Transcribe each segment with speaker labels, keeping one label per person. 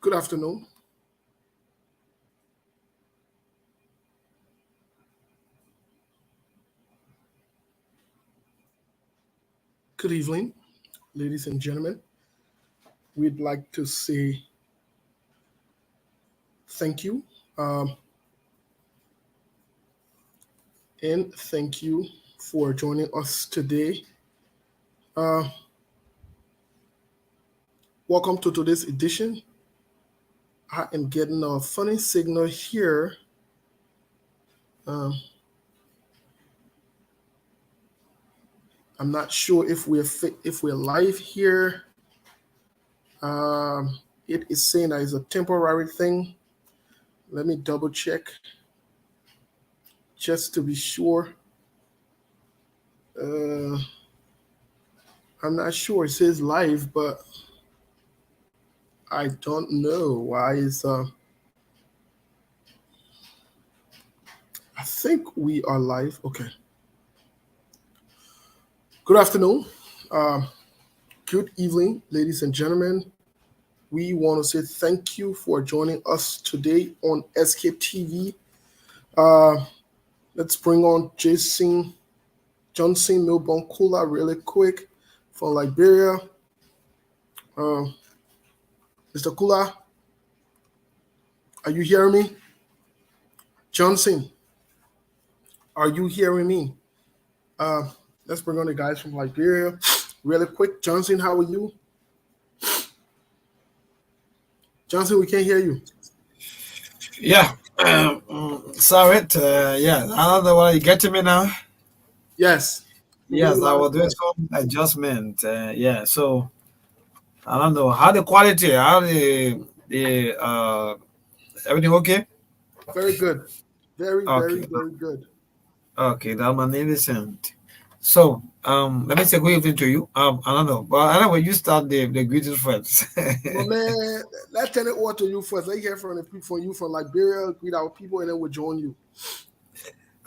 Speaker 1: Good afternoon. Good evening, ladies and gentlemen. We'd like to say thank you and thank you for joining us today. Uh, Welcome to today's edition. I am getting a funny signal here. Um, I'm not sure if we're live here. It is saying that it's a temporary thing. Let me double check just to be sure. Uh, I'm not sure. It says live, but I don't know why is I think we are live. Okay. Good afternoon. Um, Good evening, ladies and gentlemen. We want to say thank you for joining us today on SKTV. Uh, let's bring on Jason Johnson Milburn Kula really quick from Liberia. Uh, Mr. Kula, are you hearing me? Johnson, are you hearing me? Uh, let's bring on the guys from Liberia really quick. Johnson, how are you? Johnson, we can't hear you.
Speaker 2: Yeah. Sorry. Yeah. I don't know what you get to me now.
Speaker 1: Yes, we hear
Speaker 2: Yes,
Speaker 1: you
Speaker 2: I
Speaker 1: loud and
Speaker 2: was doing
Speaker 1: clear.
Speaker 2: some adjustment. Yeah. So I don't know how the quality, how the everything okay?
Speaker 1: Very good. Very, very,
Speaker 2: Okay.
Speaker 1: very good.
Speaker 2: Okay. That's magnificent. So let me say good evening to you. I don't know, but anyway, you start the greetings first.
Speaker 1: My man, let's turn it over to you first. Let's hear from the people from you from Liberia, greet our people, and then we'll join you.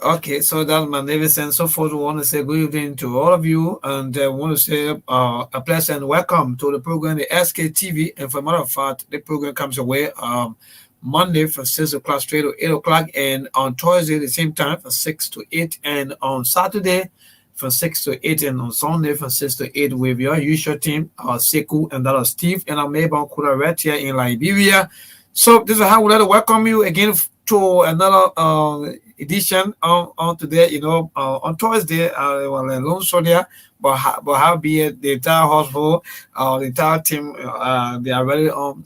Speaker 2: Okay, so that's magnificent. So first, we want to say good evening to all of you, and want to say a pleasant welcome to the program, the SKTV. And for a matter of fact, the program comes away Monday from 6 o'clock straight to 8 o'clock, and on Thursday the same time from 6 to 8, and on Saturday from 6 to 8, and on Sunday from 6 to 8 with your usual team, Seku, and that is Steve, and I'm Mabon Kula right here in Liberia. So this is how we like to welcome you again to another edition on today. On Thursday, well, alone soldier, but how be it, the entire household, the entire team, they are ready on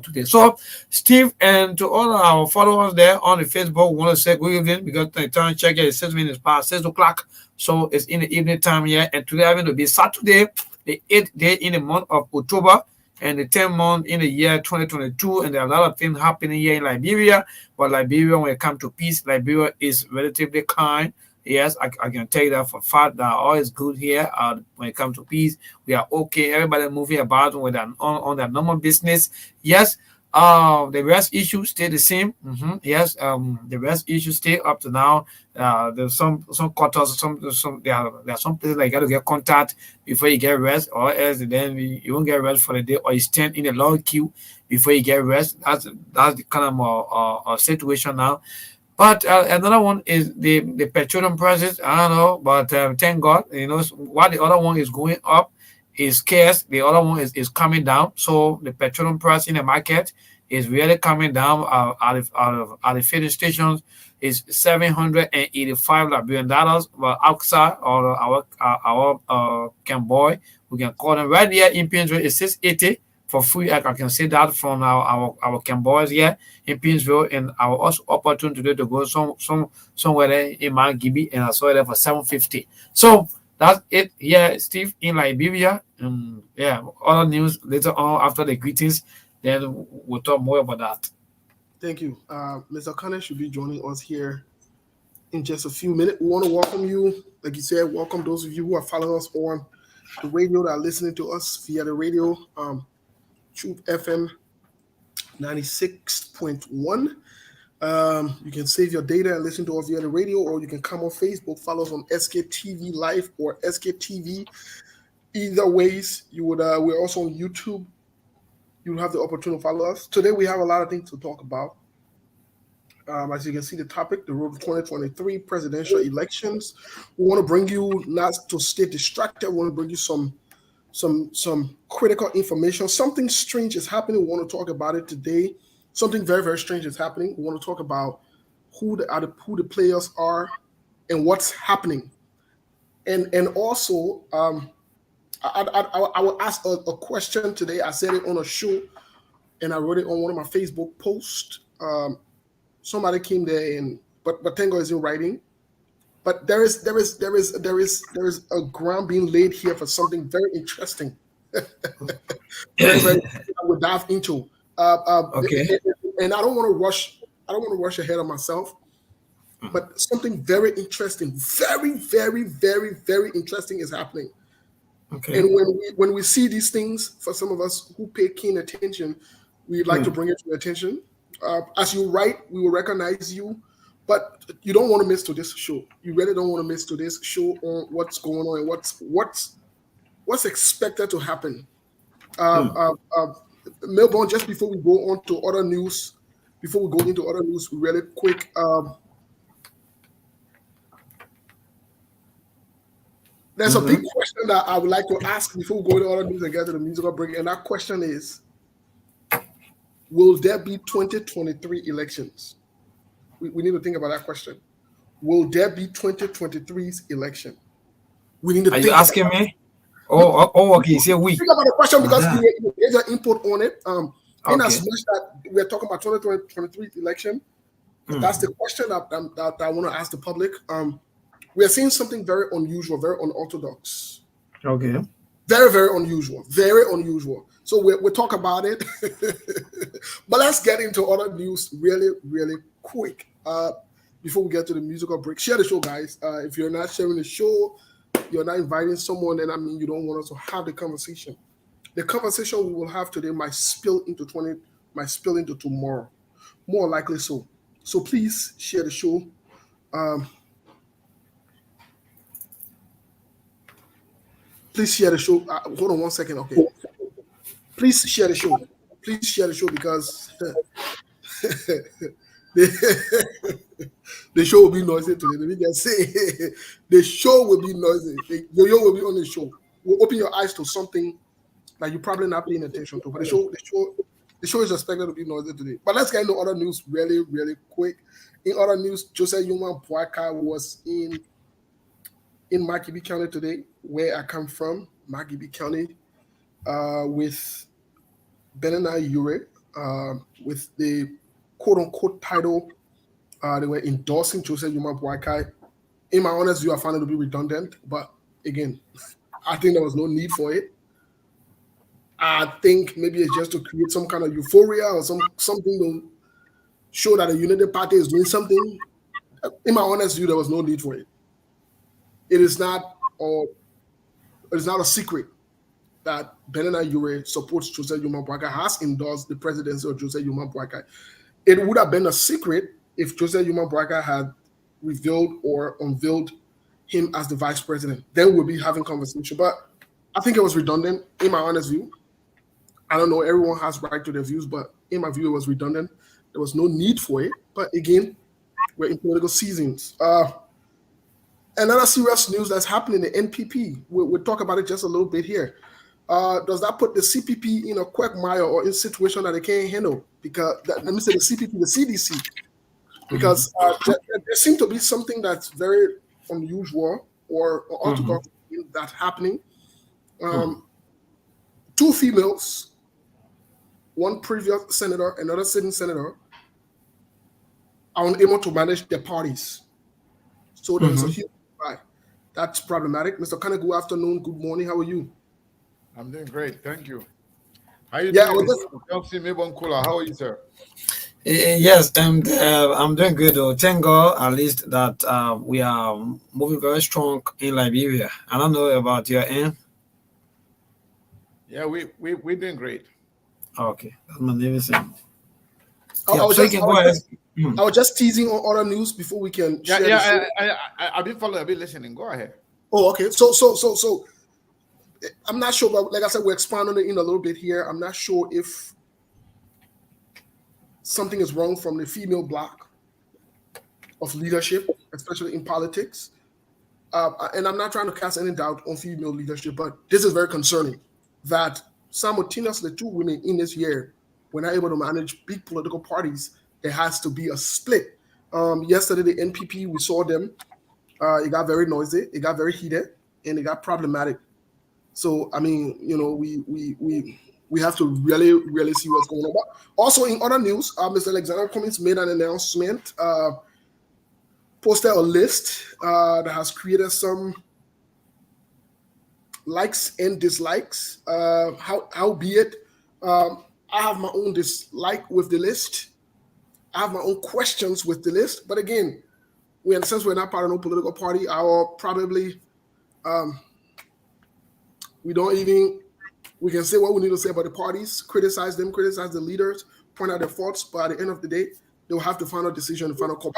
Speaker 2: today. So, Steve, and to all our followers there on the Facebook, we want to say good evening because the time check is 6 minutes past 6 o'clock. So it's in the evening time here, and today having to be Saturday, the 8th day in the month of October, and the 10th month in the year 2022, and there are a lot of things happening here in Liberia. But Liberia, when it comes to peace, Liberia is relatively kind. Yes, I can tell you that for a fact that all is good here. When it comes to peace, we are okay. Everybody moving about with on their normal business. Yes, the rest issues stay the same. Yes, the rest issues stay up to now. There's some quarters, there are some places like you got to get contact before you get rest, or else then you won't get rest for the day, or you stand in a long queue before you get rest. That's the kind of situation now. But another one is the petroleum prices. I don't know, but thank God, while the other one is going up, is scarce. The other one is coming down. So the petroleum price in the market is really coming down. At the filling stations is $785 but outside, or our can boy, we can call them right here in Painesville is 680 for free. I can say that from our can boys here in Painesville, and I was also opportunity today to go somewhere there in Mount Gibby, and I saw it there for 750. So that's it here, Steve, in Liberia. Yeah, other news later on after the greetings. Then we'll talk more about that.
Speaker 1: Thank you. Mr. Connor should be joining us here in just a few minutes. We want to welcome you. Like you said, welcome those of you who are following us on the radio that are listening to us via the radio. Troop FM 96.1. You can save your data and listen to us via the radio, or you can come on Facebook, follow us on SKTV Live or SKTV. Either ways, you would. We're also on YouTube. you'll have the opportunity to follow us. Today we have a lot of things to talk about. As you can see, the topic, the road to 2023 presidential elections. We want to bring you, not to stay distracted, we want to bring you some critical information. Something strange is happening. We want to talk about it today. Something very, very strange is happening. We want to talk about who the players are and what's happening. And also, I will ask a question today. I said it on a show, and I wrote it on one of my Facebook posts. Somebody came there, but thank God is in writing. But there is a ground being laid here for something very interesting. Very, I will dive into.
Speaker 2: Okay.
Speaker 1: And I don't want to rush. I don't want to rush ahead of myself. But something very interesting, very, very, very, very interesting is happening.
Speaker 2: Okay.
Speaker 1: And when we see these things, for some of us who pay keen attention, we'd like to bring it to your attention. As you write, we will recognize you, but you don't want to miss to this show. You really don't want to miss to this show on what's going on and what's expected to happen. Melbourne, just before we go on to other news, really quick. There's a big question that I would like to ask before we go to other news and get to the musical break, and that question is, will there be 2023 elections? We need to think about that question. Will there be 2023's election? We need to.
Speaker 2: Are you asking me? Oh, okay. Say we.
Speaker 1: Think about the question because you gave your input on it. In
Speaker 2: Okay.
Speaker 1: as much that we're talking about 2023 election, that's the question that I want to ask the public. We are seeing something very unusual, very unorthodox.
Speaker 2: Okay.
Speaker 1: Very, very unusual. Very unusual. So we'll talk about it. But let's get into other news really, really quick. Before we get to the musical break. Share the show, guys. If you're not sharing the show, you're not inviting someone, then I mean you don't want us to have the conversation. The conversation we will have today might spill into tomorrow. More likely so. So please share the show. Please share the show. Hold on one second, okay? Please share the show. Please share the show because the show will be noisy today. Let me just say, the show will be noisy. Yo will be on the show. We'll open your eyes to something that you're probably not paying attention to. But the show is expected to be noisy today. But let's get into other news really, really quick. In other news, Joseph Yuma Boakai was in Makibi County today, where I come from, Makibi County, with Benena Ure, with the quote-unquote title. They were endorsing Joseph Yuma Boakai. In my honest view, I found it to be redundant, but again, I think there was no need for it. I think maybe it's just to create some kind of euphoria or something to show that the United Party is doing something. In my honest view, there was no need for it. It is not a secret that Benena Ure supports Joseph Yuma Boakai, has endorsed the presidency of Joseph Yuma Boakai. It would have been a secret if Joseph Yuma Boakai had revealed or unveiled him as the vice president. Then we'll be having conversation. But I think it was redundant, in my honest view. I don't know, everyone has right to their views, but in my view, it was redundant. There was no need for it. But again, we're in political seasons. Another serious news that's happening in the NPP. We'll talk about it just a little bit here. Does that put the CPP in a quagmire or in a situation that they can't handle? Because, let me say the CPP, the CDC. Because there seems to be something that's very unusual or orthodox that's happening. Two females, one previous senator, another sitting senator, are unable to manage their parties. So there's a huge divide. That's problematic. Mr. Kane, good afternoon, good morning. How are you?
Speaker 3: I'm doing great, thank you. How are you doing? Chelsea Mabon Kula, how are you, sir?
Speaker 2: Yes, and I'm doing good. Thank God, at least that we are moving very strong in Liberia. I don't know about your end.
Speaker 3: Yeah, we're doing great.
Speaker 2: Okay, that's magnificent.
Speaker 1: I was just teasing on other news before we can share
Speaker 3: I've been following, I've been listening. Go ahead.
Speaker 1: Oh, okay. So I'm not sure, but like I said, we're expanding it in a little bit here. I'm not sure if something is wrong from the female block of leadership, especially in politics. And I'm not trying to cast any doubt on female leadership, but this is very concerning that simultaneously 2 women in this year were not able to manage big political parties. There has to be a split. Yesterday, the NPP, we saw them. It got very noisy, it got very heated, and it got problematic. So, I mean, we have to really see what's going on. But also in other news, Mr. Alexander Cummings made an announcement, posted a list that has created some likes and dislikes. How be it? I have my own dislike with the list. I have my own questions with the list. But again, since we're not part of no political party, I will probably we can say what we need to say about the parties, criticize them, criticize the leaders, point out their faults, but at the end of the day, they'll have the final decision, the final call.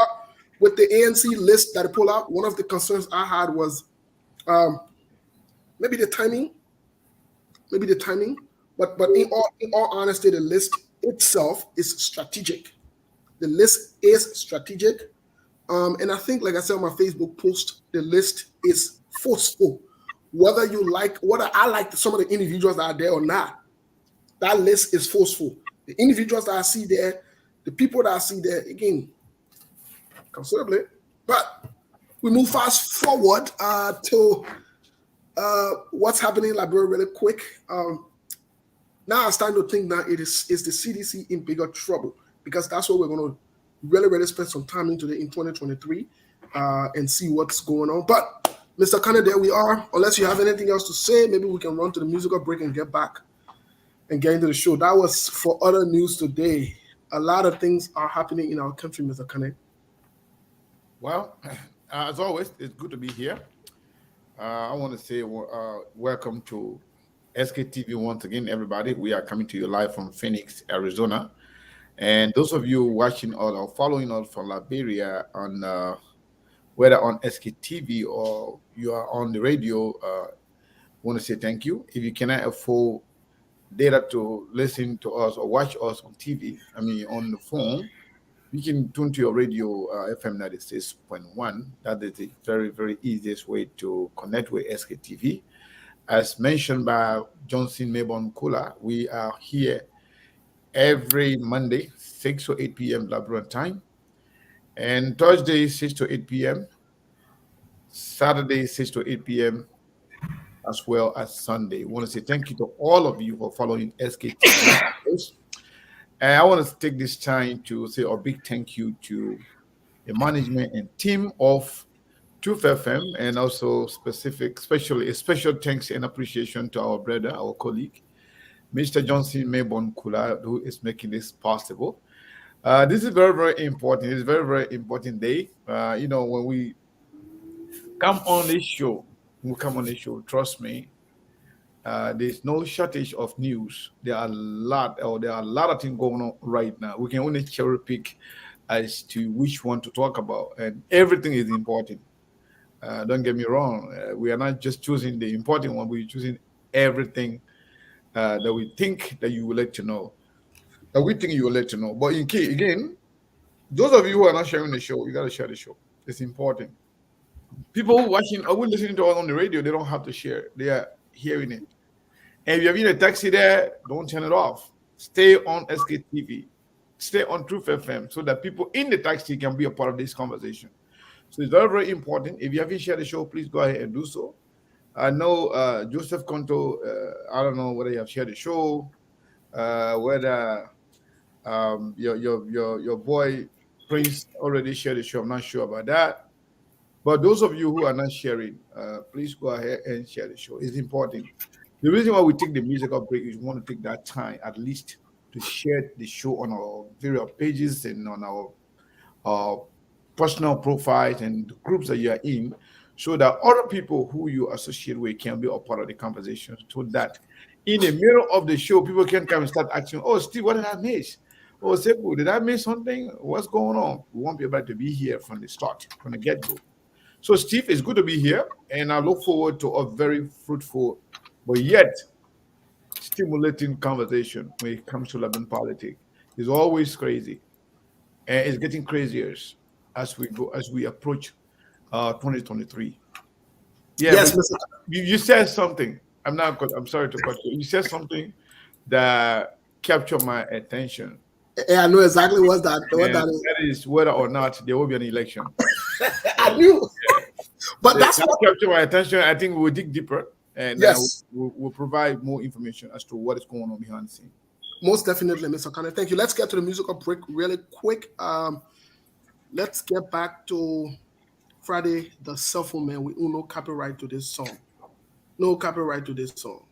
Speaker 1: With the ANC list that I pull out, one of the concerns I had was maybe the timing. But in all honesty, the list itself is strategic. The list is strategic. And I think, like I said on my Facebook post, the list is forceful. Whether I like some of the individuals that are there or not, that list is forceful. The individuals that I see there, the people that I see there, again, considerably. But we move fast forward to what's happening in Liberia really quick. Now I'm starting to think that is the CDC in bigger trouble, because that's what we're going to really spend some time into in 2023 and see what's going on. But Mr. Connor, there we are. Unless you have anything else to say, maybe we can run to the musical break and get back and get into the show. That was for other news today. A lot of things are happening in our country, Mr. Connor.
Speaker 3: Well, as always, it's good to be here. I want to say welcome to SKTV once again, everybody. We are coming to you live from Phoenix, Arizona. And those of you watching or following us from Liberia on whether on SKTV or you are on the radio, want to say thank you. If you cannot afford data to listen to us or watch us on TV, on the phone, you can tune to your radio FM 96.1. That is the very, very easiest way to connect with SKTV. As mentioned by Johnson Mayborn Kula, we are here every Monday, 6 to 8 p.m. Labrador time, and Thursday, 6 to 8 p.m., Saturday, 6 to 8 p.m., as well as Sunday. I want to say thank you to all of you for following SKTV. And I want to take this time to say a big thank you to the management and team of Truth FM, and also especially a special thanks and appreciation to our brother, our colleague, Mr. Johnson Mayborn Kula, who is making this possible. This is very, very important. It's a very, very important day. When we come on this show, trust me, there's no shortage of news. There are a lot of things going on right now. We can only cherry pick as to which one to talk about, and everything is important. Don't get me wrong. We are not just choosing the important one. We're choosing everything that we think that you will let you know. That we think you will let you know. But in case, again, those of you who are not sharing the show, you got to share the show. It's important. People watching or listening to us on the radio, they don't have to share. They are hearing it. And if you're in a taxi there, don't turn it off. Stay on SKTV. Stay on Truth FM so that people in the taxi can be a part of this conversation. So it's very, very important. If you haven't shared the show, please go ahead and do so. I know Joseph Conto, I don't know whether you have shared the show, whether your boy Prince already shared the show. I'm not sure about that. But those of you who are not sharing, please go ahead and share the show. It's important. The reason why we take the musical break is we want to take that time at least to share the show on our various pages and on our personal profiles and the groups that you are in, so that other people who you associate with can be a part of the conversation, so that in the middle of the show, people can come and start asking, oh, Steve, what did I miss? Oh, Sepu, did I miss something? What's going on? We want people to be here from the start, from the get-go. So, Steve, it's good to be here, and I look forward to a very fruitful but yet stimulating conversation when it comes to Lebanon politics is always crazy, and it's getting crazier as we approach 2023. Yeah, but
Speaker 1: Yes, Mr.
Speaker 3: you said something. I'm sorry to cut you. You said something that captured my attention,
Speaker 1: Yeah, I know exactly what
Speaker 3: and
Speaker 1: that is.
Speaker 3: that is whether or not there will be an election.
Speaker 1: I knew, but that's
Speaker 3: That
Speaker 1: what.
Speaker 3: captured my attention. I think we'll dig deeper, and
Speaker 1: Yes,
Speaker 3: we'll provide more information as to what is going on behind the scene.
Speaker 1: most definitely, Mr. Connor. Thank you. Let's get to the musical break really quick. Let's get back to Friday the Cell Phone Man with no copyright to this song. No copyright to this song.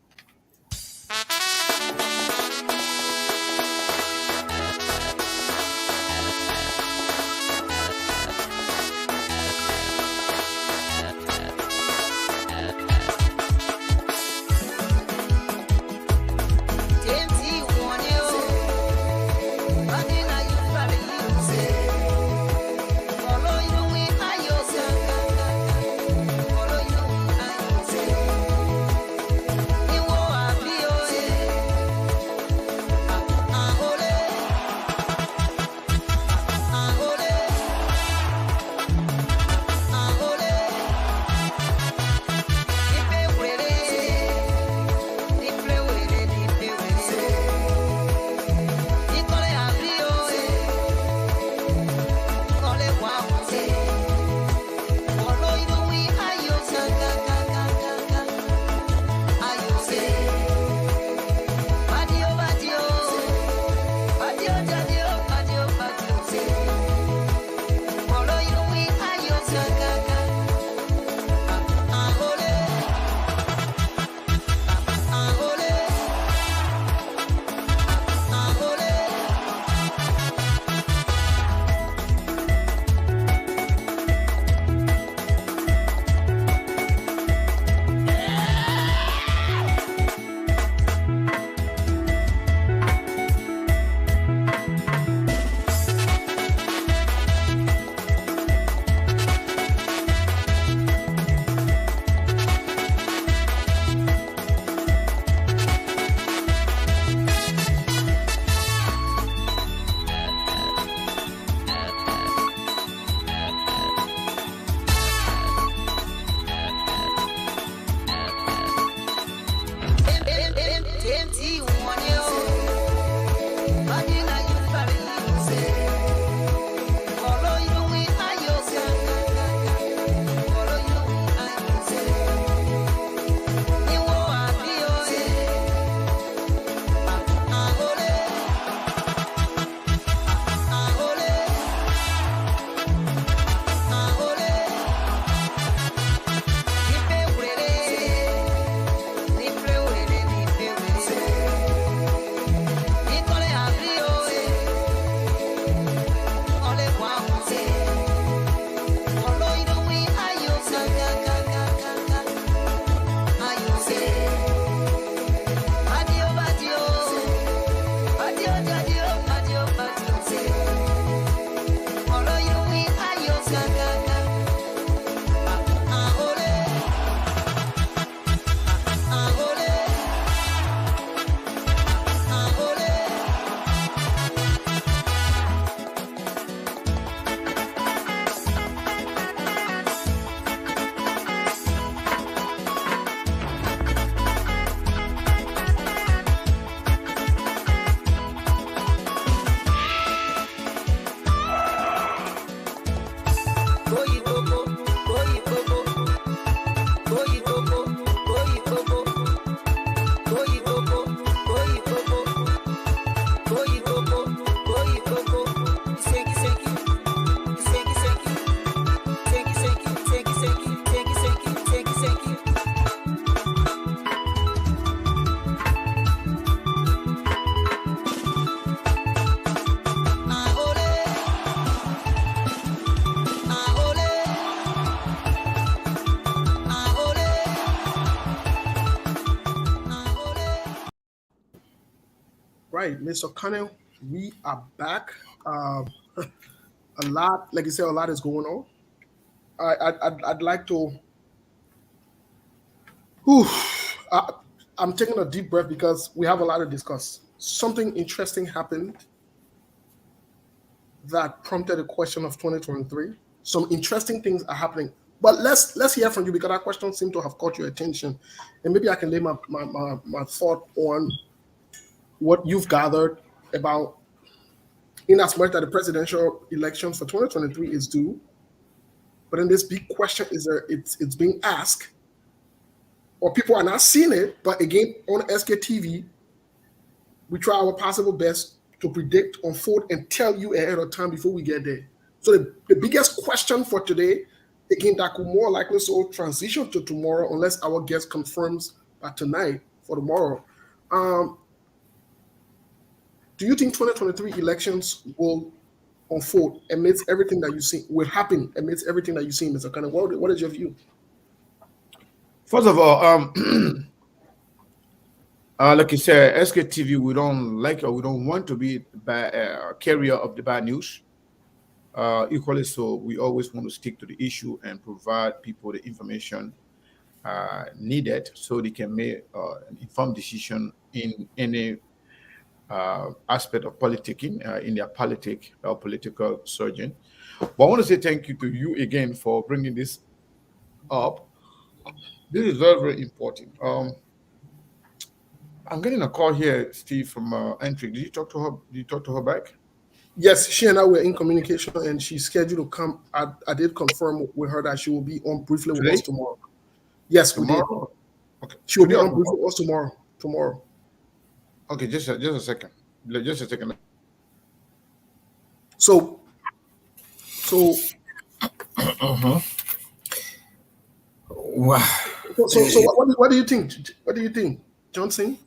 Speaker 1: Right, Mr. Connell, we are back. A lot, like you said, a lot is going on. I'd like to. Whew, I'm taking a deep breath because we have a lot to discuss. Something interesting happened that prompted a question of 2023. Some interesting things are happening. But let's hear from you because that question seemed to have caught your attention. And maybe I can lay my thought on what you've gathered about, in as much that the presidential election for 2023 is due. But then this big question is there, it's being asked, or people are not seeing it, but again, on SKTV, we try our possible best to predict, unfold, and tell you ahead of time before we get there. So the biggest question for today, again, that could more likely so transition to tomorrow unless our guest confirms by tonight for tomorrow. Do you think 2023 elections will unfold amidst everything that you see, will happen amidst everything that you see, Mr. Cannon? What is your view?
Speaker 3: First of all, like you said, SKTV, we don't like or we don't want to be a carrier of the bad news. Equally so, we always want to stick to the issue and provide people the information needed so they can make an informed decision in any aspect of politicking, in their political surgeon. But I want to say thank you to you again for bringing this up. This is very, very important. I'm getting a call here, Steve, from Entry. Did you talk to her? Did you talk to her back?
Speaker 1: Yes, she and I were in communication, and she's scheduled to come. I did confirm with her that she will be on briefly with us tomorrow. Yes, tomorrow. Okay. She will be on briefly with us tomorrow. Tomorrow.
Speaker 3: Okay, just a second. Just a second.
Speaker 1: So.
Speaker 2: Wow.
Speaker 1: So what do you think? What do you think, Johnson?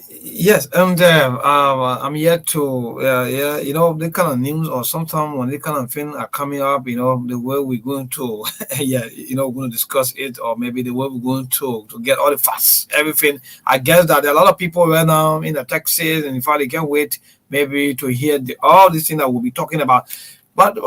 Speaker 2: Yes, and I'm yet to, the kind of news or sometimes when the kind of thing are coming up, the way we're going to, we're going to discuss it, or maybe the way we're going to get all the facts, everything. I guess that there are a lot of people right now in the Texas, and in fact, they can't wait maybe to hear all these things that we'll be talking about. But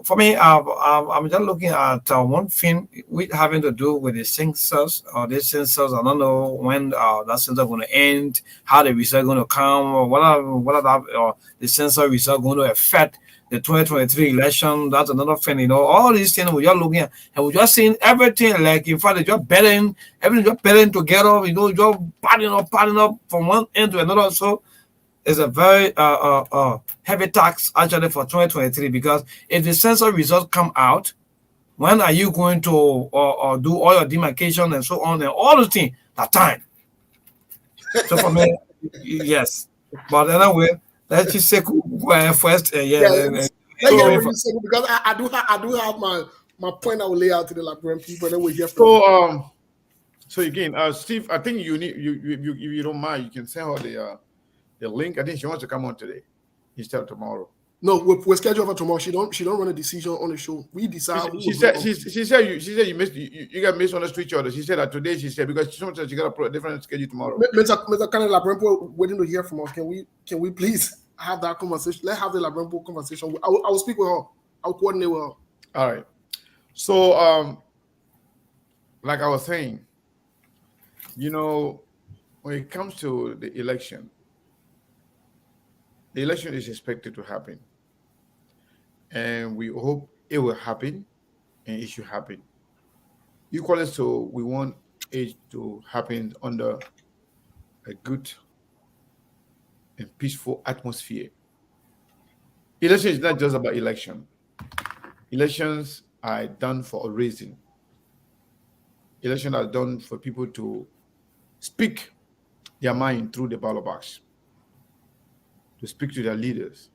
Speaker 2: for me, I'm just looking at one thing with having to do with the census or this census. I don't know when that census going to end, how the result going to come, or what are the census result going to affect the 2023 election. That's another thing. All these things we're just looking at, and we're just seeing everything. Like in fact, they're just betting, everything just betting together. Just piling up from one end to another. So is a very heavy tax actually for 2023, because if the census results come out, when are you going to do all your demarcation and so on and all the things that time? So for me, yes. But anyway, let's just say first.
Speaker 1: Because I do have my point I will lay out to the Liberian people, then we hear from
Speaker 3: so again, Steve, I think you need you don't mind, you can send her the link. I think she wants to come on today instead of tomorrow.
Speaker 1: No, we're scheduled for tomorrow. She don't run a decision on the show. We decide.
Speaker 3: She said you missed you got missed on the street order. She said that today. She said because she got a different schedule tomorrow.
Speaker 1: Mr. Cannon, Labrampo waiting to hear from us. Can we please have that conversation? Let's have the Labrampo conversation. I will speak with her. I'll coordinate with her.
Speaker 3: All right. So like I was saying, when it comes to the election is expected to happen, and we hope it will happen, and it should happen. Equally so, we want it to happen under a good and peaceful atmosphere. Election is not just about election. Elections are done for a reason. Elections are done for people to speak their mind through the ballot box, to speak to their leaders,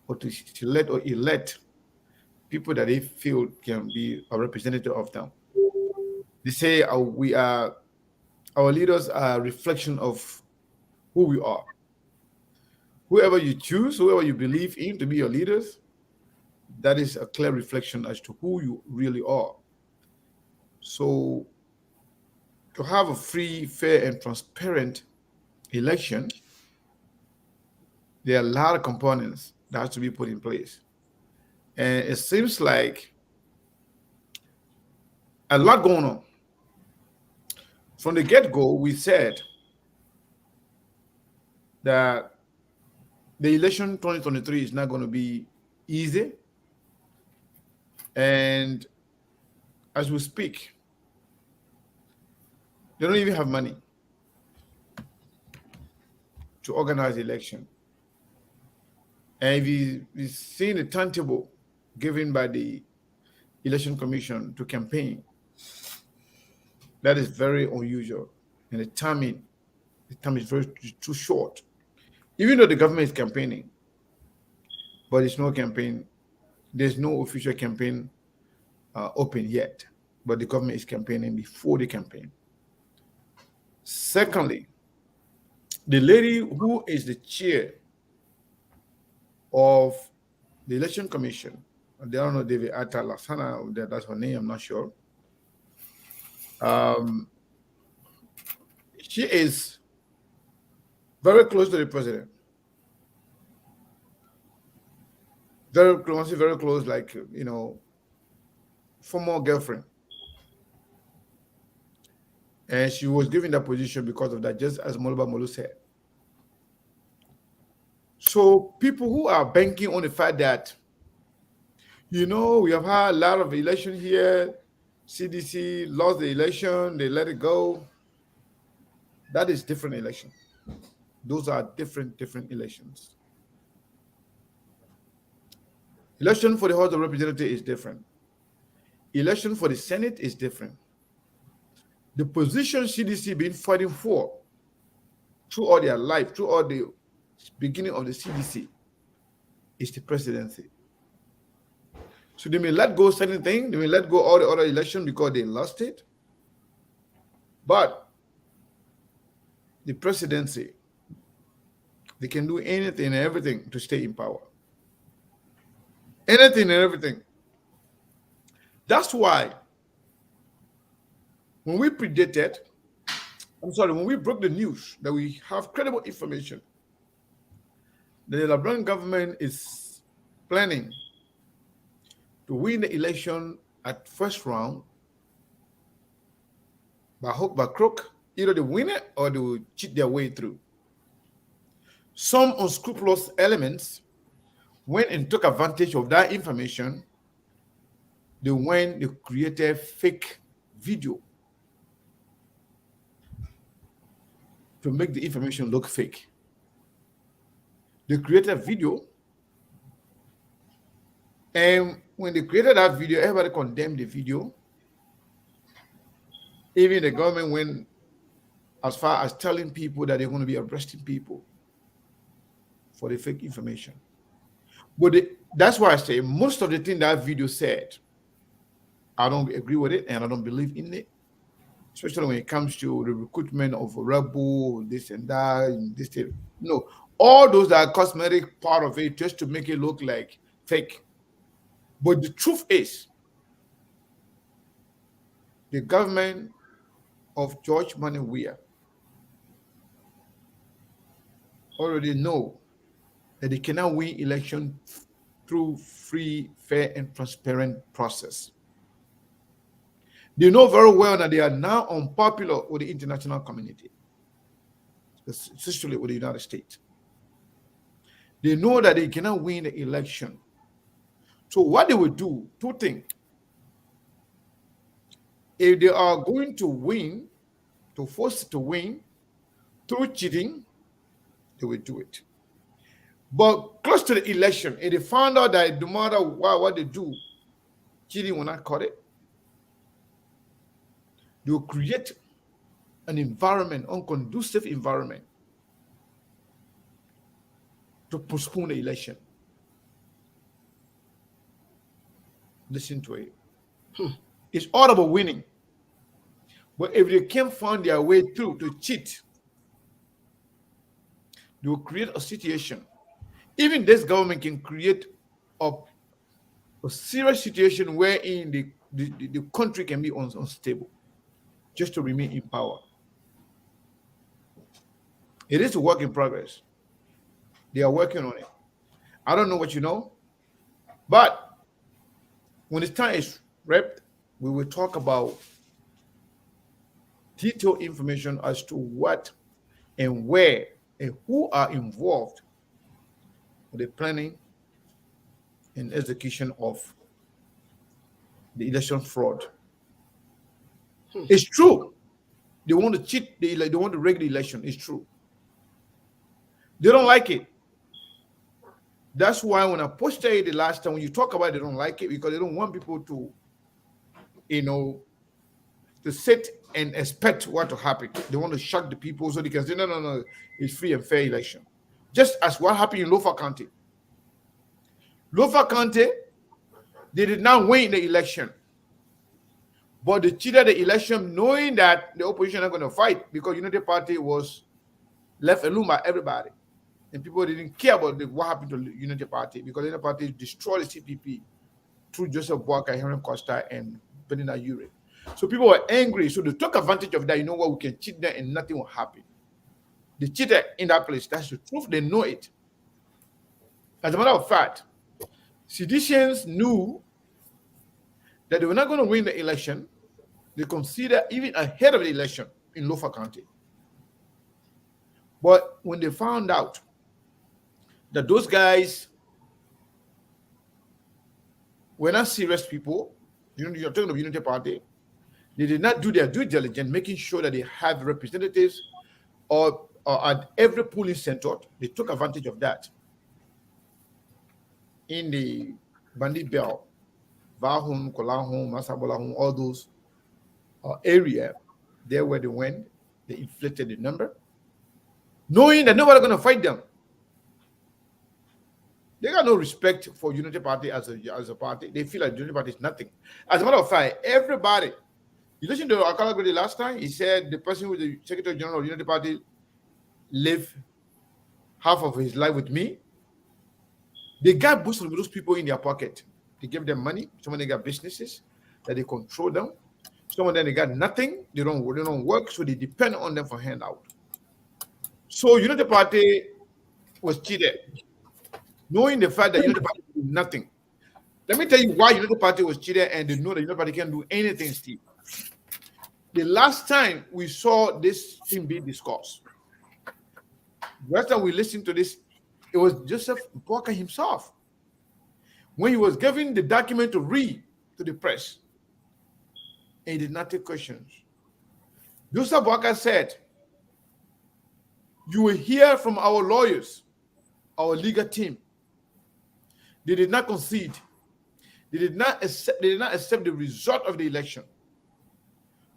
Speaker 3: or to let or elect people that they feel can be a representative of them. They say our leaders are a reflection of who we are. Whoever you choose, whoever you believe in to be your leaders, that is a clear reflection as to who you really are. So to have a free, fair, and transparent election, there are a lot of components that have to be put in place. And it seems like a lot going on. From the get-go, we said that the election 2023 is not going to be easy. And as we speak, they don't even have money to organize the election. And if you've seen the timetable given by the Election Commission to campaign, that is very unusual. And the time is very too short. Even though the government is campaigning, but it's no campaign. There's no official campaign open yet, but the government is campaigning before the campaign. Secondly, the lady who is the chair of the Election Commission, I don't know, David Atta Lassana, that's her name, I'm not sure. She is very close to the president. Very close, like, former girlfriend. And she was given that position because of that, just as Moluba Molu said. So people who are banking on the fact that, we have had a lot of election here, CDC lost the election, they let it go. That is different election. Those are different elections. Election for the House of Representatives is different. Election for the Senate is different. The position CDC been fighting for through all their life, through all the beginning of the CDC, is the presidency. So they may let go certain things, they may let go all the other elections because they lost it. But the presidency, they can do anything and everything to stay in power. Anything and everything. That's why when we broke the news that we have credible information, the Liberian government is planning to win the election at first round by hook, by crook. Either they win it or they will cheat their way through. Some unscrupulous elements went and took advantage of that information. They created fake video to make the information look fake. They created a video, and when they created that video, everybody condemned the video. Even the government went as far as telling people that they're going to be arresting people for the fake information. But that's why I say most of the thing that video said, I don't agree with it and I don't believe in it. Especially when it comes to the recruitment of a rebel, this and that, and this thing. No, all those are cosmetic part of it just to make it look like fake. But the truth is, the government of George Manneh Weah already know that they cannot win election through free, fair, and transparent process. They know very well that they are now unpopular with the international community, especially with the United States. They know that they cannot win the election. So what they will do, two things. If they are going to win, to force it to win through cheating, they will do it. But close to the election, if they found out that no matter what they do, cheating will not cut it, they will create an environment, unconducive environment, to postpone the election. Listen to it. It's all about winning. But if they can't find their way through to cheat, they will create a situation. Even this government can create a serious situation wherein the country can be unstable just to remain in power. It is a work in progress. They are working on it. I don't know what you know, but when the time is wrapped, we will talk about detailed information as to what and where and who are involved with the planning and execution of the election fraud. It's true. They want to cheat. They want to rig the election. It's true. They don't like it. That's why when I posted it the last time, when you talk about it, they don't like it because they don't want people to, to sit and expect what to happen. They want to shock the people so they can say, no, it's free and fair election. Just as what happened in Lofa County. Lofa County, they did not win the election. But they cheated the election knowing that the opposition are going to fight because Unity Party was left alone by everybody. And people didn't care about what happened to Unity Party because Unity Party destroyed the CPP through Joseph Boakai, Henry Costa, and Benina Ure. So people were angry. So they took advantage of that. You know what? We can cheat them and nothing will happen. They cheated in that place. That's the truth. They know it. As a matter of fact, seditionists knew that they were not going to win the election. They considered even ahead of the election in Lofa County. But when they found out that those guys were not serious people, you're talking about Unity Party, they did not do their due diligence, making sure that they have representatives or at every polling center. They took advantage of that. In the Bandit Belt, Vahun, Kolahun, Masabolahun, all those area, there where they went, they inflated the number, knowing that nobody going to fight them. They got no respect for Unity Party as a party. They feel like Unity Party is nothing. As a matter of fact, everybody, you listened to Akala Grady last time, he said the person who was the Secretary General of Unity Party lived half of his life with me. They got most of those people in their pocket. They gave them money. Some of them got businesses that they control them. Some of them they got nothing. They don't work, so they depend on them for handout. So Unity Party was cheated, knowing the fact that Unity Party did nothing. Let me tell you why Unity Party was cheated, and they know that Unity Party can't do anything, Steve. The last time we saw this thing being discussed, the last time we listened to this, it was Joseph Boakai himself. When he was giving the document to read to the press, and he did not take questions. Joseph Boakai said, you will hear from our lawyers, our legal team. They did not concede. They did not accept the result of the election.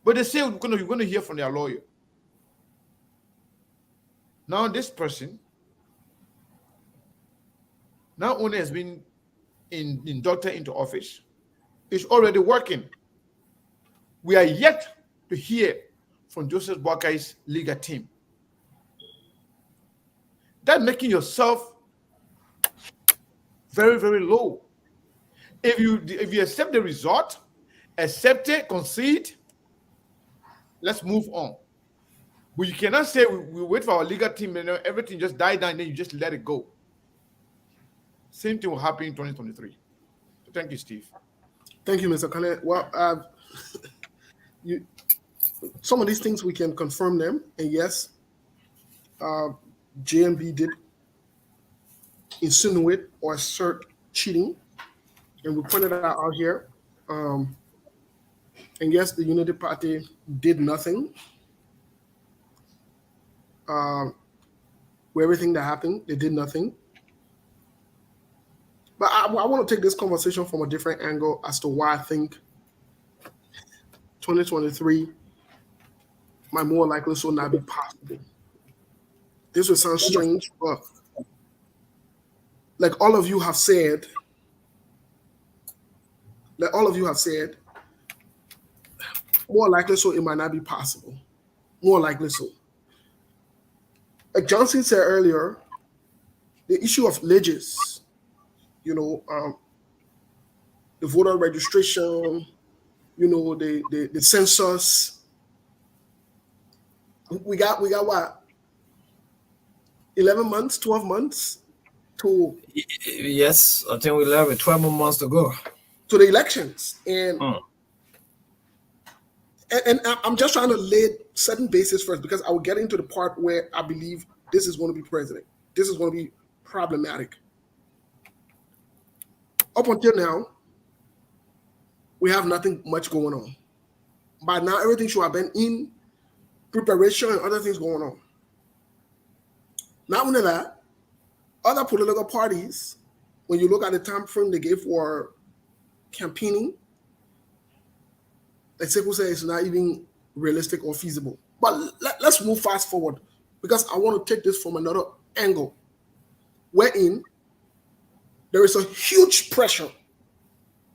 Speaker 3: But they say you're going to hear from their lawyer. Now this person not only has been inducted into office, is already working. We are yet to hear from Joseph Boakai's legal team. That making yourself very, very low. If you accept the result, accept it, concede, let's move on. But you cannot say we wait for our legal team and everything just die down, and then you just let it go. Same thing will happen in 2023. Thank you, Steve.
Speaker 1: Thank you, Mr. Kane. Well, some of these things we can confirm them, and yes, JMB did insinuate or assert cheating, and we pointed that out here. And yes, the Unity Party did nothing. With everything that happened, they did nothing. But I want to take this conversation from a different angle as to why I think 2023 might more likely so not be possible. This will sound strange, but like all of you have said, more likely so it might not be possible. More likely so. Like Johnson said earlier, the issue of ledges, the voter registration, the census. We got what? 11 months, 12 months to.
Speaker 2: Yes, I think we'll have 12 more months to go
Speaker 1: to the elections, and I'm just trying to lay certain bases first because I will get into the part where I believe this is going to be president. This is going to be problematic. Up until now, we have nothing much going on. By now, everything should have been in preparation and other things going on. Not only that, other political parties, when you look at the time frame they gave for campaigning, like Sekou said, it's not even realistic or feasible. But let's move fast forward, because I want to take this from another angle, wherein there is a huge pressure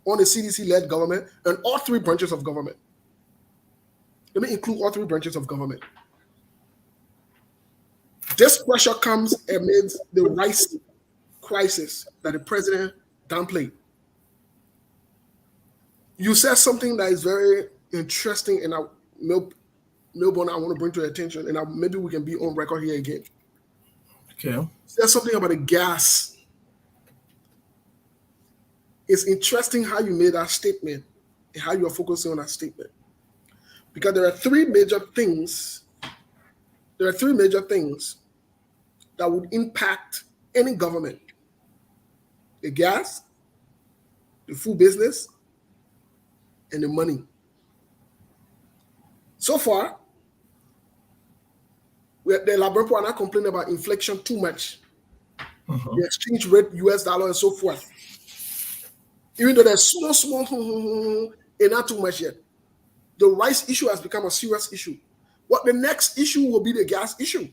Speaker 1: on the CDC-led government and all three branches of government. Let me include all three branches of government. This pressure comes amidst the rice crisis that the president downplayed. You said something that is very interesting, and Milburn, I want to bring to your attention, and maybe we can be on record here again.
Speaker 2: Okay.
Speaker 1: You said something about the gas. It's interesting how you made that statement and how you are focusing on that statement. Because there are three major things that would impact any government: the gas, the food business, and the money. So far, the Liberian people are not complaining about inflation too much. The exchange rate, US dollar, and so forth. Even though there's small, and not too much yet. The rice issue has become a serious issue. What the next issue will be the gas issue.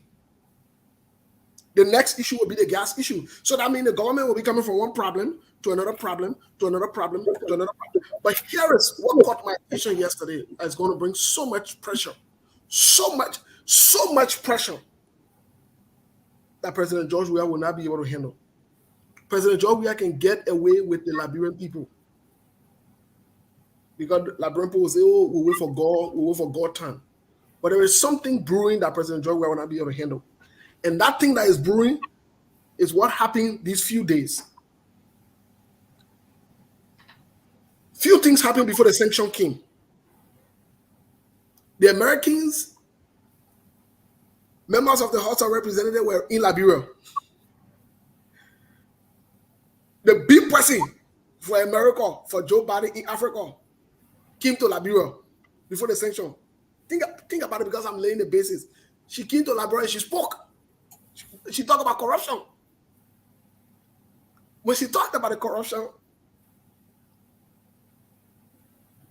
Speaker 1: The next issue will be the gas issue. So that means the government will be coming from one problem to another problem, to another problem, to another problem. But here is what caught my attention yesterday. It's going to bring so much pressure, so much pressure that President George Weah will not be able to handle. President George Weah can get away with the Liberian people, because Liberian people will say, "Oh, we'll wait for God time." But there is something brewing that President George Weah will not be able to handle. And that thing that is brewing is what happened these few days. Few things happened before the sanction came. The Americans, members of the House of Representatives, were in Liberia. The big person for America, for Joe Biden in Africa, came to Liberia before the sanction. Think about it, because I'm laying the basis. She came to Liberia and she spoke. She talked about corruption. When she talked about the corruption,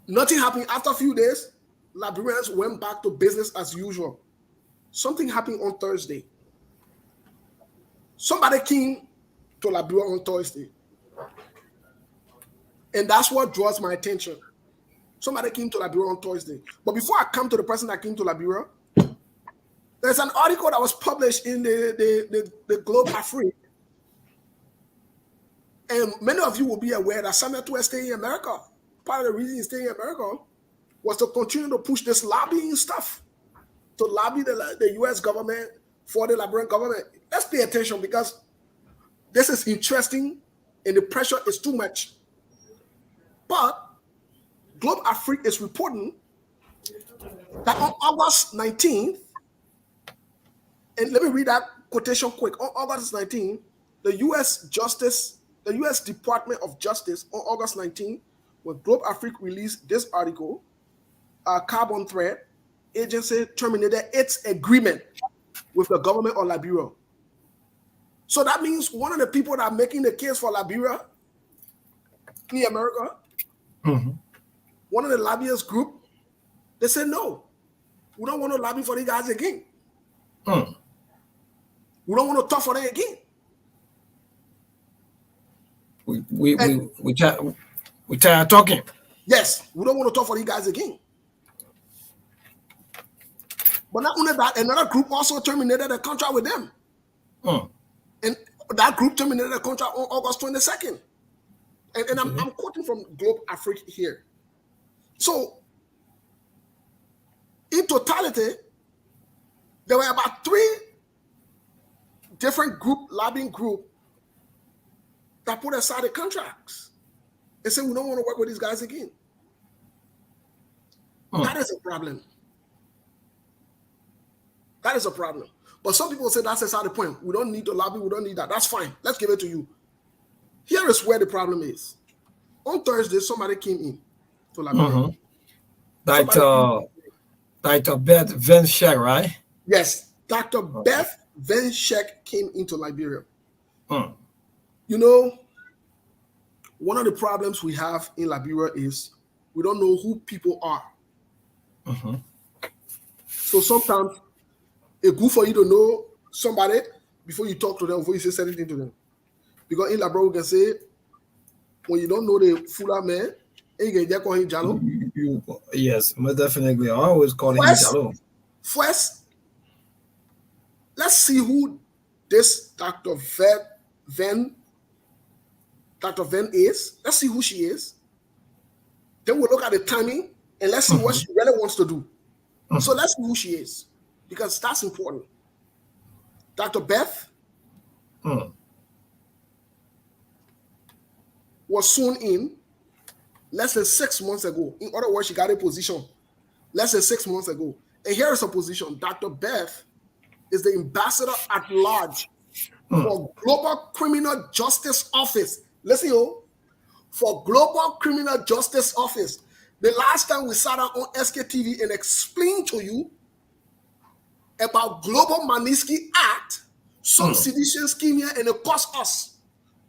Speaker 1: nothing happened. After a few days, Liberians went back to business as usual. Something happened on Thursday. Somebody came to Liberia on Thursday. And that's what draws my attention. Somebody came to Liberia on Thursday. But before I come to the person that came to Liberia, there's an article that was published in the Globe Afrique. And many of you will be aware that Samuel Eto'o is staying in America. Part of the reason he's staying in America was to continue to push this lobbying stuff, to lobby the U.S. government for the Liberian government. Let's pay attention, because this is interesting and the pressure is too much. But Globe Afrique is reporting that on August 19th, and let me read that quotation quick. On August 19th, the U.S. Department of Justice, on August 19th, when Globe Afrique released this article, Carbon Thread Agency terminated its agreement with the government of Liberia. So that means one of the people that are making the case for Liberia in America, one of the lobbyist group, they said, no, we don't want to lobby for these guys again. We don't want to talk for them again.
Speaker 2: We tired talking.
Speaker 1: Yes, we don't want to talk for these guys again. But not only that, another group also terminated a contract with them. And that group terminated a contract on August 22nd. And I'm quoting from Globe Afrique here. So, in totality, there were about 3 different lobbying groups that put aside the contracts and said, we don't want to work with these guys again. That is a problem. That is a problem. But some people say that's beside the point. We don't need to lobby. We don't need that. That's fine. Let's give it to you. Here is where the problem is. On Thursday, somebody came in to Liberia.
Speaker 2: Dr. Beth Van Schaick, right?
Speaker 1: Yes, Dr. Beth Van Schaick came into Liberia. You know, one of the problems we have in Liberia is we don't know who people are. So sometimes it's good for you to know somebody before you talk to them, before you say anything to them. Because in Liberia, we can say, when you don't know the fuller man, you can just call him Jalo.
Speaker 2: Yes, most definitely. I always call him Jalo.
Speaker 1: First, let's see who this Dr. Van is. Let's see who she is. Then we'll look at the timing and let's see what she really wants to do. So let's see who she is, because that's important. Dr. Beth was sworn in less than 6 months ago. In other words, she got a position less than 6 months ago. And here is her position. Dr. Beth is the ambassador at large for Global Criminal Justice Office. Listen, for Global Criminal Justice Office. The last time we sat down on SKTV and explained to you about Global Magnitsky Act, some sedition scheme here, and it cost us.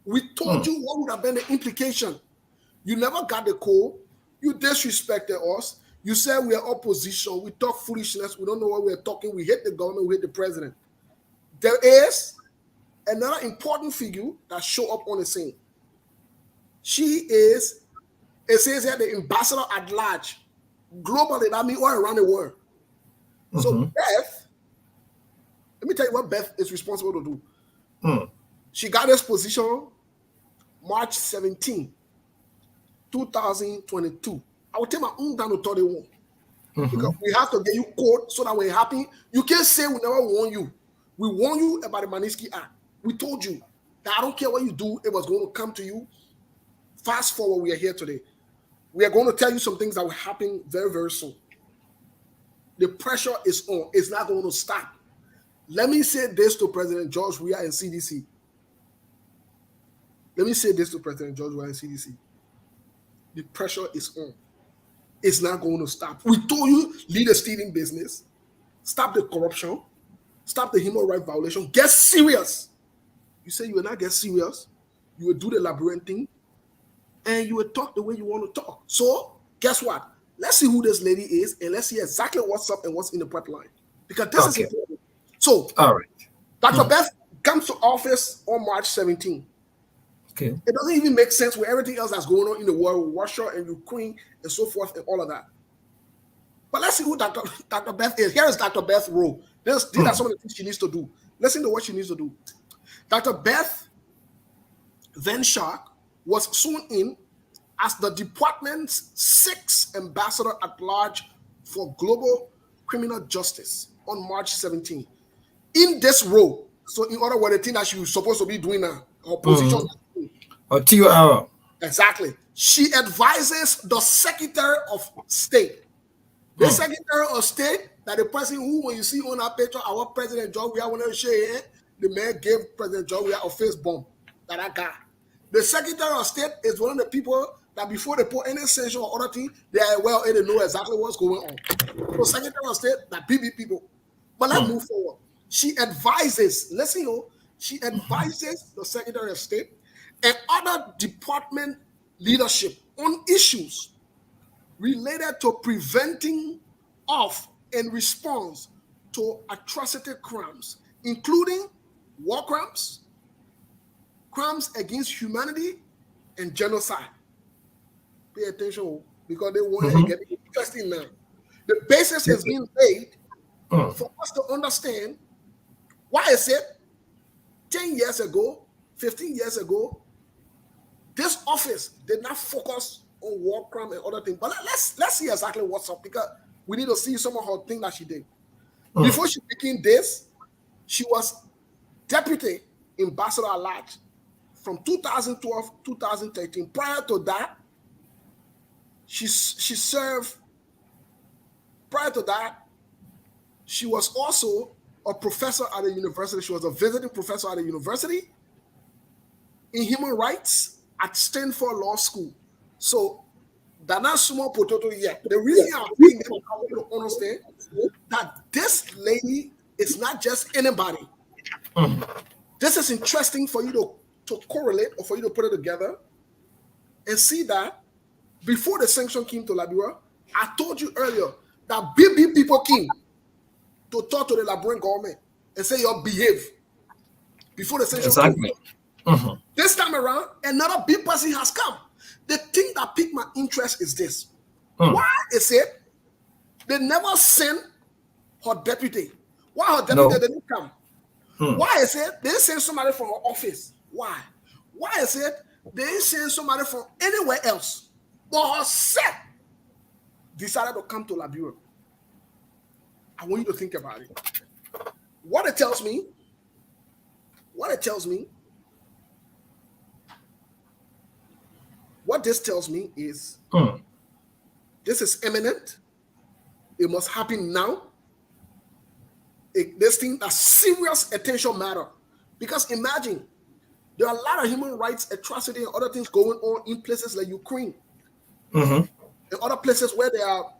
Speaker 1: We told you what would have been the implication. You never got the call. You disrespected us. You said we are opposition. We talk foolishness. We don't know what we're talking. We hate the government. We hate the president. There is another important figure that show up on the scene. She is, it says here, the ambassador at large. Globally, that means all around the world. So Beth, let me tell you what Beth is responsible to do. She got this position March 17, 2022. I will take my own down to 31. Because we have to get you caught so that when it happens, you can't say we never warned you. We warned you about the Magnitsky Act. We told you that I don't care what you do, it was going to come to you. Fast forward, we are here today. We are going to tell you some things that will happen very, very soon. The pressure is on. It's not going to stop. Let me say this to President George Weah and CDC. Let me say this to President George Weah and CDC. The pressure is on. It's not going to stop. We told you, lead a stealing business. Stop the corruption. Stop the human rights violation. Get serious. You say you will not get serious. You will do the labyrinth thing. And you will talk the way you want to talk. So, guess what? Let's see who this lady is, and let's see exactly what's up and what's in the pipeline. Because this is important. So,
Speaker 2: all right.
Speaker 1: Dr. Beth comes to office on March 17.
Speaker 2: Okay.
Speaker 1: It doesn't even make sense with everything else that's going on in the world, with Russia and Ukraine and so forth and all of that. But let's see who Dr. Beth is. Here is Dr. Beth's role. These are some of the things she needs to do. Listen to what she needs to do. Dr. Beth Van Schaick was sworn in as the department's 6th ambassador at large for global criminal justice on March 17. In this role, so in other words, the thing that she was supposed to be doing now, her position.
Speaker 2: Or TOR.
Speaker 1: Exactly. She advises the Secretary of State. The Secretary of State, that the person who, when you see on our picture, our President George Weah, when I share the man gave President George Weah a face bomb that I got. The Secretary of State is one of the people that before they put any sanction or other thing, they are well and they know exactly what's going on. So Secretary of State, that BB people. But let's move forward. She advises, she advises the Secretary of State and other department leadership on issues related to preventing of and response to atrocity crimes, including war crimes, crimes against humanity, and genocide. Pay attention, because they want to get interesting now. The basis has been laid for us to understand why is it 10 years ago, 15 years ago, this office did not focus on war crime and other things. But let's see exactly what's up, because we need to see some of her things that she did. Before she became this, she was deputy ambassador at large from 2012 2013. Prior to that, she served. Prior to that, she was also a professor at a university. She was a visiting professor at a university in human rights at Stanford Law School. So, that's not small potato yet. The reason I'm being able to understand that this lady is not just anybody. This is interesting for you to correlate or for you to put it together and see that before the sanction came to Liberia, I told you earlier that big people came to talk to the Liberian government and say, "You behave." Before the sanction came. This time around, another big person has come. The thing that piqued my interest is this. Why is it they never sent her deputy? Why her deputy didn't come? Why is it they send somebody from her office? Why? Why is it they send somebody from anywhere else? But herself decided to come to Liberia. I want you to think about it. What it tells me, what this tells me is this is imminent. It must happen now. This thing a serious attention matter. Because imagine, there are a lot of human rights atrocity and other things going on in places like Ukraine. And other places where there are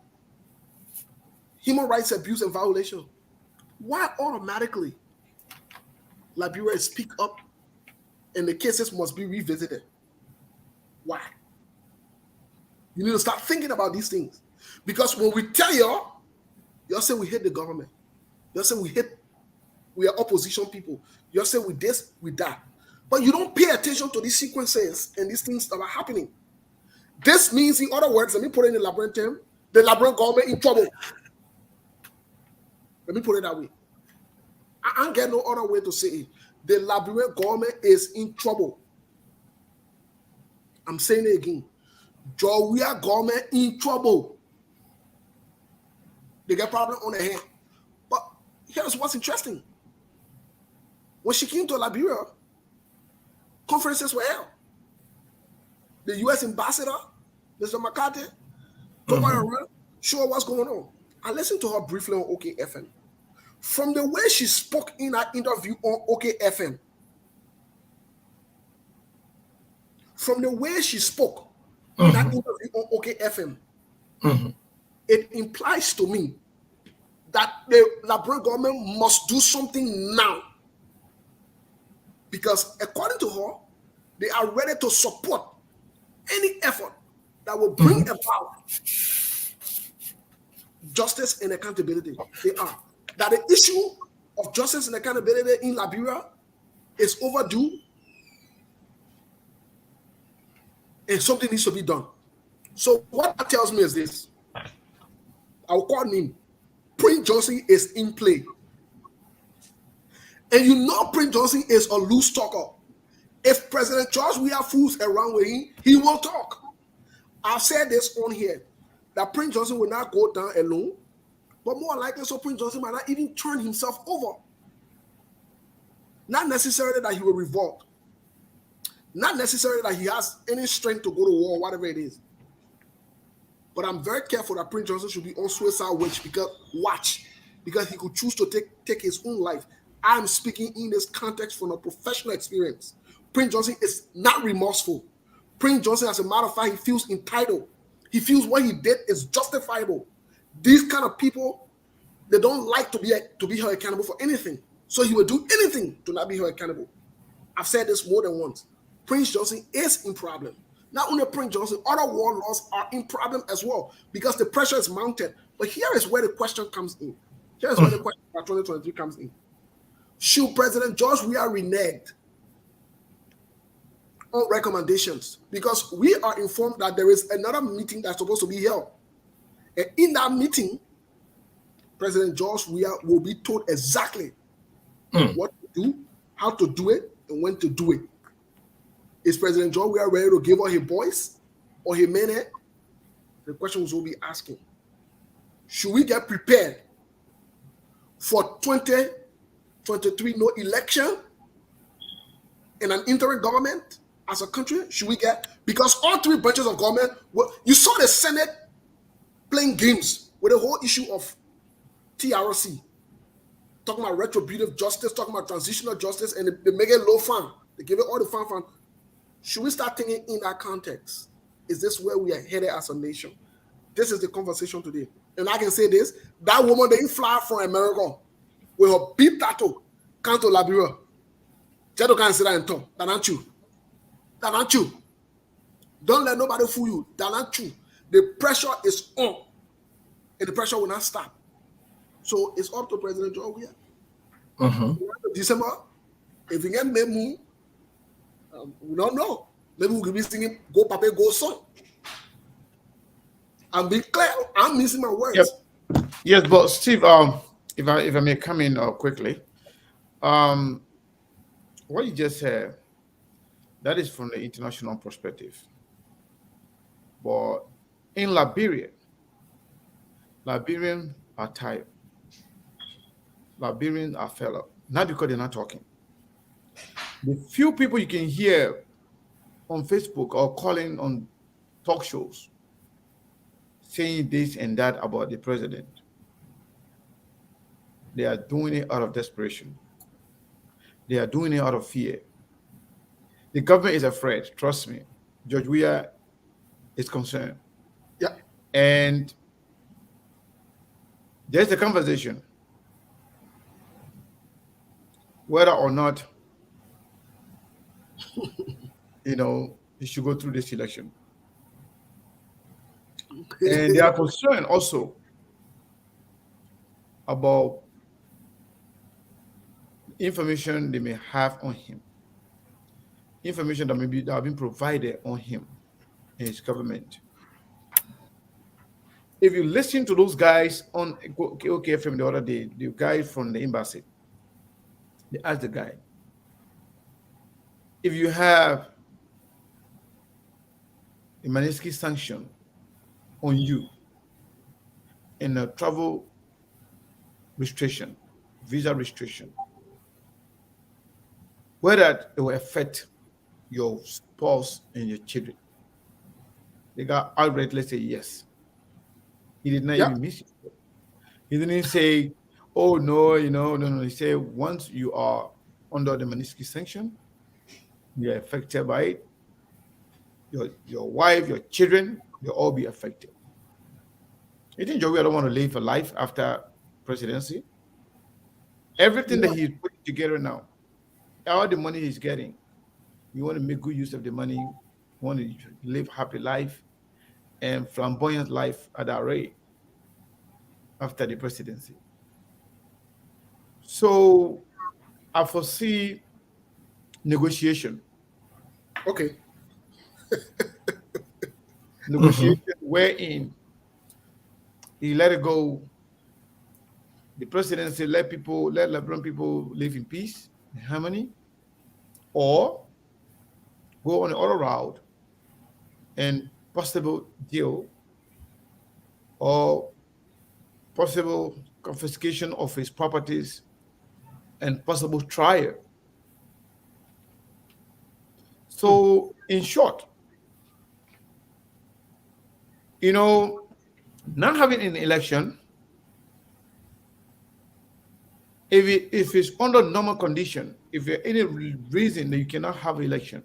Speaker 1: human rights abuse and violation. Why automatically Liberia is picked up and the cases must be revisited? Why? You need to start thinking about these things. Because when we tell y'all say we hate the government. Y'all say we are opposition people. Y'all say we this, we that. But you don't pay attention to these sequences and these things that are happening. This means, in other words, let me put it in the Liberian term, the Liberian government in trouble. Let me put it that way. I can't get no other way to say it. The Liberian government is in trouble. I'm saying it again. Georgia government in trouble. They get problem on their hand. But here's what's interesting. When she came to Liberia, conferences were held. The U.S. ambassador, Mr. McCarthy, took her around, show her what's going on. I listened to her briefly on OKFM. From the way she spoke in her interview on OKFM, from the way she spoke in that interview on OKFM, it implies to me that the Liberian government must do something now. Because according to her, they are ready to support any effort that will bring about justice and accountability. They are. That the issue of justice and accountability in Liberia is overdue and something needs to be done. So what that tells me is this. I'll call him. Prince Johnson is in play. And you know Prince Johnson is a loose talker. If President George Weah fools around with him, he will talk. I've said this on here, that Prince Johnson will not go down alone, but more likely so Prince Johnson might not even turn himself over. Not necessarily that he will revolt. Not necessarily that he has any strength to go to war, whatever it is. But I'm very careful that Prince Johnson should be on suicide watch because he could choose to take his own life. I'm speaking in this context from a professional experience. Prince Johnson is not remorseful. Prince Johnson, as a matter of fact, he feels entitled. He feels what he did is justifiable. These kind of people, they don't like to be held accountable for anything. So he will do anything to not be held accountable. I've said this more than once. Prince Johnson is in problem. Not only Prince Johnson, other warlords are in problem as well because the pressure is mounted. But here is where the question comes in. Here is where the question for 2023 comes in. Should President George Weah renege on recommendations? Because we are informed that there is another meeting that's supposed to be held. And in that meeting, President George Weah will be told exactly what to do, how to do it, and when to do it. Is President George Weah ready to give her his voice or his minute? The questions we'll be asking. Should we get prepared for 2023 no election in an interim government as a country? Should we get, because all three branches of government, you saw the Senate playing games with the whole issue of TRC. talking about retributive justice, talking about transitional justice, and they make it low fun. They give it all the fun. Should we start thinking in that context? Is this where we are headed as a nation? This is the conversation today. And I can say this, that woman that you fly from America with her big tattoo, come to Liberia. Just can't sit there and talk. That not you. That not you. Don't let nobody fool you. That not you. The pressure is on. And the pressure will not stop. So it's up to President Joe. December, if we get memo, we don't know. Maybe we could be singing Go Papa Go Son. I'm being clear. I'm missing my words.
Speaker 3: Yep. Yes, but Steve, if I may come in quickly, what you just said, that is from the international perspective. But in Liberia, Liberians are tired. Liberians are fed up. Not because they're not talking. The few people you can hear on Facebook or calling on talk shows saying this and that about the president, they are doing it out of desperation. They are doing it out of fear. The government is afraid. Trust me. George Weah is concerned.
Speaker 1: Yeah.
Speaker 3: And there's a conversation whether or not you should go through this election. And they are concerned also about information they may have on him, information that have been provided on him and his government. If you listen to those guys on OKFM the other day, the guy from the embassy, they asked the guy, if you have a Magnitsky sanction on you and a travel restriction, visa restriction, whether it will affect your spouse and your children. The guy outrightly say yes. He did not even miss it. He didn't say, oh no, no. He said once you are under the Magnitsky sanction, you are affected by it. Your wife, your children, they'll all be affected. You think Joe don't want to live a life after presidency? Everything that he's putting together now, all the money he's getting, you want to make good use of the money, you want to live happy life and flamboyant life at that rate after the presidency. So I foresee negotiation.
Speaker 1: Okay.
Speaker 3: Negotiation wherein he let it go. The presidency let Liberian people live in peace and harmony, or go on the other route and possible deal or possible confiscation of his properties and possible trial. So in short, not having an election, if it's under normal condition, if there's any reason that you cannot have an election,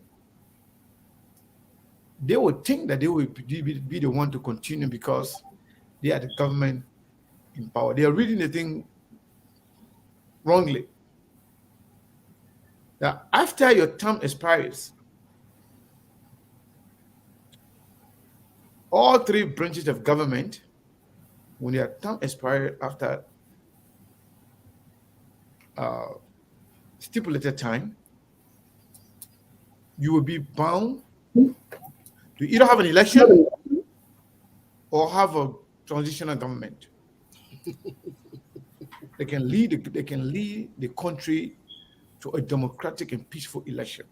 Speaker 3: they would think that they will be the one to continue because they are the government in power. They are reading the thing wrongly. Now, after your term expires, all three branches of government, when their term expires after stipulated time, you will be bound to either have an election or have a transitional government. They can lead the country to a democratic and peaceful election.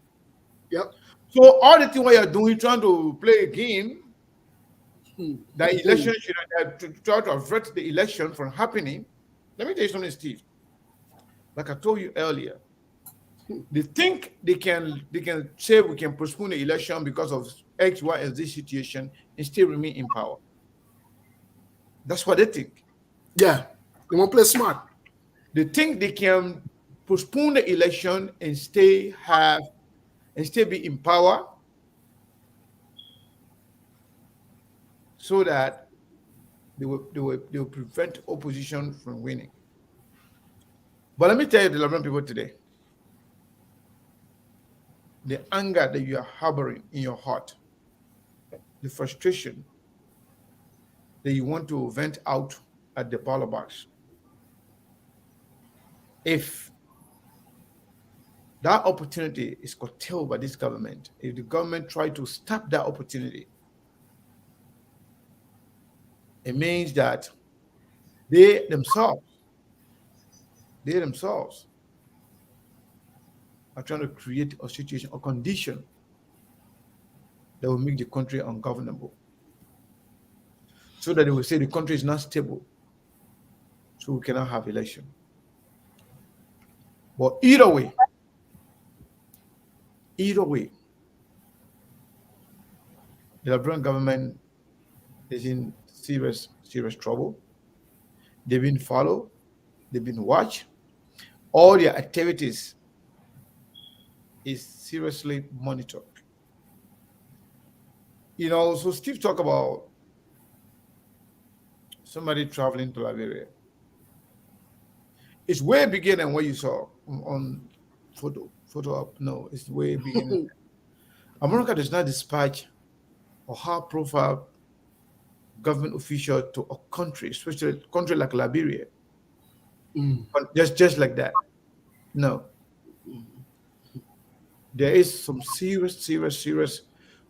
Speaker 1: Yep.
Speaker 3: So all the thing what you're doing, trying to play a game, that election should try to avert the election from happening. Let me tell you something, Steve. Like I told you earlier, they think they can say we can postpone the election because of X, Y, and Z situation and still remain in power. That's what they think.
Speaker 1: Yeah, they want to play smart.
Speaker 3: They think they can postpone the election and stay be in power, so that they will prevent opposition from winning. But let me tell you, the Liberian people today, the anger that you are harboring in your heart, the frustration that you want to vent out at the ballot box, if that opportunity is curtailed by this government, if the government try to stop that opportunity, it means that they themselves are trying to create a situation, a condition that will make the country ungovernable, so that they will say the country is not stable, so we cannot have election. But either way, the Liberian government is in serious trouble. They've been followed, they've been watched. All their activities is seriously monitored. So Steve talked about somebody traveling to Liberia. It's way bigger than what you saw on photo up. No, it's way bigger. America does not dispatch a high-profile government official to a country, especially a country like Liberia, just like that. No. There is some serious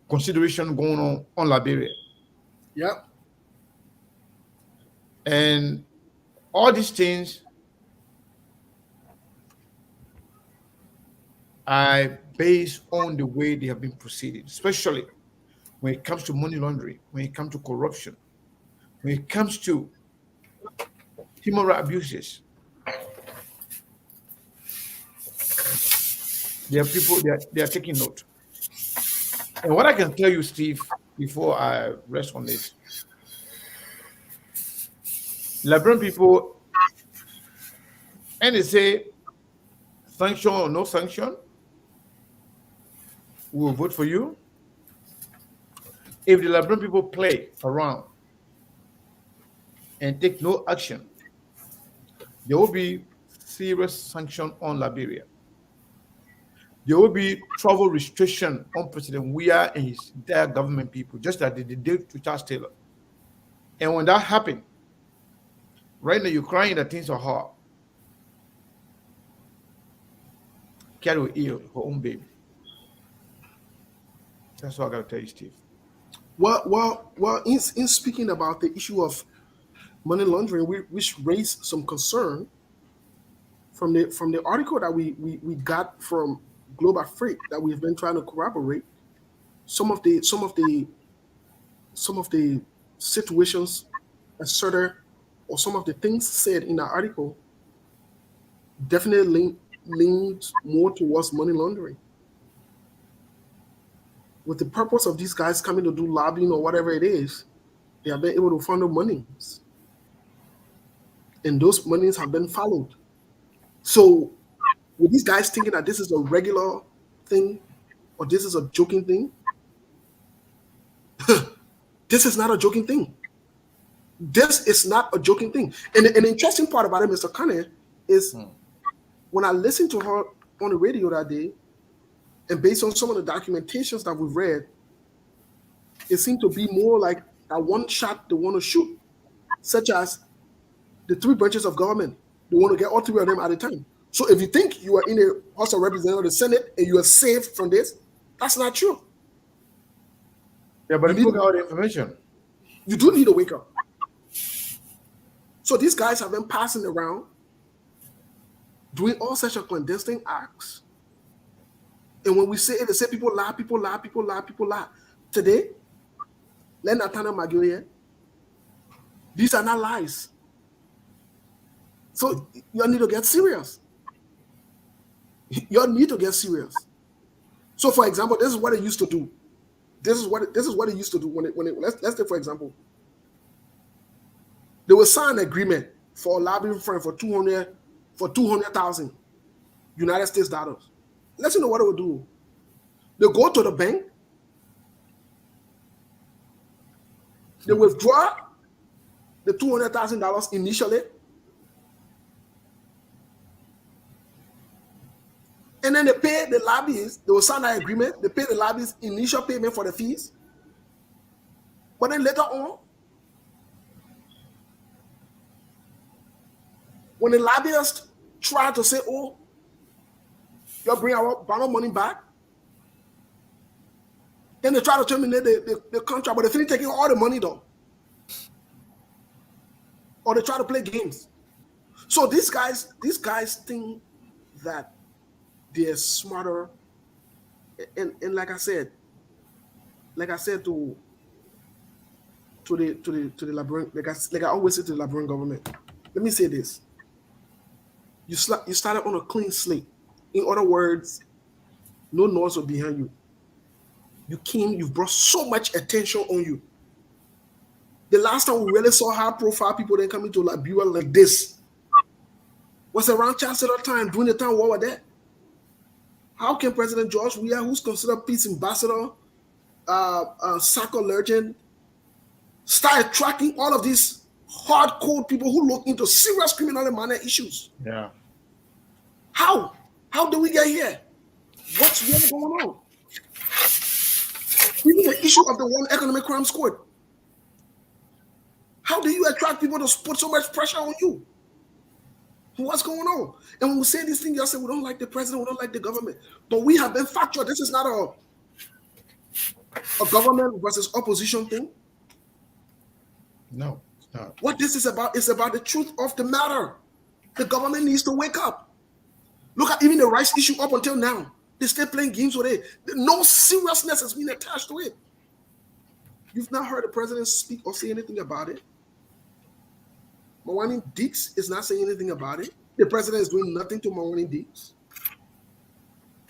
Speaker 3: consideration going on Liberia.
Speaker 1: Yeah.
Speaker 3: And all these things are based on the way they have been proceeding, especially when it comes to money laundering, when it comes to corruption, when it comes to human rights abuses. There are people they are taking note. And what I can tell you, Steve, before I rest on this, Liberian people, and they say sanction or no sanction, we will vote for you. If the Liberian people play around and take no action, there will be serious sanction on Liberia. There will be travel restriction on President Weah and his entire government people, just like they did to Charles Taylor. And when that happened, right now you're crying that things are hard. Carrie will ill her own baby. That's what I gotta tell you, Steve.
Speaker 1: Well. In speaking about the issue of money laundering, which raised some concern from the article that we got from Global Freight that we've been trying to corroborate. Some of the situations asserted, or some of the things said in the article, definitely leaned more towards money laundering, with the purpose of these guys coming to do lobbying or whatever it is. They have been able to funnel monies, and those monies have been followed. So, with these guys thinking that this is a regular thing or this is a joking thing, this is not a joking thing. This is not a joking thing. And the interesting part about it, Mr. Kane, is when I listened to her on the radio that day, and based on some of the documentations that we've read, it seemed to be more like that one shot they want to shoot, such as the three branches of government. They want to get all three of them at a time. So if you think you are in the House of Representatives, the Senate, and you are saved from this, that's not true.
Speaker 3: Yeah, but you got all the information.
Speaker 1: You do need to wake up. So these guys have been passing around, doing all such a clandestine acts. And when we say it, they say people lie. Today, let Natana Magoye, these are not lies. So you need to get serious. You need to get serious. So, for example, this is what they used to do. This is what they used to do let's take, for example, they will sign an agreement for a lobbying firm for for 200,000 United States dollars. Let's know what they will do. They go to the bank, they withdraw the $200,000 initially, and then they pay the lobbyists. They will sign an agreement. They pay the lobbyists initial payment for the fees, but then later on, when the lobbyists try to say, "Oh, you'll bring our money back," then they try to terminate the contract, but they finish taking all the money though. Or they try to play games. So these guys think that they're smarter. And like I said to the Liberian, like I always say to the Liberian government, let me say this. You started on a clean slate. In other words, no noise was behind you. You've brought so much attention on you. The last time we really saw high-profile people then coming to Liberia like this was around Chancellor time, during the time what were there. How can President George Weah, who's considered peace ambassador, soccer legend, start attracting all of these hardcore people who look into serious criminal and minor issues?
Speaker 3: Yeah.
Speaker 1: How? How did we get here? What's really going on? Even the issue of the one economic crime squad. How do you attract people to put so much pressure on you? What's going on? And when we say these things, you say we don't like the president, we don't like the government. But we have been factual. This is not a government versus opposition thing.
Speaker 3: No, it's not.
Speaker 1: What this is about the truth of the matter. The government needs to wake up. Look at even the rice issue up until now. They still playing games with it. No seriousness has been attached to it. You've not heard the president speak or say anything about it. Mawani Deeks is not saying anything about it. The president is doing nothing to Mawani Deeks.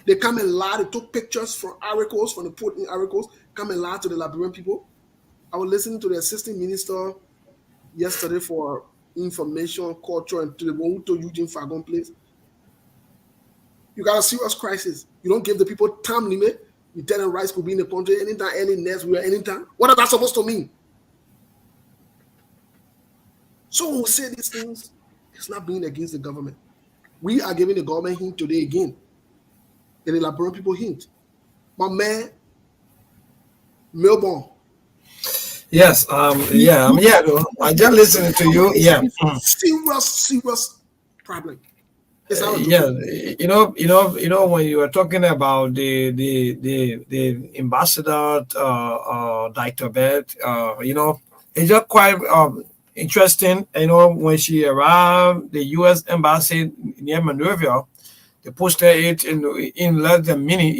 Speaker 1: They come and lie. They took pictures from articles, from the port in articles, come and lie to the Liberian people. I was listening to the assistant minister yesterday for information, culture, and to the one who told Eugene Fagon place. You got a serious crisis. You don't give the people time limit. You tell them rice could be in the country anytime, any next week, anytime. What are that supposed to mean? So when we say these things, it's not being against the government. We are giving the government hint today again. And the Liberian people hint. My man, Melbourne.
Speaker 2: Yes, yeah, I just listening to you. Yeah.
Speaker 1: Serious problem.
Speaker 2: Yeah, when you were talking about the ambassador, Dr. Beth, it's just quite interesting. When she arrived, the U.S. embassy near Monrovia, they posted it in less than a minute,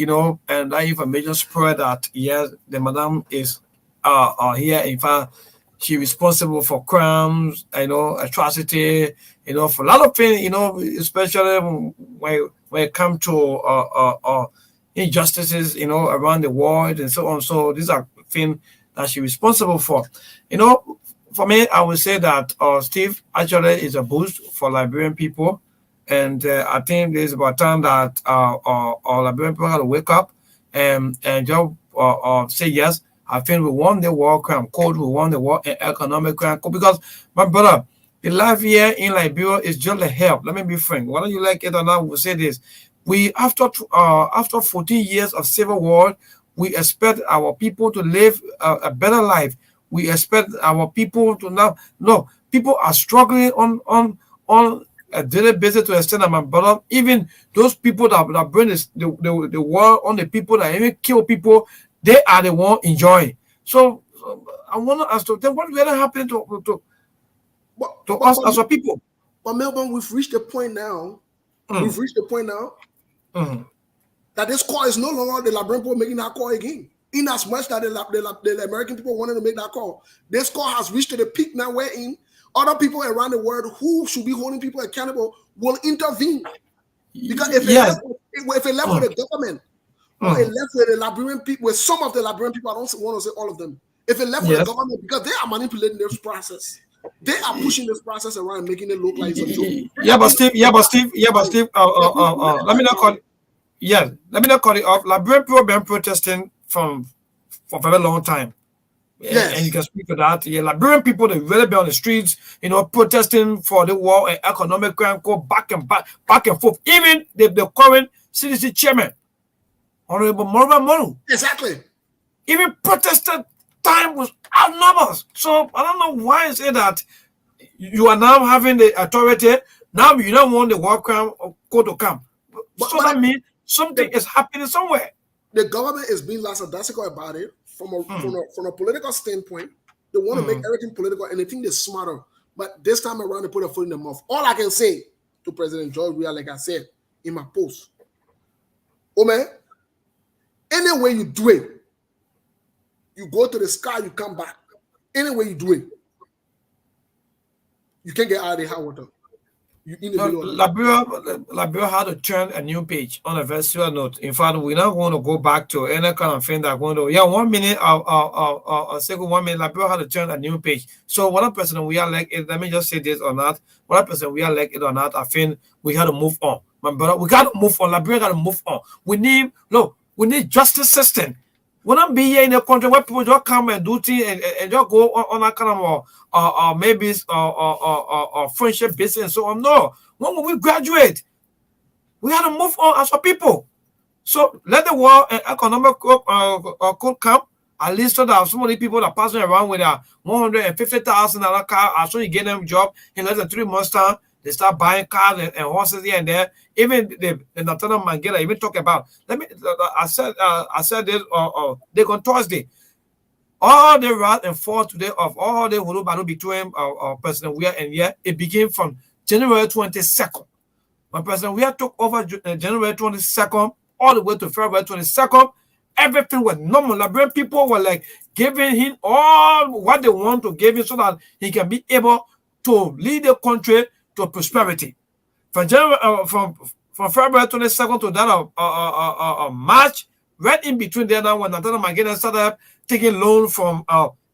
Speaker 2: and that information spread that yes, the madam is here. In fact, she responsible for crimes, atrocity, for a lot of things, especially when it comes to injustices, around the world and so on. So these are things that she's responsible for. For me, I would say that Steve actually is a boost for Liberian people. And I think there's about time that our Liberian people have to wake up and just say yes. I think we won the war crime code, we won the war economic crime code, because my brother, the life here in Liberia is just a help. Let me be frank. Whether you like it or not, we'll say this. We after 14 years of civil war, we expect our people to live a better life. We expect our people to now. No, people are struggling on a daily basis to extend that, my brother. Even those people that bring the war on the people, that even kill people, they are the one enjoying. So I want to ask them, what really happened to us as a people?
Speaker 1: But Melbourne, we've reached a point now. We've reached a point now that this call is no longer the Liberian people making that call again. In as much that the American people wanted to make that call, this call has reached to the peak now wherein other people around the world who should be holding people accountable will intervene. Because if it left with the government, or it left with the Liberian people, with some of the Liberian people, I don't want to say all of them. If it left with the government, because they are manipulating this process, They are pushing this process around and making it look like it's a joke.
Speaker 2: Yeah, but Steve. Let me not call. Yeah, let me not call it off. Liberian people have been protesting for a very long time.
Speaker 1: Yes.
Speaker 2: And you can speak to that. Yeah, Liberian people, they really be on the streets, protesting for the war and economic crime, go back and forth. Even the current CDC chairman, Honorable Morgan Monu,
Speaker 1: Exactly.
Speaker 2: even protested time was outnumbers. So I don't know why you say that you are now having the authority. Now you don't want the war crime code to come. So that means something is happening somewhere.
Speaker 1: The government is being lackadaisical about it from a political standpoint. They want to make everything political and they think they're smarter. But this time around, they put a foot in the mouth. All I can say to President George Weah, like I said in my post, oh man, any way you do it, you go to the sky, you come back. Any way you do it, you can't get out of the hot water.
Speaker 2: Liberia had to turn a new page on a very serious note. In fact, we're not going to go back to any kind of thing that going to 1 minute or second 1 minute. Liberia had to turn a new page. So whether President we are like it, let me just say this or not, whether President we are like it or not, I think we had to move on. My brother, we got to move on. Liberia got to move on. We need justice system. We don't be here in a country where people just come and do things and just go on a kind of maybe friendship basis and so on. No, when we graduate, we have to move on as a people. So let the war and economic code come, at least so that some of the people that are passing around with a $150,000 car, as soon as you get them a job in less than 3 months' time, they start buying cars and horses here and there. Even the Nathaniel Mangela even talk about. I said this they on Thursday. All the wrath and fall today of all the Hulu between President Weah and Weah, it began from January 22nd. When President Weah took over January 22nd, all the way to February 22nd, everything was normal. Liberian people were like giving him all what they want to give him so that he can be able to lead the country to prosperity. From February 22nd to that of March, right in between there now when Nathaniel Mangena started taking loan from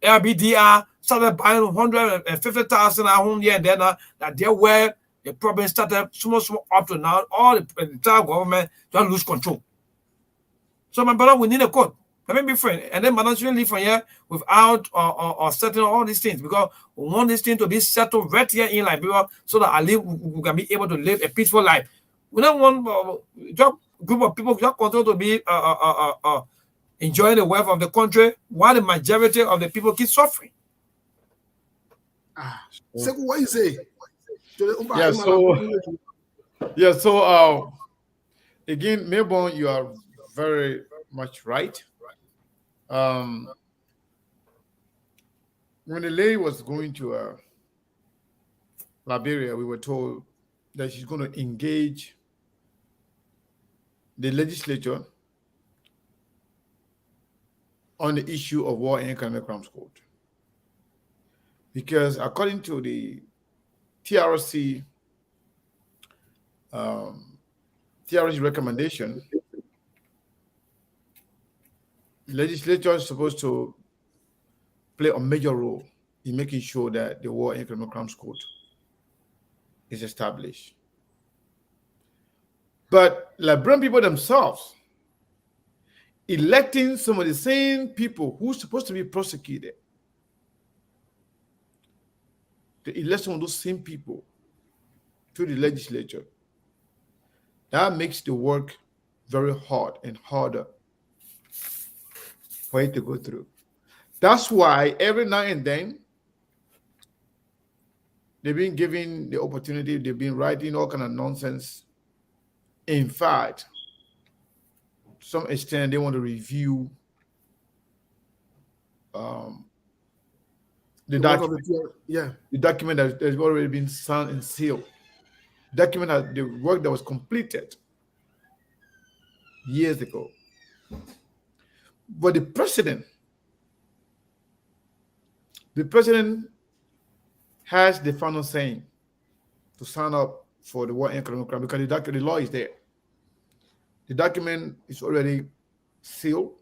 Speaker 2: LBDR, started buying 150,000 at home here and then that there were the problem started small up to now. All the entire government just lose control. So my brother, we need a code. Let me be friend. And then Madam shouldn't leave from here without or settling all these things because we want this thing to be settled right here in Liberia so that we can be able to live a peaceful life. We don't want just group of people just continue to be enjoying the wealth of the country while the majority of the people keep suffering.
Speaker 1: So what you say?
Speaker 3: So again, Melbourne, you are very much right. When the lady was going to Liberia, we were told that she's going to engage the legislature on the issue of war and economic crimes code. Because according to the TRC recommendation, the legislature is supposed to play a major role in making sure that the War and Economic Crimes Code is established. But Liberian people themselves, electing some of the same people who are supposed to be prosecuted, the election of those same people to the legislature, that makes the work very hard and harder for it to go through. That's why every now and then they've been given the opportunity, they've been writing all kind of nonsense. In fact, to some extent, they want to review the document. The document that has already been signed and sealed. Document has the work that was completed years ago. But the president has the final saying to sign up for the war and economic crime because the law is there. The document is already sealed.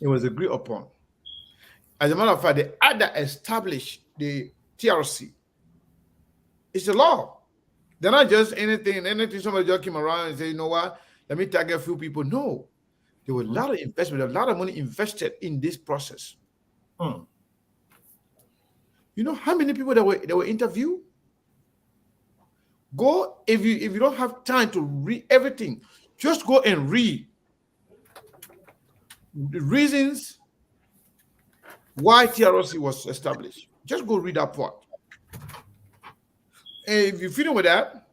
Speaker 3: It was agreed upon. As a matter of fact, the act that established the TRC. It's a law. They're not just anything somebody just came around and say, you know what, let me target a few people. No. There were a lot of investment, a lot of money invested in this process.
Speaker 2: Hmm.
Speaker 3: You know how many people that were interviewed? Go, if you don't have time to read everything, just go and read the reasons why TRC was established. Just go read that part. And if you're feeling with that,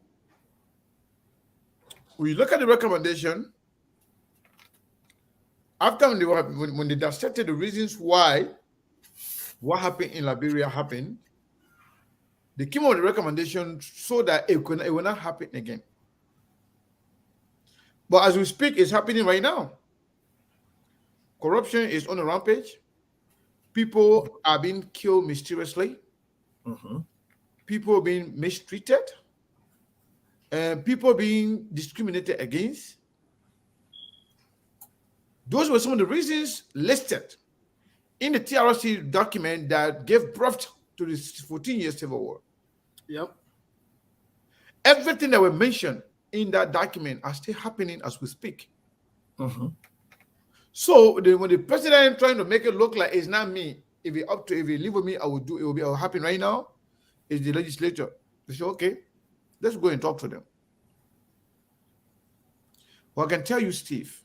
Speaker 3: we look at the recommendation. After when they dissected the reasons why what happened in Liberia happened, they came up with a recommendation so that it will not happen again. But as we speak, it's happening right now. Corruption is on a rampage. People are being killed mysteriously. People are being mistreated. And people being discriminated against. Those were some of the reasons listed in the TRC document that gave birth to this 14-year civil war.
Speaker 1: Yep.
Speaker 3: Everything that were mentioned in that document are still happening as we speak. So when the president trying to make it look like it's not me, if you leave with me, it will happen right now. It's the legislature. They say, okay, let's go and talk to them. Well, I can tell you, Steve,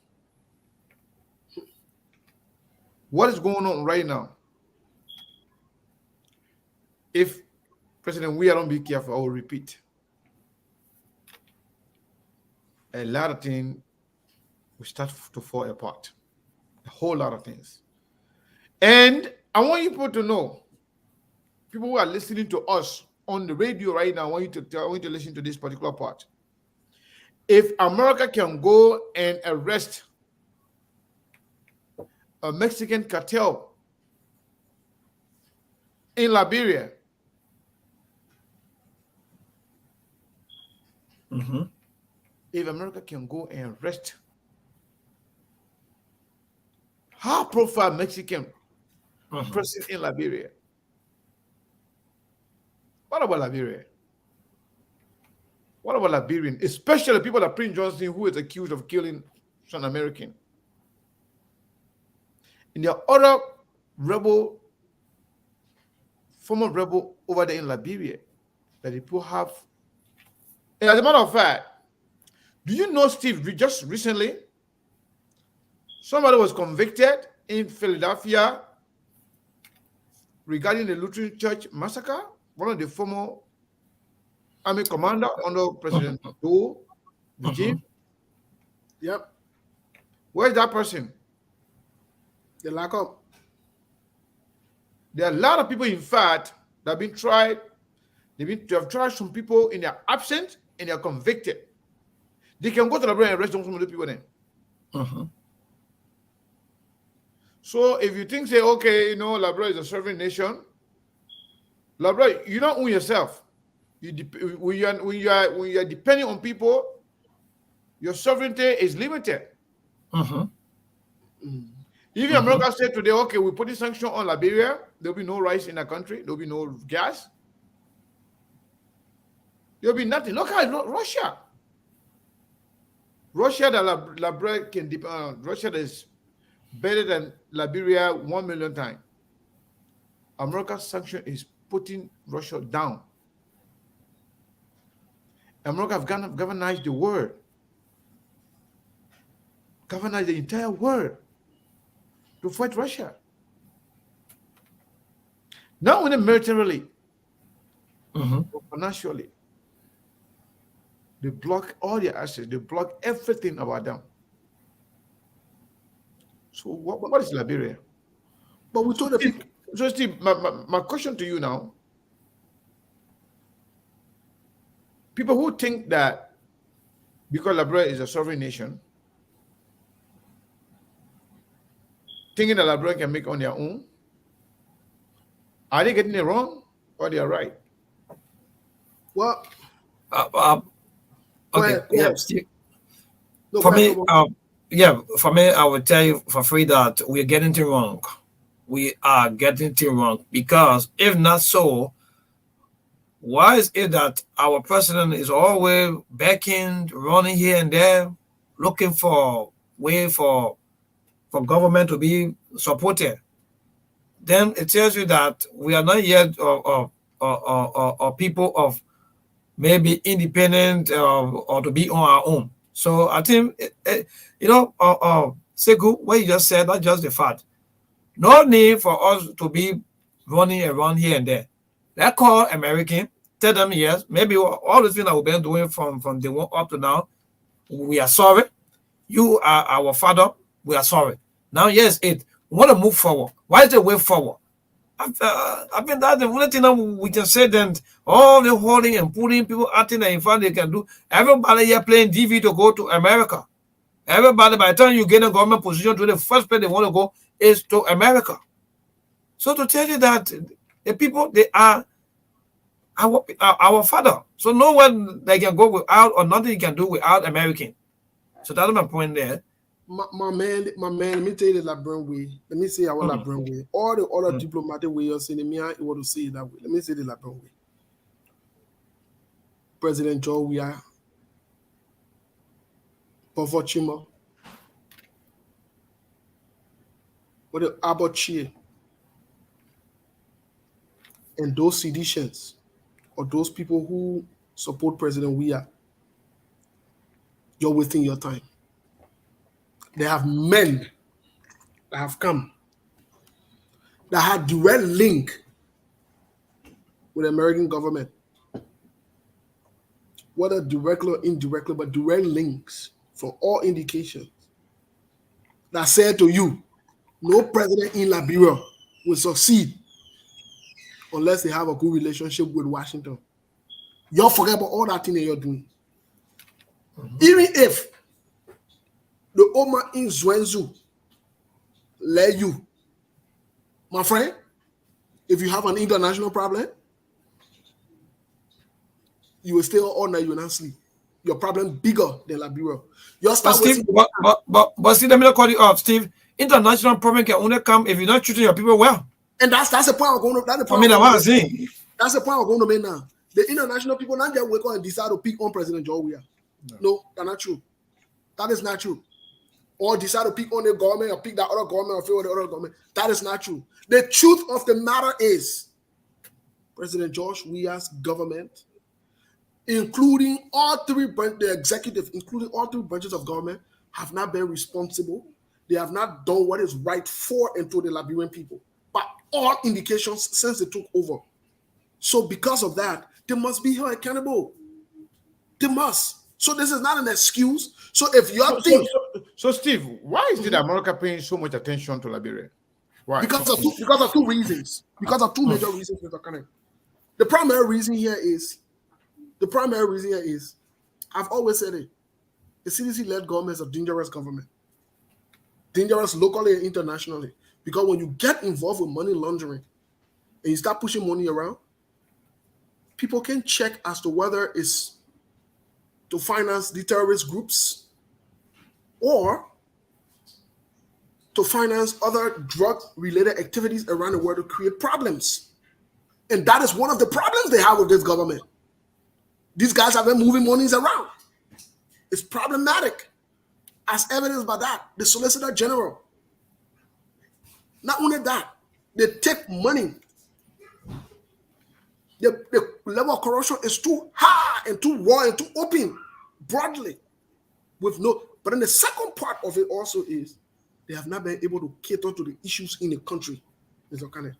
Speaker 3: what is going on right now? If President Weah don't be careful, I will repeat. A lot of things will start to fall apart. A whole lot of things. And I want you people to know, people who are listening to us on the radio right now, I want you to listen to this particular part. If America can go and arrest a Mexican cartel in Liberia, if America can go and arrest high-profile Mexican person in Liberia, what about Liberia? What about Liberian? Especially people like Prince Johnson, who is accused of killing some American. And there are other former rebel over there in Liberia that people have. And as a matter of fact, do you know, Steve, just recently, somebody was convicted in Philadelphia regarding the Lutheran Church massacre? One of the former Army commander under President Doe regime.
Speaker 1: Yep.
Speaker 3: Where's that person?
Speaker 1: They lock up.
Speaker 3: There are a lot of people, in fact, that have been tried. They have tried some people in their absence and they are convicted. They can go to the brain and arrest some of the people then. So if you think, say, okay, you know, Liberia is a sovereign nation, Liberia, you don't own yourself. When you are depending on people, your sovereignty is limited. If America said today, okay, we put a sanction on Liberia, there'll be no rice in the country, there'll be no gas, there'll be nothing. Look at Russia. Russia that Liberia can depend on. Russia is better than Liberia 1 million times. America's sanction is putting Russia down. America have galvanized the world, galvanized the entire world to fight Russia. Not only militarily, but financially. They block all their assets. They block everything about them. So what is Liberia?
Speaker 1: But we told the people.
Speaker 3: So Steve, my question to you now, people who think that because Liberia is a sovereign nation, thinking that Liberia can make on their own, are they getting it wrong or they are right?
Speaker 1: Well,
Speaker 2: okay,
Speaker 1: go
Speaker 2: yeah,
Speaker 1: ahead.
Speaker 2: Steve.
Speaker 1: No,
Speaker 2: For
Speaker 1: go
Speaker 2: me,
Speaker 1: ahead,
Speaker 2: for me, I would tell you for free that we're getting it wrong. We are getting it wrong because if not so, why is it that our president is always backing, running here and there, looking for way for government to be supported? Then it tells you that we are not yet people of maybe independent or to be on our own. So I think, Sekou, what you just said, that's just the fact. No need for us to be running around here and there. Let's call American, tell them yes, maybe all the things that we've been doing from day one up to now, we are sorry. You are our father, we are sorry. Now, yes, we want to move forward. Why is the way forward? I think that's the only thing that we can say. Then all the holding and putting people acting that in fact they can do. Everybody here playing DV to go to America. Everybody, by the time you get a government position, to the first place they want to go is to America. So to tell you that the people, they are our father. So no one they can go without, or nothing you can do without American. So that's my point there.
Speaker 1: My man, let me tell you the Labron way. Let me say our Labron way. All the other diplomatic way you're saying, me, I want to say it that way. Let me say the Labron way. President Joe, we are Povochimo. What the Abbott and those seditions or those people who support President Weah, you're wasting your time. They have men that have come that had direct link with the American government, whether directly or indirectly, but direct links from all indications that said to you, no president in Liberia will succeed unless they have a good relationship with Washington. You'll forget about all that thing that you're doing. Even if the Omar in Zwenzu let you, my friend, if you have an international problem, you will still honor you and sleep. Your problem bigger than Liberia. Your
Speaker 2: but Steve, but see, let me not call you off, Steve. International problem can only come if you're not treating your people well.
Speaker 1: And that's the point I'm going to. That's the point I'm going to make now. The international people not just wake up and decide to pick on President Joe Weah. No, that's not true. That is not true. Or decide to pick on the government or pick that other government or favor the other government. That is not true. The truth of the matter is President George Weah's government, including all three the executive, including all three branches of government, have not been responsible. They have not done what is right for and to the Liberian people. But all indications since they took over. So because of that, they must be held accountable. They must. So this is not an excuse. So if you think...
Speaker 3: So Steve, why is it America paying so much attention to Liberia? Why?
Speaker 1: Because of two reasons. Because of two major reasons, Mr. Kenneth. The primary reason here is, I've always said it, the CDC-led government is a dangerous government. Dangerous locally and internationally. Because when you get involved with money laundering and you start pushing money around, people can check as to whether it's to finance the terrorist groups or to finance other drug-related activities around the world to create problems. And that is one of the problems they have with this government. These guys have been moving monies around. It's problematic. As evidenced by that, the Solicitor General. Not only that, they take money. The level of corruption is too high and too raw and too open, broadly, with no. But then the second part of it also is they have not been able to cater to the issues in the country, Mr. Kenneth.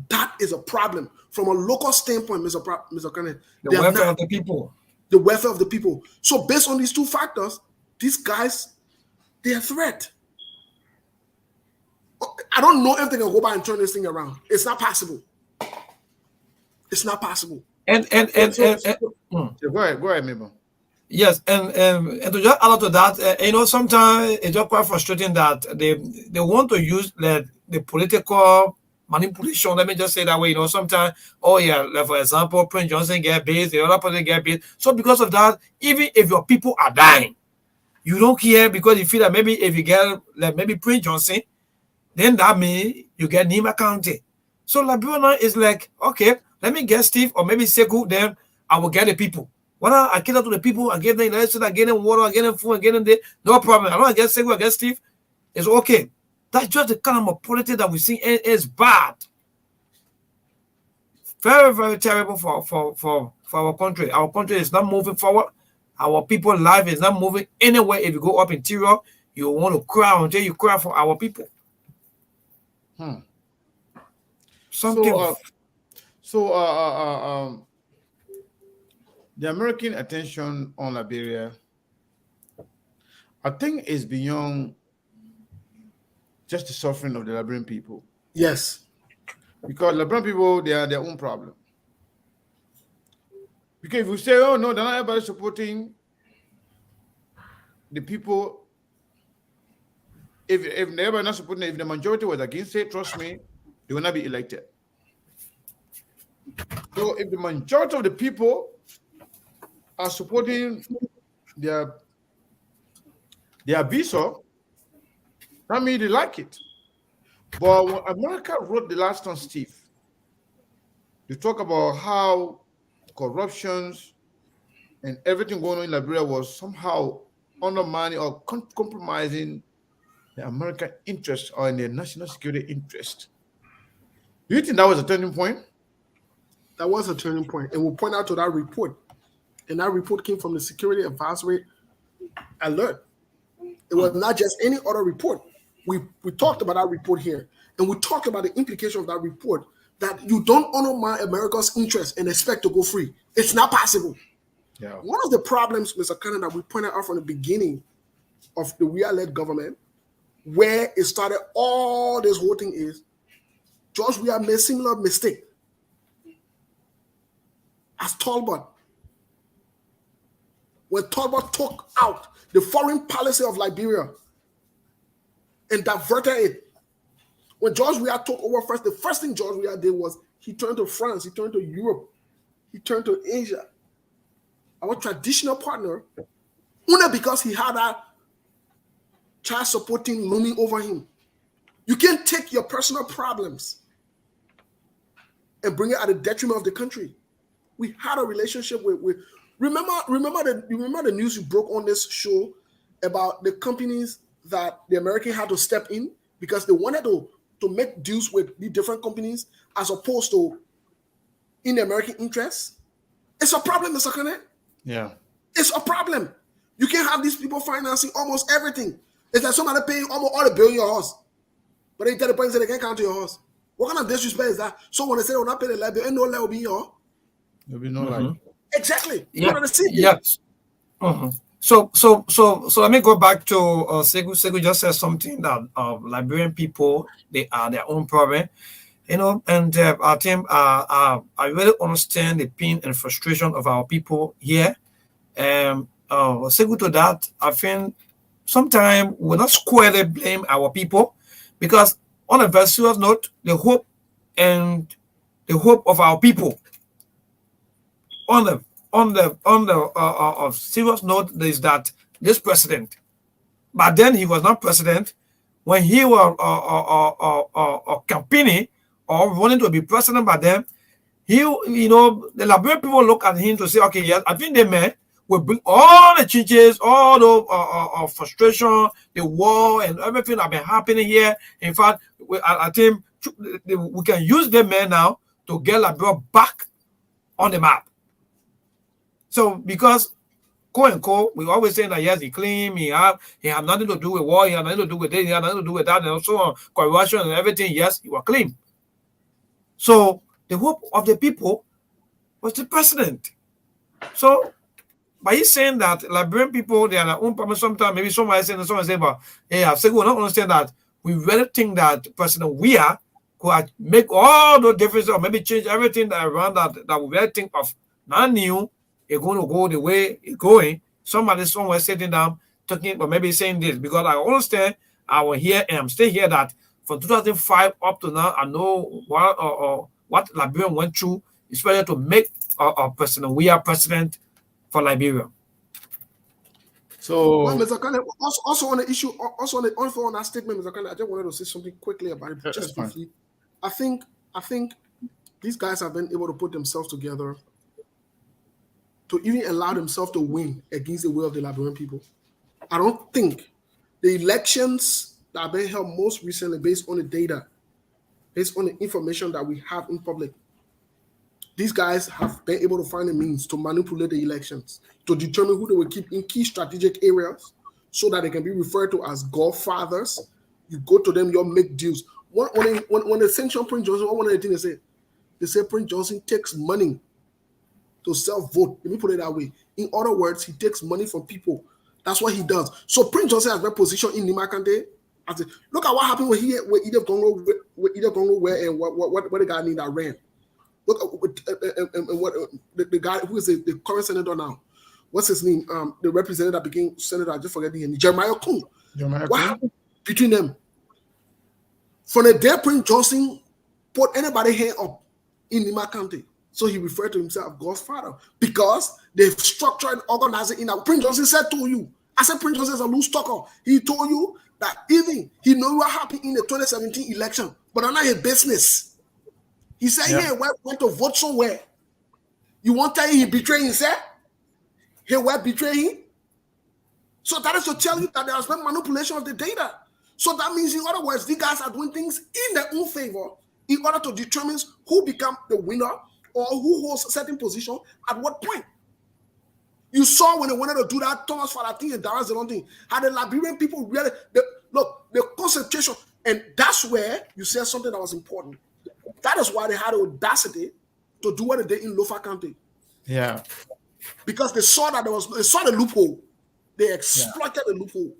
Speaker 1: That is a problem from a local standpoint, Mr. Kenneth.
Speaker 2: The welfare of the people.
Speaker 1: The welfare of the people. So based on these two factors, these guys, they are a threat. I don't know if they can go by and turn this thing around. It's not possible. It's not possible.
Speaker 2: And
Speaker 3: go ahead, Mabel.
Speaker 2: Yes, and to just add to that, sometimes it's just quite frustrating that they want to use the political manipulation. Let me just say that way. Sometimes, like for example, Prince Johnson get base, the other person get base. So because of that, even if your people are dying, you don't care because you feel that maybe if you get maybe Prince Johnson, then that means you get Nima County. So Liberia is like, okay, let me get Steve or maybe Sekou, then I will get the people. When I cater to the people, I give them electricity, I give them water, I give them food, I give them this, no problem. I don't get Sekou, I get Steve, it's okay. That's just the kind of politics that we see, and it's bad. Very, very terrible for our country. Our country is not moving forward. Our people's life is not moving anywhere. If you go up interior, you want to cry until you cry for our people. Something.
Speaker 3: The American attention on Liberia, I think, is beyond just the suffering of the Liberian people.
Speaker 1: Yes.
Speaker 3: Because Liberian people, they are their own problem. Because if you say, oh no, they're not everybody supporting the people, if everybody not supporting it, if the majority was against it, trust me, they will not be elected. So if the majority of the people are supporting their visa, that means they like it. But when America wrote the last on Steve, they talk about how corruptions and everything going on in Liberia was somehow undermining or compromising the American interest or in their national security interest. Do you think that was a turning point?
Speaker 1: That was a turning point. And we'll point out to that report. And that report came from the Security Advisory Alert. It was not just any other report. We talked about that report here. And we talked about the implication of that report, that you don't undermine America's interest and expect to go free. It's not possible.
Speaker 3: Yeah. One
Speaker 1: of the problems, Mr. Cannon, that we pointed out from the beginning of the Weah-led government, where it started all this whole thing, is George Weah made a similar mistake as Talbot. When Talbot took out the foreign policy of Liberia and diverted it. When George Weah took over first, the first thing George Weah did was he turned to France, he turned to Europe, he turned to Asia. Our traditional partner, only because he had a child supporting looming over him. You can't take your personal problems and bring it at the detriment of the country. We had a relationship with remember the news you broke on this show about the companies that the American had to step in because they wanted to make deals with the different companies as opposed to in the American interest. It's a problem, Mr. Kane.
Speaker 3: Yeah.
Speaker 1: It's a problem. You can't have these people financing almost everything. It's like somebody paying almost all the bill in your house. But they tell the person they can't count to your house. What kind of disrespect is that? So when they say they'll not pay the light bill, ain't no light will be in your house.
Speaker 3: There'll be no light.
Speaker 1: Exactly.
Speaker 2: Yeah. Yes. So let me go back to Sekou. Sekou just said something that Liberian people, they are their own problem, you know, and I think I really understand the pain and frustration of our people here. Sekou, to that, I think sometimes we're not squarely blame our people because on a very serious note, the hope of our people on the serious note is that this president, but then he was not president when he was campaigning or wanting to be president. By then, the Liberian people look at him to say, okay, yes, I think the man will bring all the changes, all the frustration, the war, and everything that been happening here. In fact, I think we can use the man now to get Liberia back on the map. So because quote unquote, we always say that yes, he clean, he have nothing to do with war, he had nothing to do with this, he had nothing to do with that, and so on, corruption and everything. Yes, he was clean. So the hope of the people was the president. So by you saying that Liberian people, they are their own problem, sometimes maybe somebody say, but hey, I've said we don't understand that. We really think that President Weah could make all the differences or maybe change everything that around that we really think of not new. It's going to go the way it's going. Somebody somewhere sitting down talking or maybe saying this because I understand I was here and I'm still here that from 2005 up to now I know what Liberia went through, especially to make President Weah president for Liberia.
Speaker 3: So,
Speaker 1: well, Mr. Kane, also on the issue, also on that statement, Mr. Kane, I just wanted to say something quickly about it, just briefly. I think the these guys have been able to put themselves together to even allow themselves to win against the will of the Liberian people. I don't think the elections that have been held most recently, based on the data, based on the information that we have in public, these guys have been able to find a means to manipulate the elections, to determine who they will keep in key strategic areas so that they can be referred to as godfathers. You go to them, you make deals. When they sanction Prince Johnson, one of the things they say Prince Johnson takes money to self-vote. Let me put it that way. In other words, he takes money from people. That's what he does. So Prince Johnson has been positioned in Nimakande. Look at what happened with Edith Congo, where and what the guy named that ran. Look at what the guy who is the current senator now. What's his name? The representative that became senator. I just forget the name. Jeremiah Kung. What happened between them? From the day Prince Johnson put anybody hand up in Nima County, so he referred to himself God's father because they've structured and organized it in a. Prince Johnson said to you, I said Prince Johnson is a loose talker. He told you that even he knew what happened in the 2017 election, but that's not his business. He said, yeah, went to vote somewhere. You want to tell him he betrayed himself? He went betray him? So that is to tell you that there has been manipulation of the data. So that means, in other words, these guys are doing things in their own favor in order to determine who become the winner or who holds a certain position at what point. You saw when they wanted to do that, Thomas Falati and Dara Zelontin had the Liberian people really, the concentration, and that's where you said something that was important. That is why they had the audacity to do what they did in Lofa County.
Speaker 3: Yeah.
Speaker 1: Because they saw that they saw the loophole. They exploited the loophole.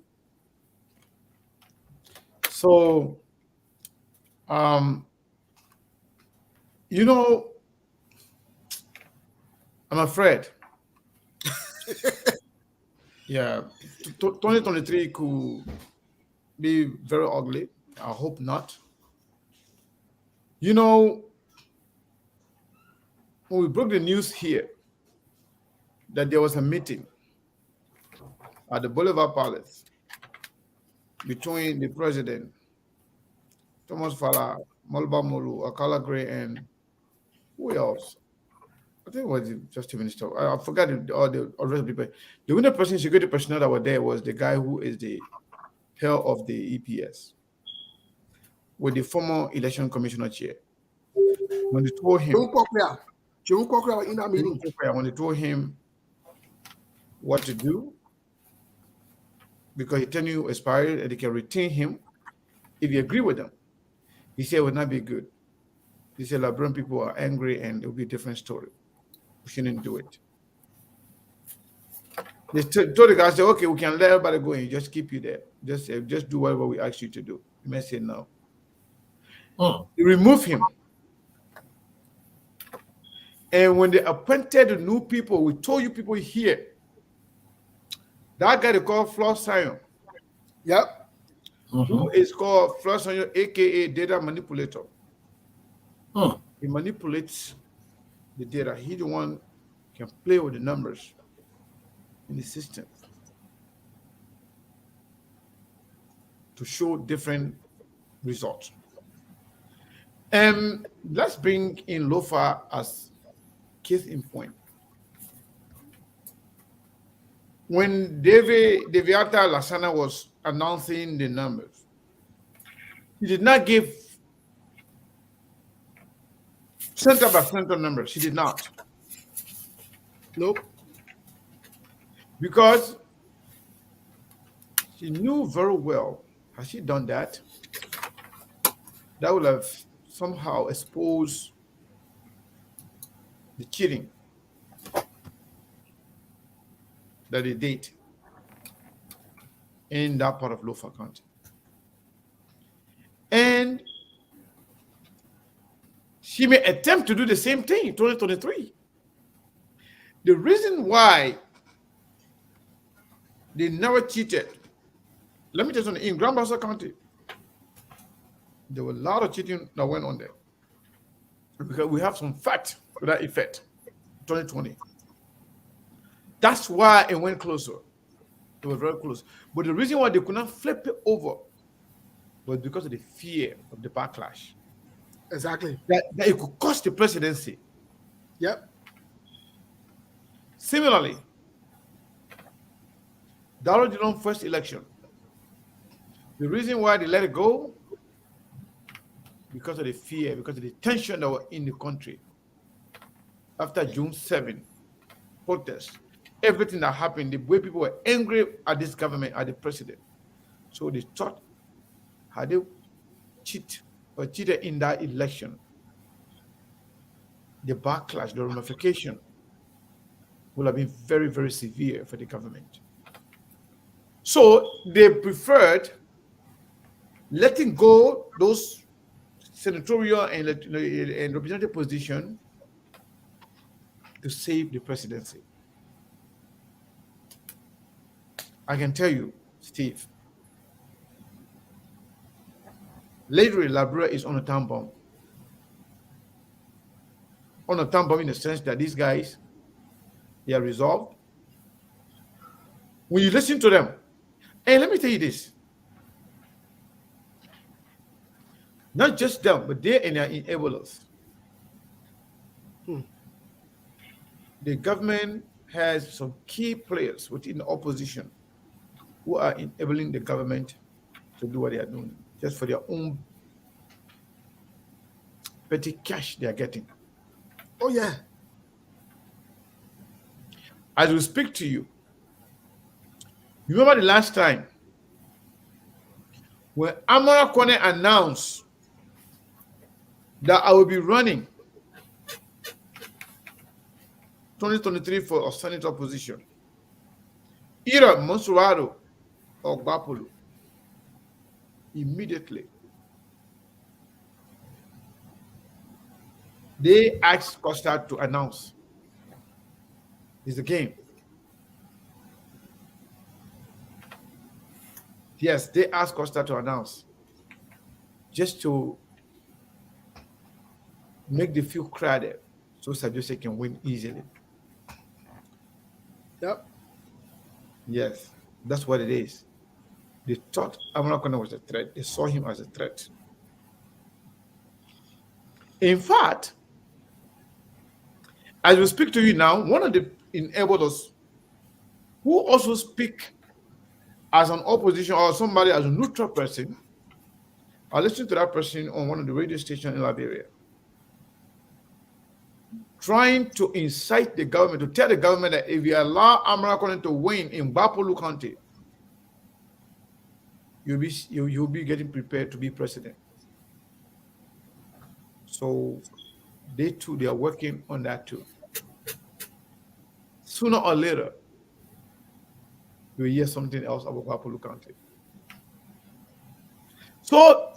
Speaker 3: So, you know, I'm afraid. Yeah, 2023 could be very ugly. I hope not. You know, when we broke the news here that there was a meeting at the Boulevard Palace between the president, Thomas Fala, Molba Molu, Akala Gray, and who else? I think it was just a minister. I forgot all the rest of the people. The only person, security personnel that were there was the guy who is the head of the EPS, with the former election commissioner chair. When they told him,
Speaker 1: in that meeting,
Speaker 3: when they told him what to do, because his tenure expired and they can retain him if you agree with them, he said it would not be good. He said Liberian people are angry and it will be a different story. We shouldn't do it. They told the guy, say, okay, we can let everybody go and just keep you there. Just do whatever we ask you to do. You may say no. They remove him. And when they appointed the new people, we told you people here, that guy they call Floss Sion.
Speaker 1: Yep.
Speaker 3: Who is called Floss Sion, aka data manipulator. He manipulates the data. He's the one can play with the numbers in the system to show different results. And let's bring in Lofa as case in point. When Deviata Lasana was announcing the numbers, he did not give center by center numbers. He did not.
Speaker 1: Nope.
Speaker 3: Because she knew very well, had she done that, that would have somehow exposed the cheating that they did in that part of Lofa County. And she may attempt to do the same thing in 2023. The reason why they never cheated, let me tell you something, in Grand Bassa County, there were a lot of cheating that went on there. Because we have some facts to that effect, 2020. That's why it went closer. It was very close. But the reason why they could not flip it over was because of the fear of the backlash.
Speaker 1: Exactly.
Speaker 3: that it could cost the presidency.
Speaker 1: Yep.
Speaker 3: Similarly, Darrell Dillon's first election, the reason why they let it go, because of the fear, because of the tension that were in the country after June 7 protests, everything that happened, the way people were angry at this government, at the president. So they thought, had they cheated in that election, the backlash, the ramification will have been very, very severe for the government. So they preferred letting go those senatorial and representative position to save the presidency. I can tell you, Steve, Lady Labra is on a time bomb. On a time bomb in the sense that these guys, they are resolved. When you listen to them, and let me tell you this, not just them, but they and their enablers. The government has some key players within the opposition who are enabling the government to do what they are doing, just for their own petty cash they are getting.
Speaker 1: Oh yeah.
Speaker 3: As we speak to you, you remember the last time when Amara Kone announced that I will be running 2023 for a senator position, either Monsurado or Gbapolo, immediately they asked Costa to announce. It's the game. Yes, they asked Costa to announce just to make the field crowded so Sadio can win easily.
Speaker 1: Yep.
Speaker 3: Yes, that's what it is. They thought Amara Kone was a threat. They saw him as a threat. In fact, as we speak to you now, one of the enablers who also speak as an opposition or somebody as a neutral person, I listened to that person on one of the radio stations in Liberia, trying to incite the government, to tell the government that if you allow Amara Kone to win in Gbapolo County, you'll be getting prepared to be president. So they are working on that too. Sooner or later, you'll hear something else about Gbapolo County. So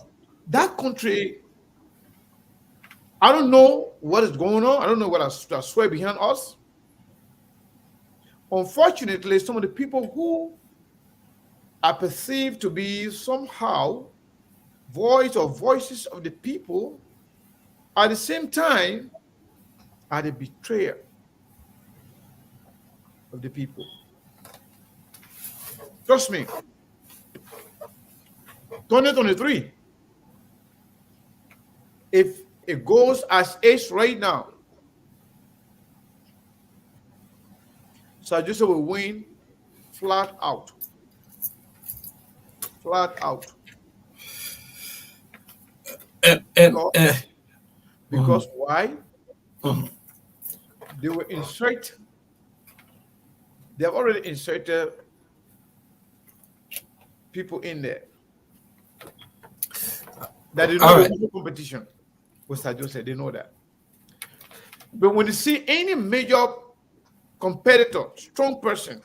Speaker 3: that country, I don't know what is going on. I don't know what I swear behind us. Unfortunately, some of the people who are perceived to be somehow voices of the people, at the same time are the betrayer of the people. Trust me, 2023, if it goes as is right now, Sadio will win flat out. Flat out. Because why? They were insert. They have already inserted people in there that they know there's no competition with Sadio. They know that. But when you see any major competitor, strong person,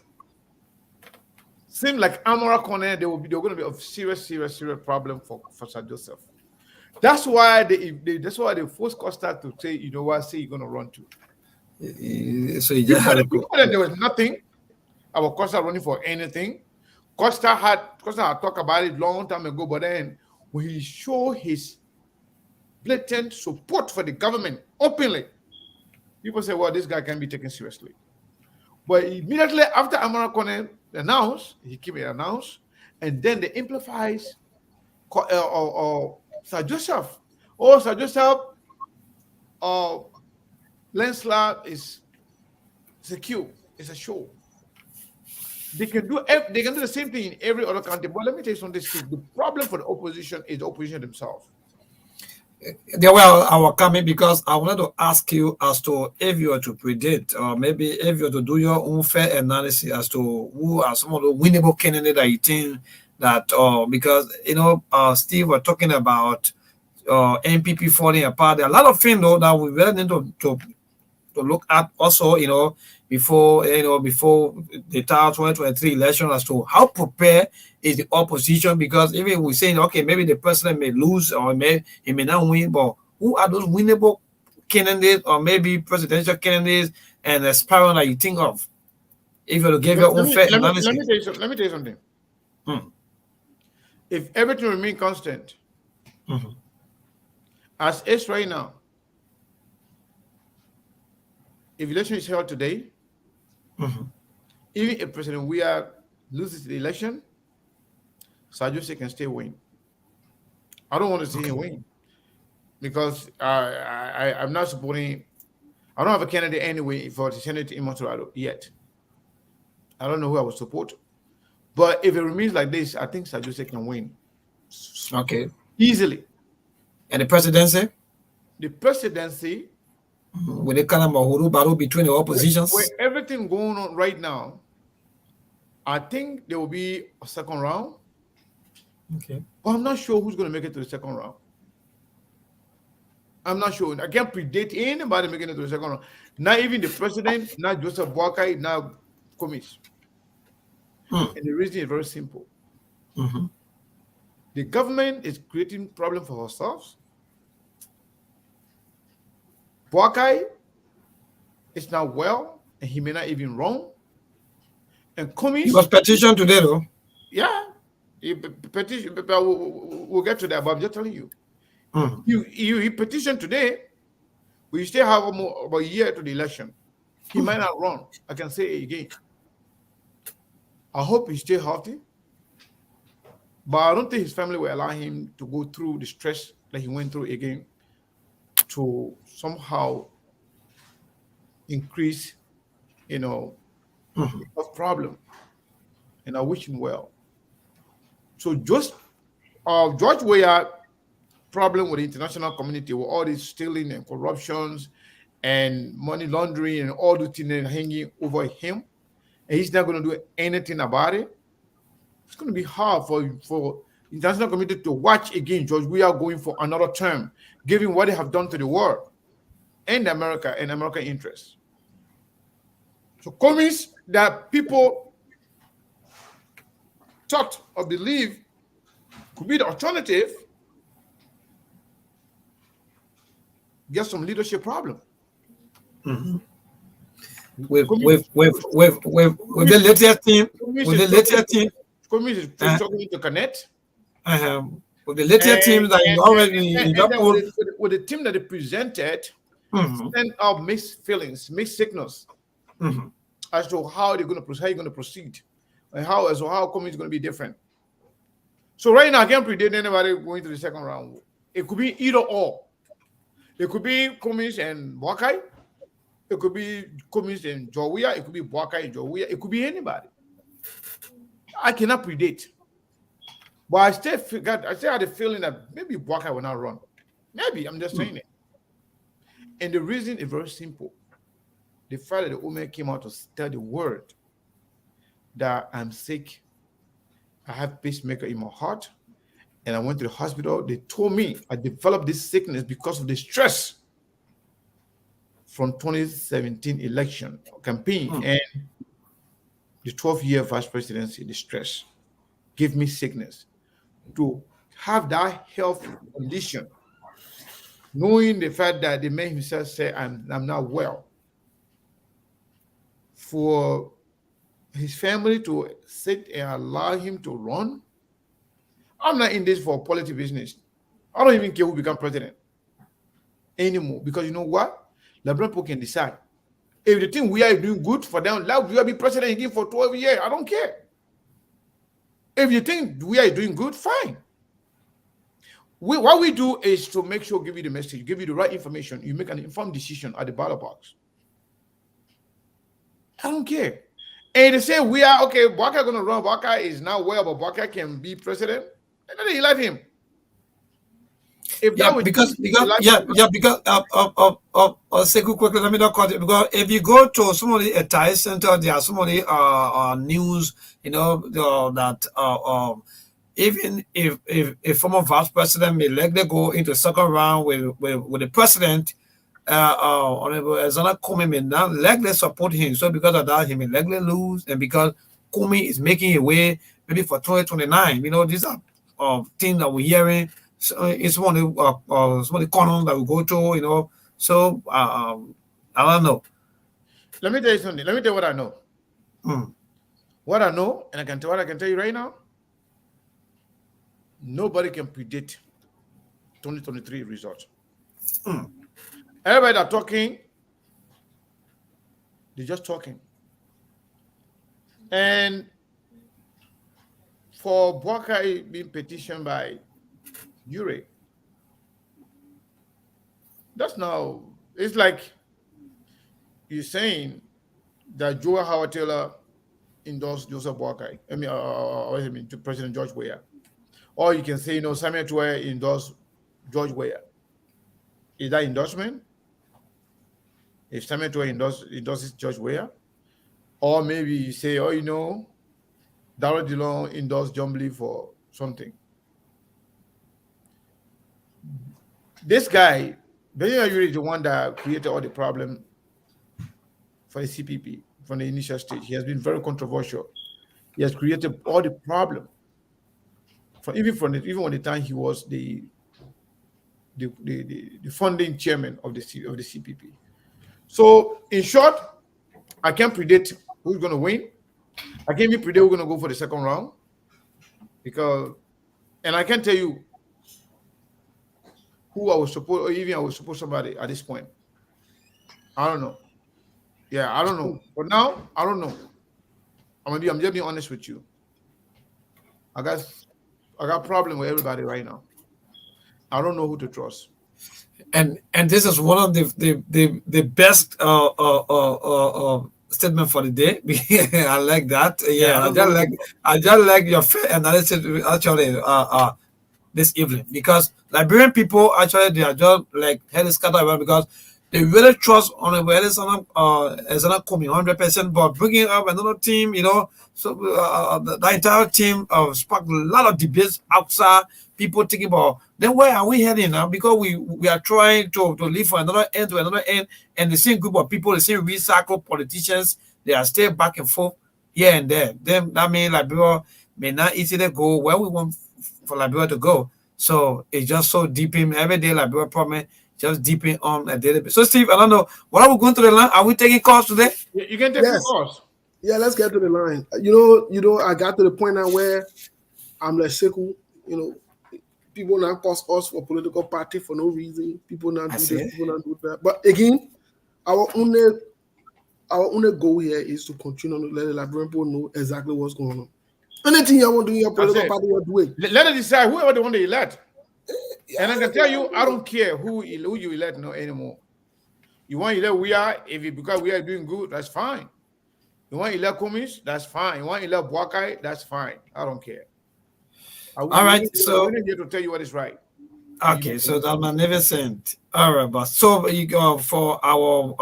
Speaker 3: seems like Amara Kone, they're going to be a serious problem for Sadio. That's why they forced Costa to say, you know what, say you're going to run to.
Speaker 2: So you just had to go.
Speaker 3: There was nothing about Costa running for anything. Costa had talked about it long time ago, but then when he showed his blatant support for the government openly, people say, well, this guy can be taken seriously. But immediately after Amara Kone announced, he came and announced, and then the amplifies Sir Joseph Oh, Sir Joseph, landslide is secure. It's a show. They can do the same thing in every other country. But let me tell you something, Steve. The problem for the opposition is the opposition themselves.
Speaker 2: There were our coming because I wanted to ask you as to if you were to predict, or maybe if you were to do your own fair analysis as to who are some of the winnable candidates that you think that, because Steve were talking about NPP falling apart. There are a lot of things though that we really need to look at also, before the 2023 election as to how prepared is the opposition, because even we're saying, okay, maybe the president may lose or he may not win, but who are those winnable candidates or maybe presidential candidates and aspirant that you think of? If you were to give your own fair analysis.
Speaker 3: Let me tell you something. If everything remains constant, as is right now, if election is held today, even if President Weah loses the election, Sir Joseph can still win. I don't want to see him win because I'm not supporting. I don't have a candidate anyway for the Senate in Montreal yet. I don't know who I would support, but if it remains like this, I think Sir Joseph can win.
Speaker 2: Okay.
Speaker 3: Easily.
Speaker 2: And the presidency?
Speaker 3: The presidency.
Speaker 2: With the kind of a battle between the oppositions?
Speaker 3: With everything going on right now, I think there will be a second round.
Speaker 2: Okay.
Speaker 3: But I'm not sure who's going to make it to the second round. I'm not sure. I can't predict anybody making it to the second round. Not even the president, not Joseph Boakai, not Komis. And the reason is very simple. The government is creating problems for ourselves. Boakai is not well, and he may not even run. And Komis,
Speaker 2: he was petitioned today, though.
Speaker 3: Yeah, petition. We'll get to that, but I'm just telling you. He petitioned today. We still have about a year to the election. He might not run. I can say it again. I hope he's still healthy, but I don't think his family will allow him to go through the stress that he went through again to somehow increase, a problem. And I wish him well. So just George Weah problem with the international community with all this stealing and corruptions and money laundering and all the things hanging over him, and he's not going to do anything about it. It's going to be hard for international community to watch again George Weah going for another term, given what they have done to the world and America and American interests. So Komis that people thought or believe could be the alternative, get some leadership problem.
Speaker 2: With the latest team,
Speaker 3: Komis is struggling to connect.
Speaker 2: With the latest team that you already
Speaker 3: with the team that they presented, send out mixed feelings, mixed signals as to how you're going to proceed, and how Komis is going to be different. So right now, I can't predict anybody going to the second round. It could be either or. It could be Komis and Boakai. It could be Komis and George Weah. It could be Boakai and George Weah. It could be anybody. I cannot predict. But I still had a feeling that maybe Boakai will not run. Maybe, I'm just saying it. And the reason is very simple. The fact that the woman came out to tell the world that I'm sick, I have pacemaker in my heart, and I went to the hospital. They told me I developed this sickness because of the stress from 2017 election campaign and the 12-year vice presidency. The stress gave me sickness. To have that health condition, knowing the fact that the man himself said I'm not well, for his family to sit and allow him to run. I'm not in this for political business. I don't even care who become president anymore, because you know what? LeBron people can decide. If the thing we are doing good for them, let we be president again for 12 years. I don't care. If you think we are doing good, fine. what we do is to make sure, give you the message, give you the right information. You make an informed decision at the ballot box. I don't care. And they say we are okay. Baka going to run. Baka is now well, but Baka can be president. And then they elect him. If
Speaker 2: Yeah,
Speaker 3: that was
Speaker 2: because Sekou, quickly, let me not cut it, because if you go to some of the Thai center, there are some of the news, that even if former vice president may likely go into second round with the president, Honorable Azana Kumi may not likely support him. So because of that, he may likely lose, and because Kumi is making a way maybe for 2029. These are things that we're hearing. So it's one of the corners that we go to. So I don't know.
Speaker 3: Let me tell you something. Let me tell you what I know.
Speaker 2: Mm.
Speaker 3: What I know, and I can tell you right now. Nobody can predict 2023 results.
Speaker 2: Mm.
Speaker 3: Everybody that talking, they're just talking. And for Boakai being petitioned by Ure, that's now, it's like you're saying that Joe Howard Taylor endorsed Joseph Boakai. To President George Weah. Or you can say, Samuel Tuwe endorsed George Weah. Is that endorsement? If Samuel Tuwe endorses George Weah, or maybe you say, Darrell Dillon endorsed John Blee for something. This guy, Benjamin Ayuri, is the one that created all the problem for the CPP from the initial stage. He has been very controversial. He has created all the problem. Even when the time he was the funding chairman of the CPP. So in short, I can't predict who's going to win. I can't even predict who's going to go for the second round, and I can't tell you who I would support, or even I would support somebody at this point. I don't know. Yeah, I don't know. But now I don't know. I'm just being honest with you. I got problem with everybody right now. I don't know who to trust.
Speaker 2: And this is one of the best statement for the day. I like that. Yeah, I just like your fair analysis actually this evening, because Liberian people actually, they are just like head scattered around, because they really trust on a Azana Kumi 100%, but bringing up another team, so the entire team sparked a lot of debates outside. People thinking about, then where are we heading now? Because we are trying to live from another end to another end, and the same group of people, the same recycled politicians, they are still back and forth here and there. Then that means Liberia may not easily go where we want for Liberia to go. So it's just so deep in every day. Liberia problem just deepen on a daily basis. So Steve, I don't know, what are we going to the line? Are we taking calls today?
Speaker 3: You can take calls.
Speaker 1: Yeah, let's get to the line. I got to the point now where I'm like Sekou, people now cause us for political party for no reason. People now do this, people now do that. But again, our only goal here is to continue to let the Liberian people know exactly what's going on. Anything you want to do in your political party, you're doing.
Speaker 3: Let them decide whoever they want to elect. And I can tell you, I don't care who you elect anymore. You want to elect because we are doing good, that's fine. You want to elect Kumis, that's fine. You want to elect Boakai, that's fine. I don't care.
Speaker 2: All right, so
Speaker 3: I'm here to tell you what is right.
Speaker 2: Okay, so that's magnificent. All right, but so you go for our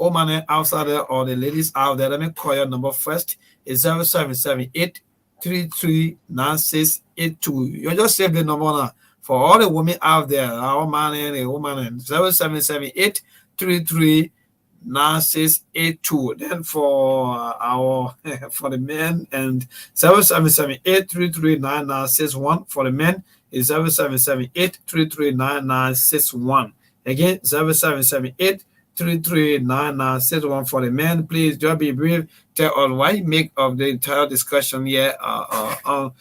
Speaker 2: Oman outside there, or the ladies out there. Let me call your number first. It's 0778-339682. You just save the number now. For all the women out there, our man and the woman, 0778-339682. Then for for the men, and 0778-339961 for the men is 0778-339961. Again, 0778-339961 for the men. Please just be brief. Tell us why you make of the entire discussion here on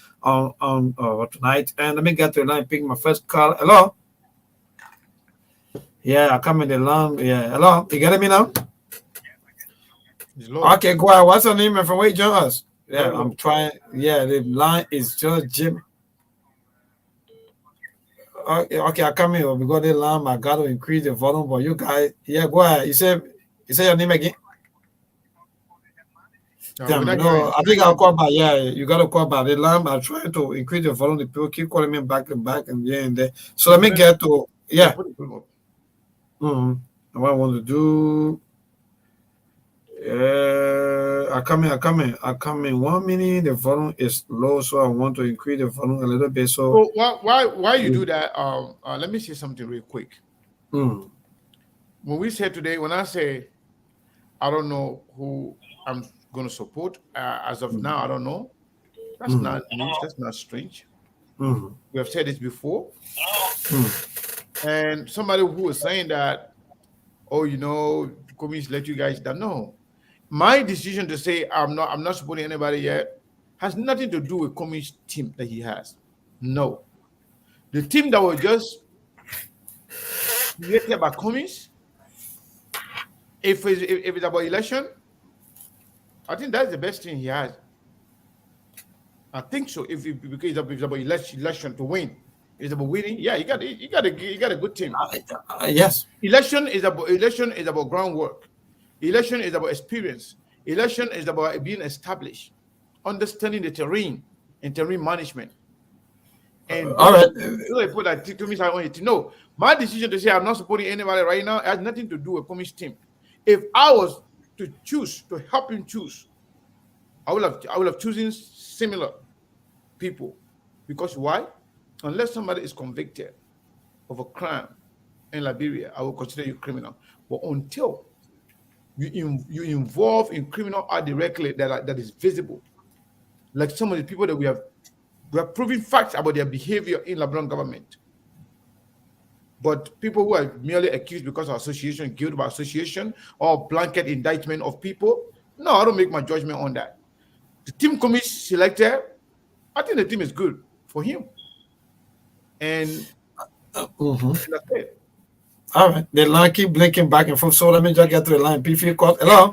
Speaker 2: tonight. And let me get to the line, pick my first call. Hello. Yeah, I come in the line. Yeah, hello. You getting me now? Okay, go ahead. What's your name and from where you join us? Yeah, I'm trying. Yeah, the line is just Jim. Okay, I come here because the lamb. I got to increase the volume, but you guys, yeah, go ahead. You say your name again. Damn, no, I think I'll call back. Yeah, you got to call back. The lamb. I'm trying to increase the volume. The people keep calling me back and back and yeah and there. So let me get to yeah. What I want to do. I come in 1 minute. The volume is low, so I want to increase the volume a little bit. So
Speaker 3: why you do that? Let me say something real quick. When we say today, when I say I don't know who I'm going to support, as of now, I don't know. That's not news. That's not strange. We have said this before. And somebody who was saying that, oh, you know, communists let you guys down. No. My decision to say I'm not supporting anybody yet has nothing to do with communist team that he has. No. The team that was just created by communists, if it's about election, I think that's the best thing he has. I think so. Because it's about election to win, it's about winning. Yeah, you got a good team.
Speaker 2: Yes.
Speaker 3: Election is about groundwork. Election is about experience. Election is about being established, understanding the terrain and terrain management. And
Speaker 2: all right,
Speaker 3: people that to me, I want you to know my decision to say I'm not supporting anybody right now has nothing to do with communist team. If I was to choose to help him choose, I would have chosen similar people. Because why? Unless somebody is convicted of a crime in Liberia, I will consider you criminal. But until you involve in criminal act directly that is visible, like some of the people that we have proven facts about their behavior in Liberian government. But people who are merely accused because of association, guilt by association, or blanket indictment of people, no, I don't make my judgment on that. The team committee selected, I think the team is good for him. And that's it.
Speaker 2: All right, the line keep blinking back and forth. So let me just get to the line. P3 call. Hello.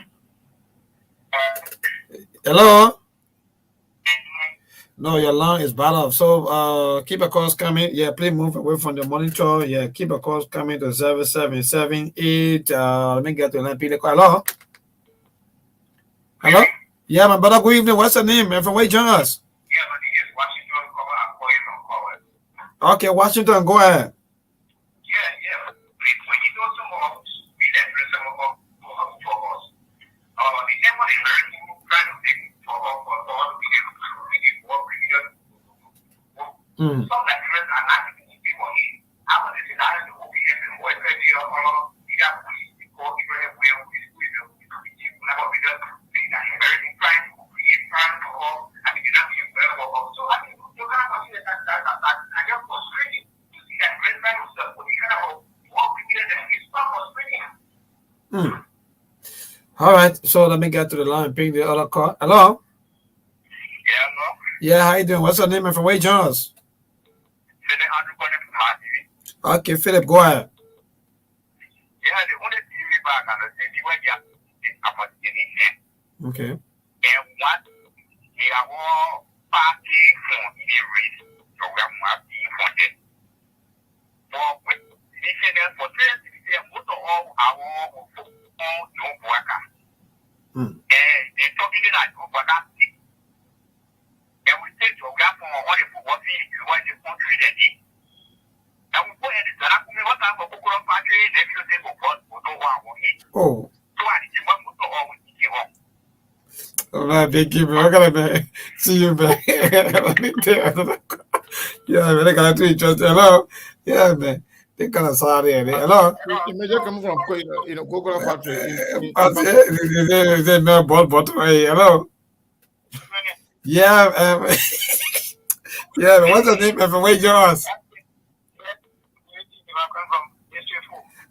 Speaker 2: No, your line is bad off. So keep a calls coming. Yeah, please move away from the monitor. Yeah, keep a calls coming to 0778. Let me get to the line. P3 call. Hello. Yeah, my brother. Good evening. What's your name, man? From where you join us?
Speaker 4: Yeah, my name is Washington. I'm calling from Coward.
Speaker 2: Okay, Washington. Go ahead.
Speaker 4: Some Nigerians are not even people here. I was in the OPS and what they are all either police because Ibrahim will never be done. They are inheriting crime, create crime or I mean, not be well. So I mean, you cannot consider that I just frustrating to see that great man himself, but you cannot more criminal than his son frustrating.
Speaker 2: All right, so let me get to the line. Pick the other call. Hello.
Speaker 4: Yeah, no.
Speaker 2: Yeah, how you doing? What's your name and from where you join us? Okay, Philip, go ahead.
Speaker 4: Yeah, the only TV back and the TV where you about the nation.
Speaker 2: Okay.
Speaker 4: And what they are all party from the race program was being funded. For which nation for most of all our no worker. And they're talking like over that. And we take program from all the football teams to watch the country that day. And we put in the what time for Google Party, then you say,
Speaker 2: oh.
Speaker 4: So I didn't want to go with you.
Speaker 2: All right, thank you, man. I'm gonna see you back. Yeah, man, I got to each other. Hello. Yeah, man. They kind of sorry. Hello.
Speaker 3: Imagine coming from Google Factory.
Speaker 2: Hello. Yeah, yeah, what's the name of where yours?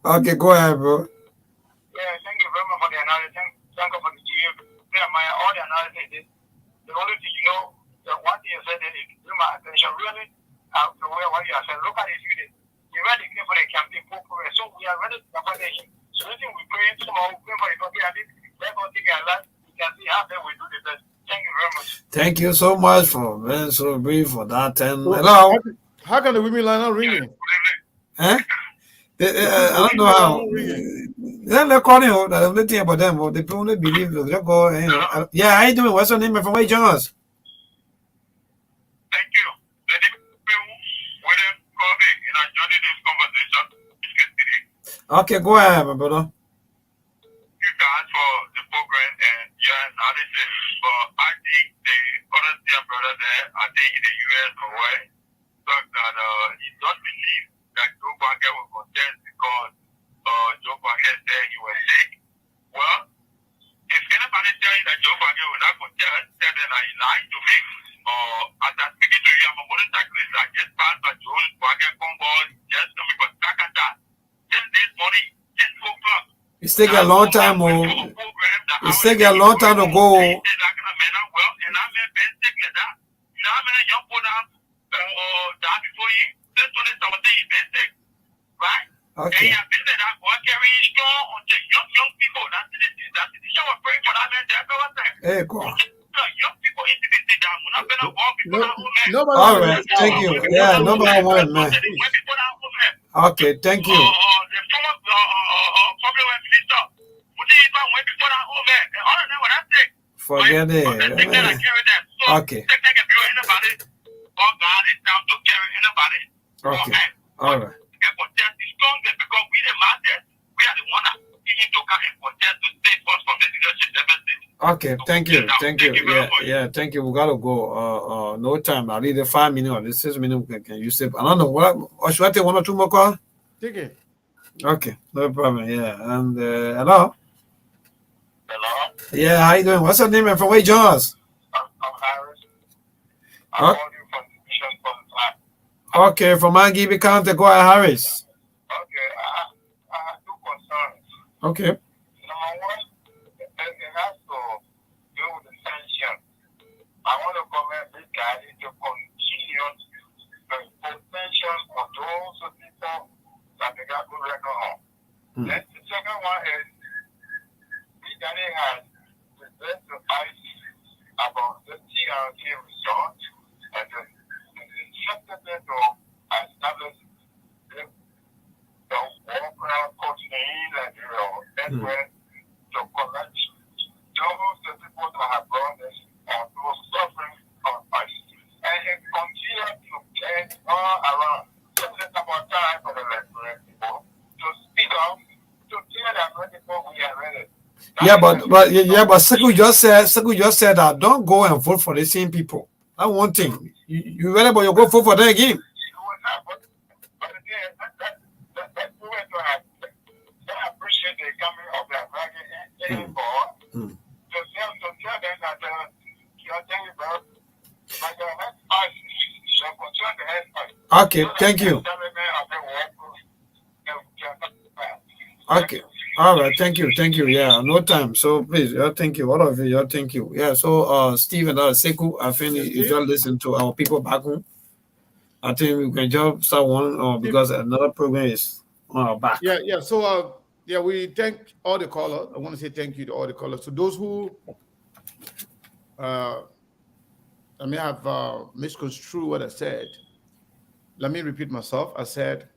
Speaker 2: Okay, go ahead, bro.
Speaker 4: Yeah, thank you very much for the analysis. Thank you for the GF. All the analysis. The only thing the one thing you said is drew my attention really to what you have said. Look at this video. You ready for the campaign for so we are ready to support him. So I think we pray tomorrow, we pray for the country and let us take our life. We can see how we do the best. Thank you very much.
Speaker 2: Thank you so much for being so brief for that. And hello.
Speaker 3: How can the women line not ringing?
Speaker 2: Eh? I don't know how. Then they're calling you. The only thing about them, they only believe that they go. You know, yeah, how you doing? What's your name? From where you join us?
Speaker 4: Thank you. The people William Covey in a joining this conversation.
Speaker 2: Okay, go ahead, my brother.
Speaker 4: You guys for the program and your analysis. But I think the other dear brother there, I think in the US or where, thought that he don't believe that Joe Biden will contest because Joe Biden said he was sick. Well, if anybody tell you that Joe Biden will not contest, then he lied to me. As I'm speaking to you, I'm a motorcyclist. I just passed by Joe Biden Congo, just coming from Takata. 10 days morning, 10 o'clock.
Speaker 2: It's taking a long time. It's taking a long time to go. Okay. Hey, go.
Speaker 3: Nobody.
Speaker 2: All right, thank you. Yeah, nobody want man. Okay, thank you. Forget it. Okay. Okay. All right. Okay, thank you. Yeah, thank you. We gotta go. No time. I'll leave the 5 minutes or the 6 minutes. Can you say? I don't know what. Or should I take 1 or 2 more calls?
Speaker 3: Take it.
Speaker 2: Okay, no problem. Yeah, and hello.
Speaker 4: Hello?
Speaker 2: Yeah, how you doing? What's your name and from where you join us?
Speaker 4: I'm Harris.
Speaker 2: Huh?
Speaker 4: I'm calling from the Mission from
Speaker 2: Okay, from Mangibi County. Go ahead, Harris.
Speaker 4: Okay, I have two concerns.
Speaker 2: Okay.
Speaker 4: Number one, it has to do with the sanction. I want to comment this guy to continue the potential of those people that they got good record on. Then the second one is, this guy has presented to ICE about the TRT result and the accepted to establish the worker coaching and network to collect those the people that have brought this who are suffering from ICE. And it continues to get all around. So it's about time for the people to speak up, to tell them people we are ready.
Speaker 2: But Sekou just said that don't go and vote for the same people. That's one thing. You ready, but you go vote for them again.
Speaker 4: Appreciate the coming of their bargaining for to tell them that
Speaker 2: okay, thank you. Okay. All right, thank you. Yeah, no time. So please, thank you. All of you, thank you. Yeah, so Stephen Sekou, I think if you listen to our people back home, I think we can just start one because another program is on our back.
Speaker 3: Yeah. So we thank all the callers. I want to say thank you to all the callers. So those who I may have misconstrued what I said. Let me repeat myself. I said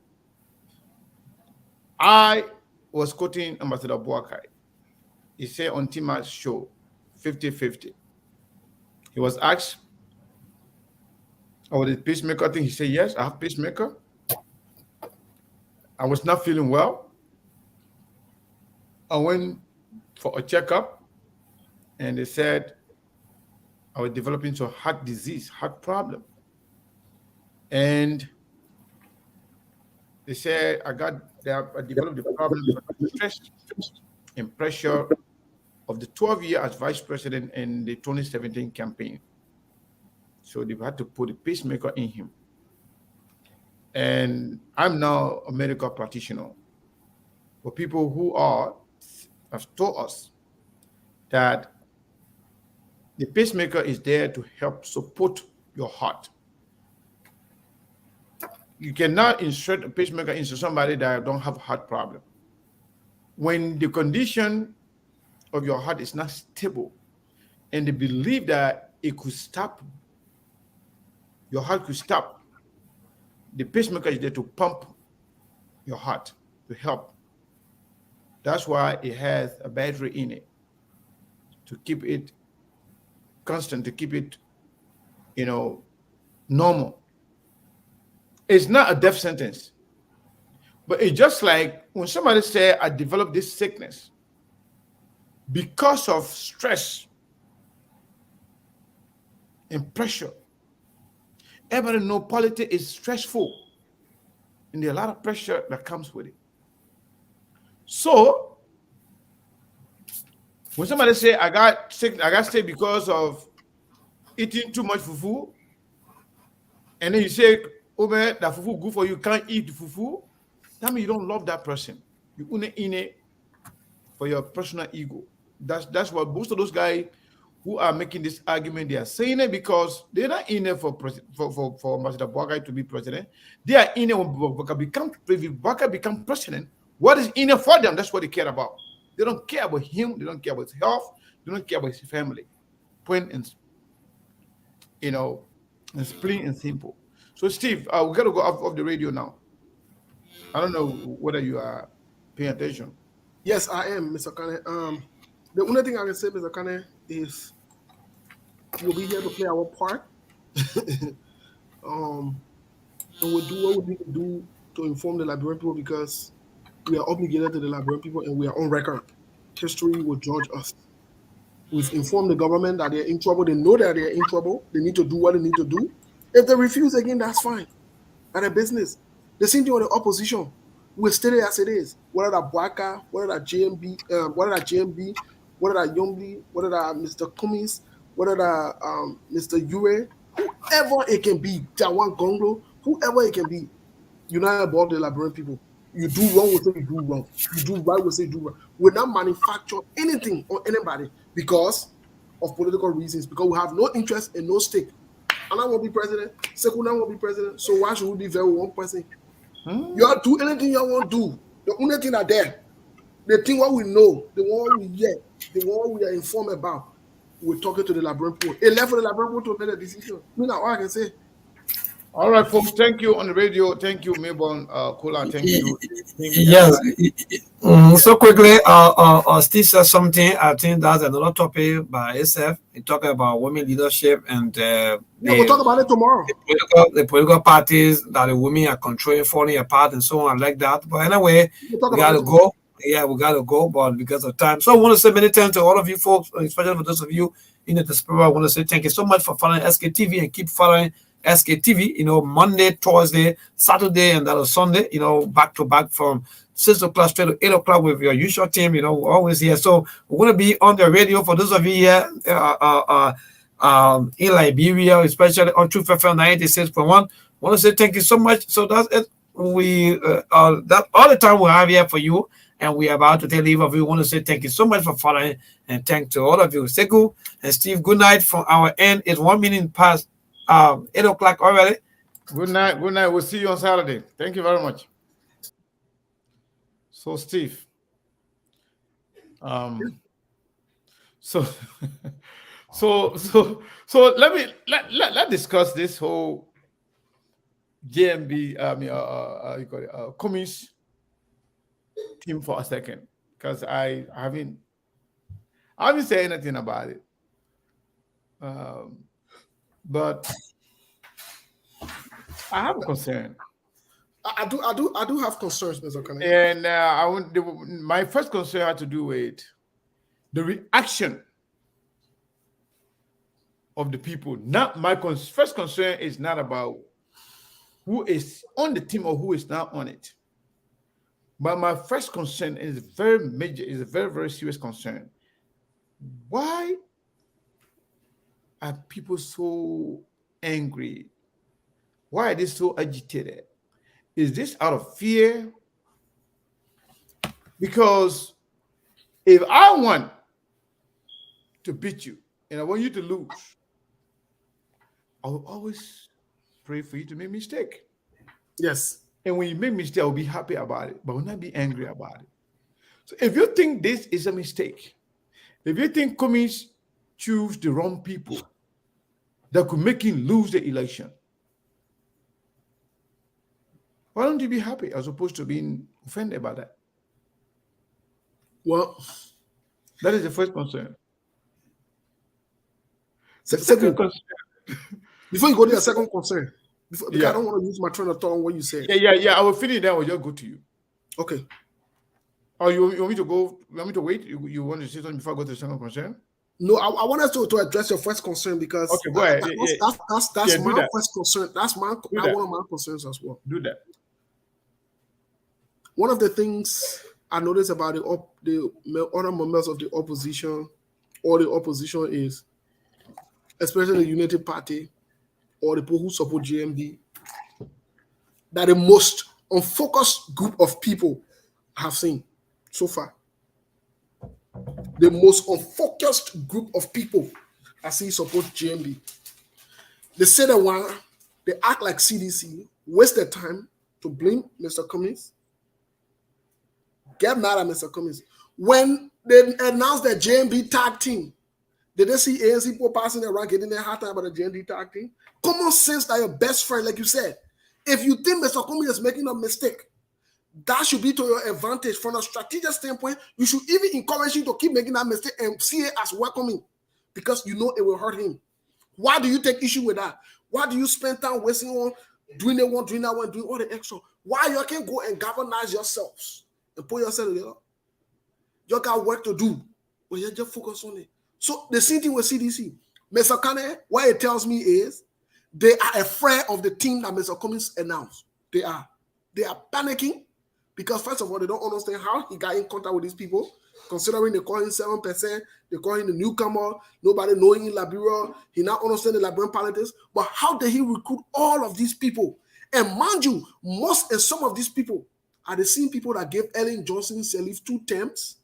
Speaker 3: I was quoting Ambassador Boakai. He said on Tima's show, 50-50. He was asked, the pacemaker thing. He said, yes, I have pacemaker. I was not feeling well. I went for a checkup, and they said I was developing some heart disease, heart problem. And they said I developed the problem of stress and pressure of the 12 years as vice president in the 2017 campaign. So they had to put a pacemaker in him. And I'm now a medical practitioner. For people who have told us that the pacemaker is there to help support your heart. You cannot insert a pacemaker into somebody that don't have a heart problem. When the condition of your heart is not stable, and they believe that it could stop, your heart could stop, the pacemaker is there to pump your heart, to help. That's why it has a battery in it, to keep it constant, to keep it, normal. It's not a death sentence, but it's just like when somebody say, I developed this sickness because of stress and pressure. Everybody know politics is stressful, and there's a lot of pressure that comes with it. So when somebody say, I got sick because of eating too much fufu, and then you say, oh man, that fufu good for you, can't eat the fufu, that means you don't love that person. You only in it for your personal ego. That's what most of those guys who are making this argument, they are saying it because they're not in it for Ambassador Bouakai to be president. They are in it when Bouakai become president. What is in it for them? That's what they care about. They don't care about him. They don't care about his health. They don't care about his family. Plain and it's plain and simple. So Steve, we got to go off the radio now. I don't know whether you are paying attention.
Speaker 1: Yes, I am, Mr. Kane. The only thing I can say, Mr. Kane, is we'll be here to play our part. And we'll do what we need to do to inform the Liberian people, because we are obligated to the Liberian people and we are on record. History will judge us. We've informed the government that they're in trouble. They know that they're in trouble. They need to do what they need to do. If they refuse again, that's fine. That's their business. The same thing with the opposition. We state it as it is. Whether that Bouakai, whether that JMB, whether that Yombli, whether that Mr. Cummings, whether that Mr. Ure, whoever it can be, Jawan Gonglo, whoever it can be, you're not above the Liberian people. You do wrong, we say you do wrong. You do right, we say you do right. We not manufacture anything on anybody because of political reasons, because we have no interest and no stake. And I won't be president, Sekuna won't be president, so why should we be very one person? Y'all do anything y'all want to do. The only thing that there, the thing what we know, the one we hear, the one we are informed about, we're talking to the Liberian people. It left for the Liberian people to make a decision. Me now, all I can say.
Speaker 3: All right, folks. Thank you on the radio. Thank you, Melbourne Kola. Thank you.
Speaker 2: Yes. So quickly, Steve said something. I think that's another topic by itself. He talked about women leadership and
Speaker 1: we'll talk about it tomorrow.
Speaker 2: The political parties that the women are controlling, falling apart, and so on, like that. But anyway, we gotta go. Yeah, we gotta go, but because of time. So I want to say many thanks to all of you folks, especially for those of you in the diaspora. I want to say thank you so much for following SKTV and keep following SKTV, Monday, Thursday, Saturday, and that is Sunday, back to back from 6 o'clock straight to 8 o'clock with your usual team, we're always here. So we're going to be on the radio for those of you here in Liberia, especially on Truth FM 96.1. I want to say thank you so much. So that's it. That's all the time we have here for you, and we are about to take leave of you. We want to say thank you so much for following, and thanks to all of you. Sekou and Steve, good night from our end. It's 1 minute past 8 o'clock already.
Speaker 3: Good night. Good night. We'll see you on Saturday. Thank you very much. So, Steve, so let's discuss this whole JMB, Cummings team for a second, because I haven't said anything about it. But I have a concern.
Speaker 1: I do have concerns, Mr. Kane.
Speaker 3: And my first concern had to do with the reaction of the people. Not my first concern is not about who is on the team or who is not on it. But my first concern is very major, is a very, very serious concern. Why are people so angry? Why are they so agitated? Is this out of fear? Because if I want to beat you and I want you to lose, I will always pray for you to make a mistake.
Speaker 1: Yes.
Speaker 3: And when you make a mistake, I'll be happy about it, but I will not be angry about it. So if you think this is a mistake, if you think Cummings choose the wrong people that could make him lose the election, Why don't you be happy as opposed to being offended by that?
Speaker 1: Well,
Speaker 3: That is the first concern. The
Speaker 1: second
Speaker 3: second concern.
Speaker 1: before you go to your second concern, because
Speaker 3: Yeah.
Speaker 1: I don't want to use my train of thought on what you said.
Speaker 3: Yeah. I will finish that. I will just go to you.
Speaker 1: Okay.
Speaker 3: Oh, you want me to go? You want me to wait? You want to say something before I go to the second concern?
Speaker 1: No, I want us to address your first concern because
Speaker 3: Okay, go ahead.
Speaker 1: that's
Speaker 3: Yeah, do
Speaker 1: my
Speaker 3: that.
Speaker 1: first concern. That's
Speaker 3: that.
Speaker 1: one of my concerns as well.
Speaker 3: Do that.
Speaker 1: One of the things I noticed about the other members of the opposition or the opposition is, especially the Unity Party or the people who support GMB, that the most unfocused group of people I have seen so far. The most unfocused group of people I see support GMB. They say they act like CDC, waste their time to blame Mr. Cummings, get mad at Mr. Cummings. When they announced the JMB tag team, did they see ANC people passing around getting their hard time about the JMB tag team? Common sense that your best friend, like you said, if you think Mr. Cummings is making a mistake, that should be to your advantage. From a strategic standpoint, you should even encourage him to keep making that mistake and see it as welcoming because you know it will hurt him. Why do you take issue with that? Why do you spend time wasting on doing that one, doing all the extra? Why you can't go and galvanize yourselves and put yourself together? You got work to do, but you just focus on it. So the same thing with CDC. Mr. Kane, what it tells me is they are afraid of the team that Mr. Cummings announced. They are panicking because first of all, they don't understand how he got in contact with these people. Considering they call him 7%, they call him the newcomer, nobody knowing in Liberia, he not understand the Liberian politics. But how did he recruit all of these people? And mind you, most and some of these people are the same people that gave Ellen Johnson Sirleaf 2 terms,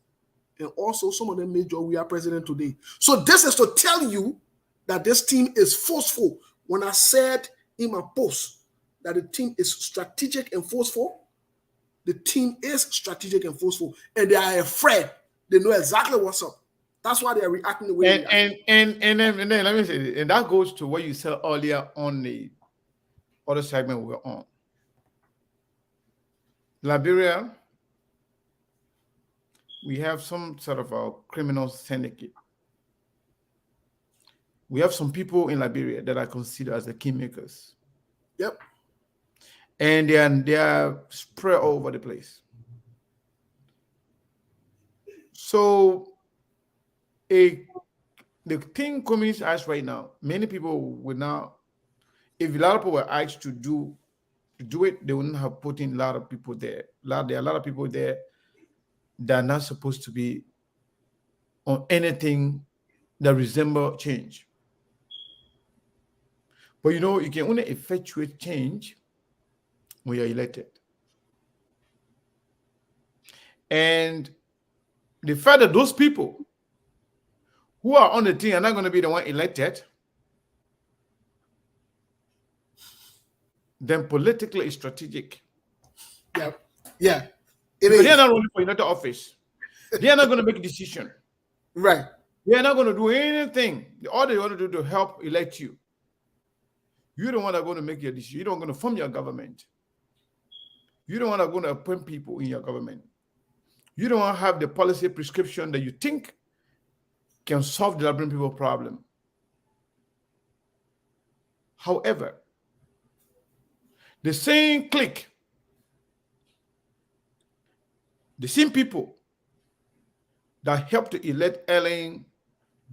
Speaker 1: and also some of them made Joe we are president today. So this is to tell you that this team is forceful. When I said in my post that the team is strategic and forceful, the team is strategic and forceful, and they are afraid. They know exactly what's up. That's why they are reacting the way they are.
Speaker 3: And then let me say this, and that goes to what you said earlier on the other segment we were on. Liberia, we have some sort of a criminal syndicate. We have some people in Liberia that are considered as the kingmakers.
Speaker 1: Yep.
Speaker 3: And they are spread all over the place. So the thing Cummings asked right now, many people would now, if a lot of people were asked to do it, they wouldn't have put in a lot of people there. There are a lot of people there that are not supposed to be on anything that resemble change. But you know, you can only effectuate change when you're elected. And the fact that those people who are on the team are not going to be the one elected, then politically it's strategic.
Speaker 1: Yeah.
Speaker 3: They're not running for elected office. They are not going to make a decision.
Speaker 1: Right.
Speaker 3: They are not going to do anything. All they want to do to help elect you. You're the one that's going to make your decision. You're the one going to form your government. You're the one that's going to appoint people in your government. You don't want to have the policy prescription that you think can solve the Liberian people problem. However, the same clique, the same people that helped to elect Ellen,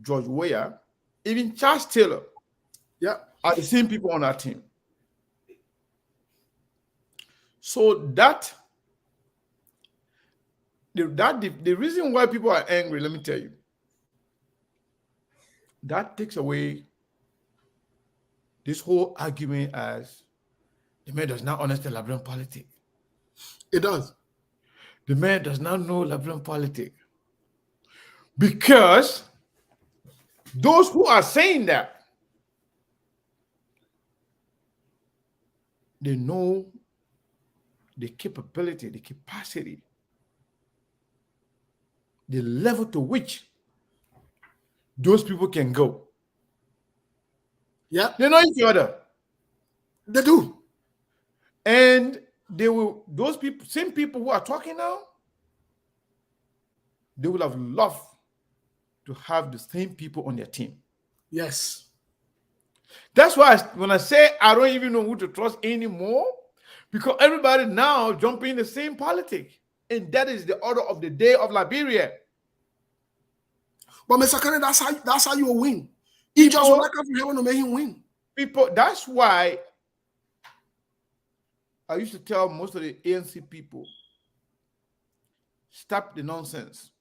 Speaker 3: George Weah, even Charles Taylor, are the same people on our team. So the reason why people are angry, let me tell you, that takes away this whole argument as the man does not understand Liberian politics.
Speaker 1: It does.
Speaker 3: The man does not know Liberian politics. Because those who are saying that, they know the capability, the capacity, the level to which those people can go.
Speaker 1: Yeah.
Speaker 3: They know each other.
Speaker 1: They do.
Speaker 3: And those people, same people who are talking now, they would have loved to have the same people on their team.
Speaker 1: Yes.
Speaker 3: That's why when I say I don't even know who to trust anymore, because everybody now jumping in the same politics. And that is the order of the day of Liberia.
Speaker 1: But Mr. Kennedy, that's how you will win. He just would like us to make him win.
Speaker 3: People, that's why I used to tell most of the ANC people, stop the nonsense,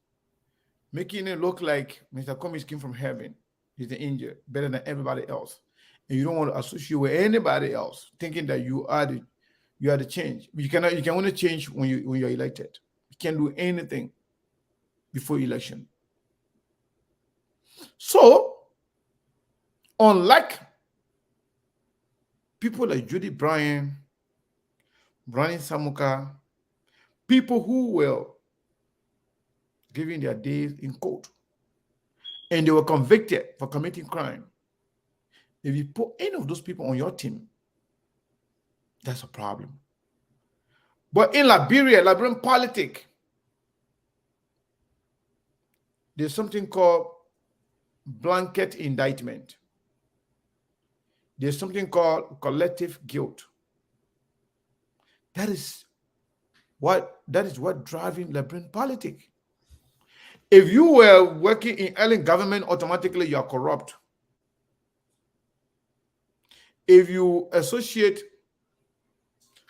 Speaker 3: making it look like Mr. Comey came from heaven. He's the angel, better than everybody else. And you don't want to associate with anybody else, thinking that you are the change. You can only change when you're elected. You can't do anything before election. So, unlike people like Judy Bryan, Brani Samuka, people who were given their days in court and they were convicted for committing crime, if you put any of those people on your team, that's a problem. But in Liberian politics, there's something called blanket indictment. There's something called collective guilt. That is what driving Liberian politics. If you were working in alien government, automatically you are corrupt. If you associate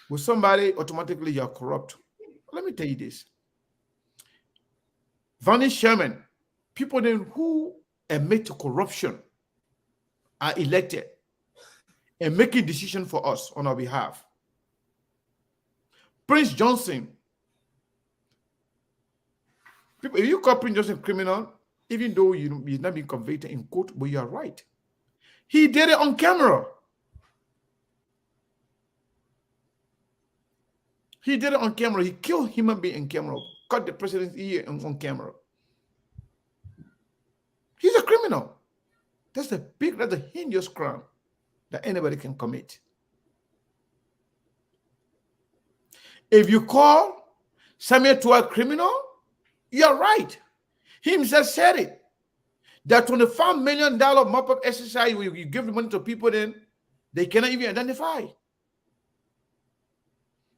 Speaker 3: with somebody, automatically you are corrupt. Let me tell you this. Vanish Sherman, people then who admit to corruption are elected and making decisions for us on our behalf. Prince Johnson, people, if you call Prince Johnson criminal, even though he's not being convicted in court, but you are right. He did it on camera. He did it on camera. He killed human being in camera, cut the president's ear on camera. He's a criminal. That's a heinous crime that anybody can commit. If you call Samuel Tuah a criminal, you're right. He himself said it. That $25 million mop-up exercise, you give the money to people, then they cannot even identify.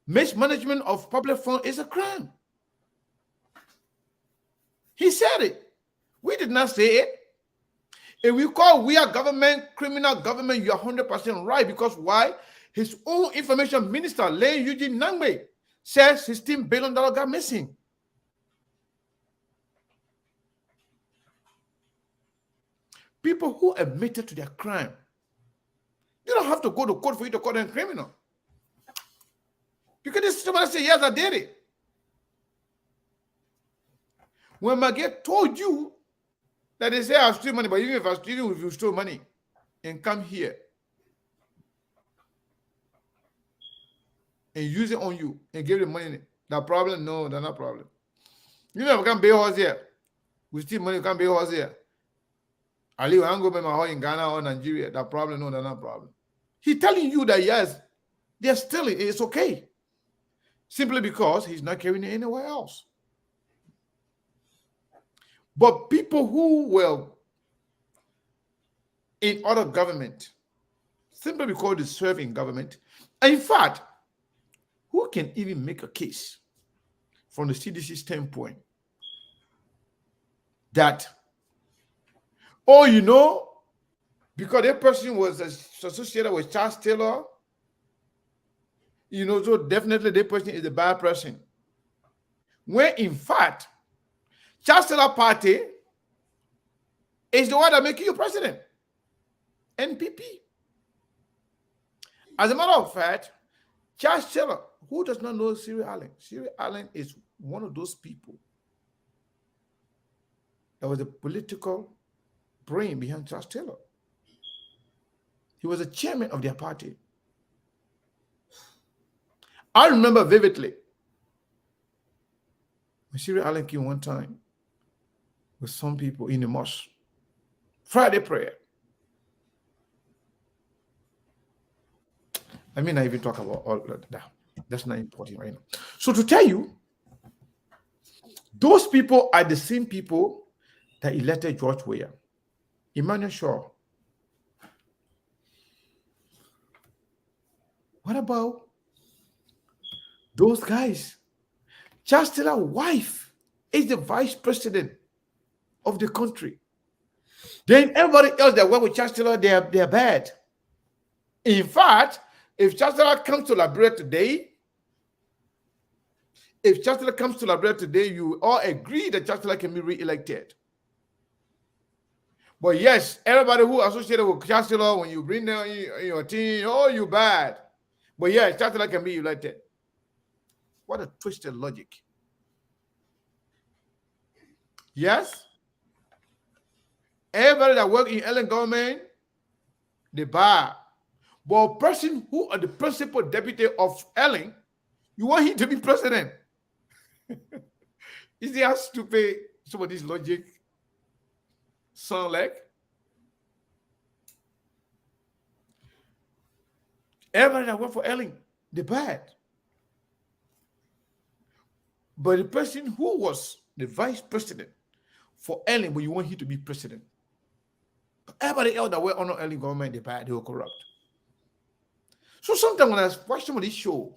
Speaker 3: Mismanagement of public funds is a crime. He said it. We did not say it. If we call we are government, criminal government, you are 100% right. Because why? His own information minister, Lane Eugene Nangbe, says $16 billion got missing. People who admitted to their crime, you don't have to go to court for you to call them criminal. Because this somebody say, yes, I did it. When Maguette told you that they say I steal money, but even if I steal, if you stole money and come here and use it on you and give the money, that problem? No, that's not a problem. You never can pay horse here. We steal money, you can't pay horse here. Ali, I go buy my horse in Ghana or Nigeria. That problem? No, that's not a problem. He's telling you that yes, they're stealing. It's okay. Simply because he's not carrying it anywhere else. But people who were in other government, simply because they serve in government, and in fact, who can even make a case from the CDC standpoint that, oh, you know, because that person was associated with Charles Taylor, you know, so definitely that person is a bad person. When in fact, Charles Taylor party is the one that makes you president. NPP. As a matter of fact, Charles Taylor, who does not know Cyril Allen? Cyril Allen is one of those people that was the political brain behind Charles Taylor. He was the chairman of their party. I remember vividly when Cyril Allen came one time with some people in the mosque, Friday prayer. I mean, I even talk about all of that. That's not important right now. So to tell you, those people are the same people that elected George Weah, Emmanuel Shaw. What about those guys? Chancellor's wife is the vice president of the country. Then everybody else that work with Chancellor, they're bad. In fact, if Chancellor comes to Liberia today, you all agree that Chancellor can be re-elected. But yes, everybody who associated with Chancellor, when you bring them in your team, oh, you bad. But yes, Chancellor can be elected. What a twisted logic. Yes, everybody that work in Ellen government, they bad. But a person who are the principal deputy of Ellen, you want him to be president. Is he how stupid some of this logic sound like? Everybody that work for Ellen, they bad. But the person who was the vice president for Ellen, but you want him to be president. Everybody else that were under Ellen government, they bad, they were corrupt. So sometimes when I watch some of this show,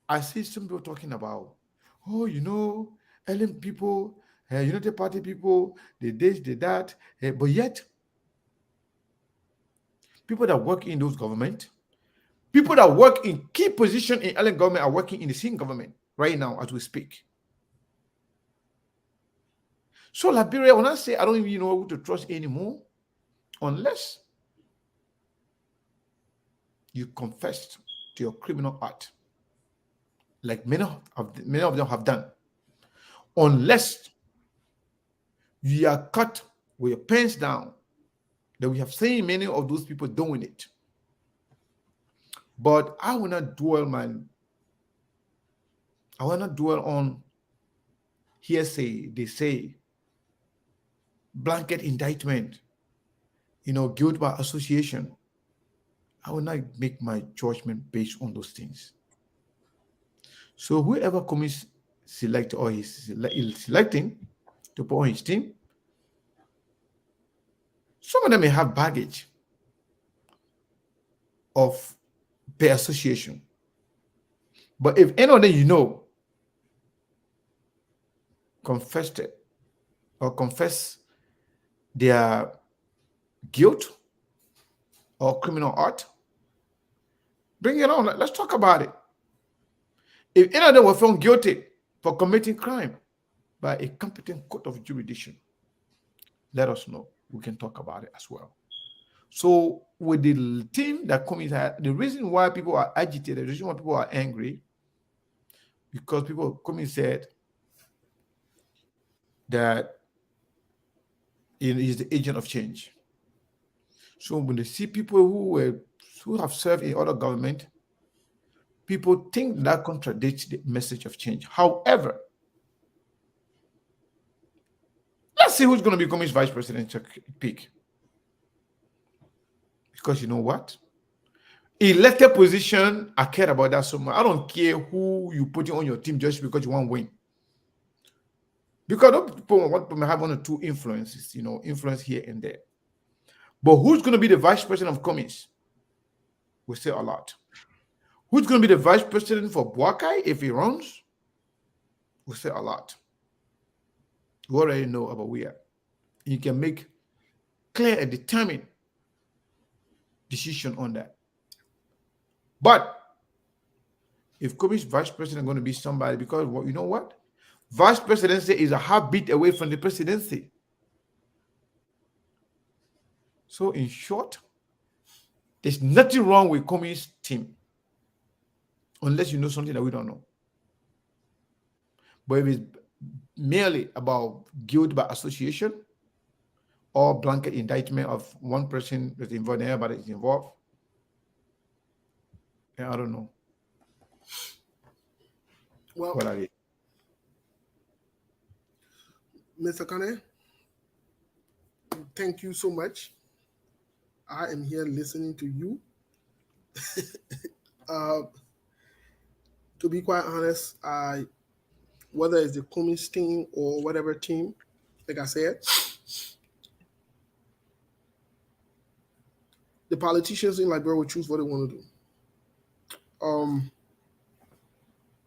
Speaker 3: I see some people talking about, oh, Ellen people, United Party people, they this, they that, but yet, people that work in those government, people that work in key position in Ellen government are working in the same government right now as we speak. So Liberia, when I say I don't even know who to trust anymore, unless you confess to your criminal act, like many of them have done, unless you are caught with your pants down, that we have seen many of those people doing it. But I will not dwell on hearsay. They say blanket indictment, guilt by association. I will not make my judgment based on those things. So whoever commits select or is selecting to put on his team, some of them may have baggage of the association. But if any of them confessed it or confess their guilt or criminal act, bring it on. Let's talk about it. If any of them were found guilty for committing crime by a competent court of jurisdiction, let us know. We can talk about it as well. So with the team that commits, the reason why people are agitated, the reason why people are angry, because people coming said that it is the agent of change. So when they see people who have served in other government, people think that contradicts the message of change. However, let's see who's going to become his vice presidential pick. Because you know what? Elected position, I care about that so much. I don't care who you put on your team just because you want to win. Because those people want to have 1 or 2 influences, influence here and there. But who's going to be the vice president of Cummins? We say a lot. Who's going to be the vice president for Boakai if he runs? We say a lot. You already know about where. You can make clear and determined decision on that. But if Cummins vice president is going to be somebody, because you know what? Vice presidency is a heartbeat away from the presidency. So in short, there's nothing wrong with Cummins' team, unless you know something that we don't know. But if it's merely about guilt by association or blanket indictment of one person that's involved and everybody is involved, I don't know.
Speaker 1: Well,
Speaker 3: what are they?
Speaker 1: Mr. Kane, thank you so much. I am here listening to you. To be quite honest, whether it's the Cummins team or whatever team, like I said, the politicians in Liberia will choose what they want to do.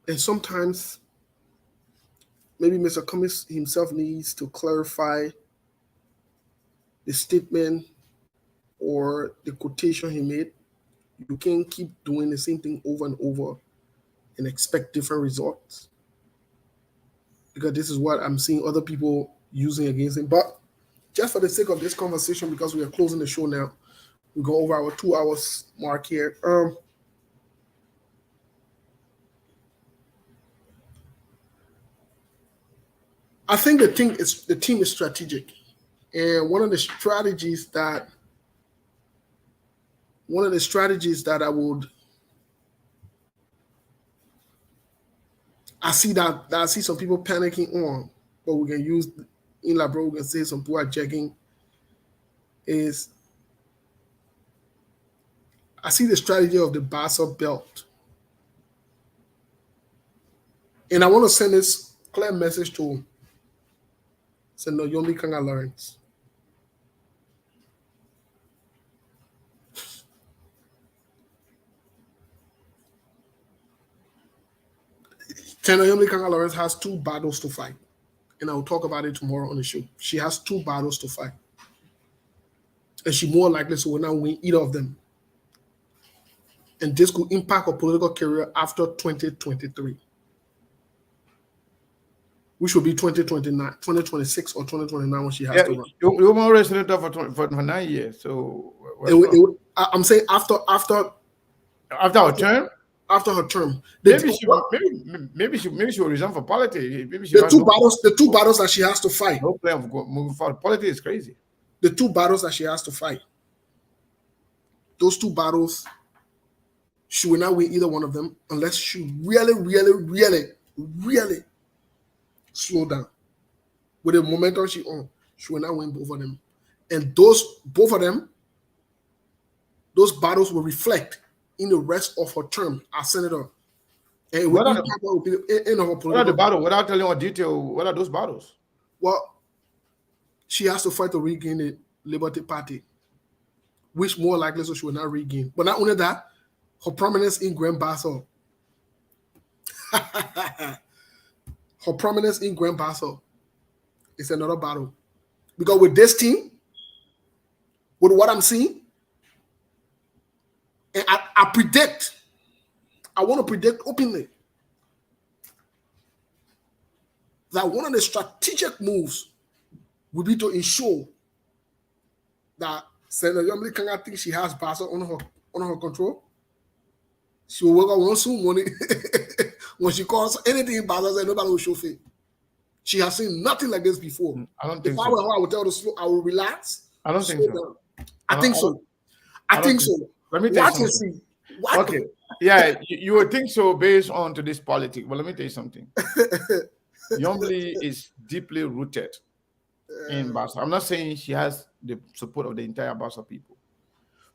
Speaker 1: And sometimes maybe Mr. Cummins himself needs to clarify the statement or the quotation he made. You can't keep doing the same thing over and over and expect different results. Because this is what I'm seeing other people using against him. But just for the sake of this conversation, because we are closing the show now, we go over our 2 hours mark here. I think the team is strategic, and one of the strategies that I see some people panicking on, but we can use in Labro, we can say some people are checking, is I see the strategy of the Bassa belt. And I want to send this clear message to Senator Yomi Kanga Lawrence. Senator Yomi Kanga Lawrence has 2 battles to fight. And I will talk about it tomorrow on the show. She has 2 battles to fight. And she more likely will not win either of them. And this could impact her political career after 2023. Which will be 2026 or 2029 when she has to run.
Speaker 3: You were already senator for 9 years. So
Speaker 1: I'm saying after
Speaker 3: her term?
Speaker 1: After her term.
Speaker 3: Maybe she will resign for politics. Maybe she
Speaker 1: the 2 battles that she has to fight.
Speaker 3: No plan of moving forward. Politics is crazy.
Speaker 1: The 2 battles that she has to fight. Those 2 battles, she will not win either one of them unless she really, really, really, really slow down. With the momentum she on, she will not win both of them. And both of them, those battles will reflect in the rest of her term as senator. And
Speaker 3: what are the battles? Without telling her detail, what are those battles?
Speaker 1: Well, she has to fight to regain the Liberty Party, which more likely so she will not regain. But not only that, her prominence in Grand Bassa. Her prominence in Grand Bassa is another battle. Because with this team, with what I'm seeing, and I want to predict openly that one of the strategic moves will be to ensure that Senator Yomli Kanga thinks she has Bassa on her control. She will work on one soon money. When she calls anything in Bassa, nobody will show faith. She has seen nothing like this before.
Speaker 3: I don't think
Speaker 1: so. I will tell her slow. I will relax.
Speaker 3: I don't think so.
Speaker 1: I think so. I think so.
Speaker 3: Let me tell you something. Okay. Yeah, you would think so based on today's politics. But let me tell you something. Yomli is deeply rooted in Bassa. I'm not saying she has the support of the entire Bassa people.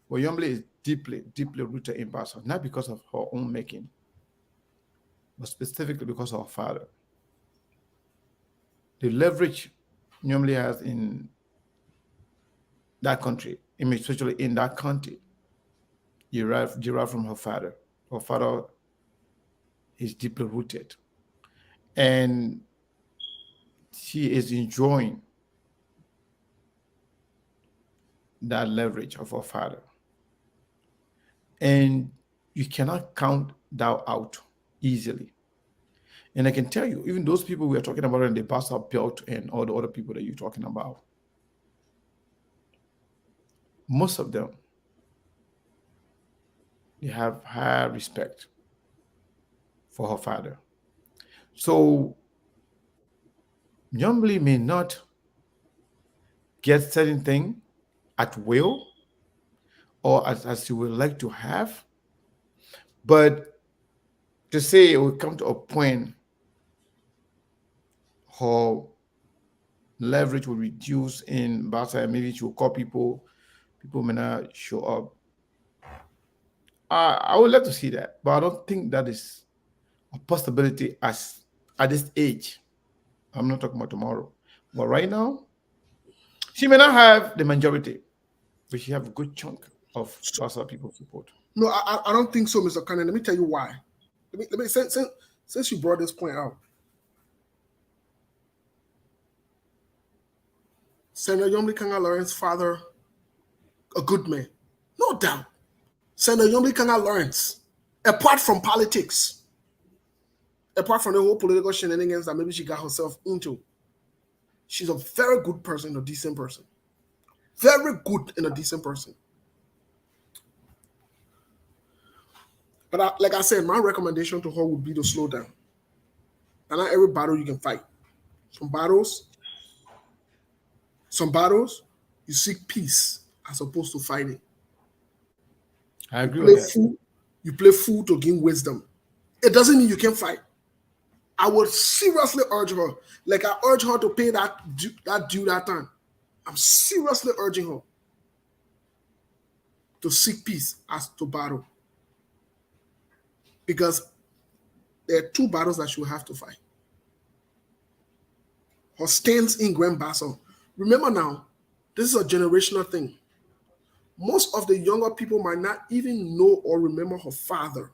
Speaker 3: But Yomli is deeply, deeply rooted in Bassa. Not because of her own making, but specifically because of her father. The leverage Yomli has in that country, especially in that county, derived from her father. Her father is deeply rooted. And she is enjoying that leverage of her father. And you cannot count that out easily. And I can tell you, even those people we are talking about in the Bassa belt and all the other people that you're talking about, most of them, they have high respect for her father. So Yomli may not get certain thing at will or as she would like to have, but to say it will come to a point her leverage will reduce in Bassa and maybe she will call people may not show up. I would like to see that, but I don't think that is a possibility as at this age. I'm not talking about tomorrow, but right now, she may not have the majority, but she have a good chunk of Bassa people support.
Speaker 1: No, I don't think so, Mr. Cannon. Let me tell you why. Let me since you brought this point out. Senator Yomli Kanga Lawrence's father, a good man, no doubt. Senator Yomli Kanga Lawrence, apart from politics, apart from the whole political shenanigans that maybe she got herself into, she's a very good person, a decent person. Very good and a decent person. But like I said, my recommendation to her would be to slow down. And not every battle you can fight. Some battles, you seek peace as opposed to fighting.
Speaker 3: I agree with that.
Speaker 1: You play fool to gain wisdom. It doesn't mean you can fight. I would seriously urge her, like I urge her to pay that due that time. I'm seriously urging her to seek peace as to battle. Because there are two battles that she will have to fight. Her stance in Grand Bassa. Remember now, this is a generational thing. Most of the younger people might not even know or remember her father.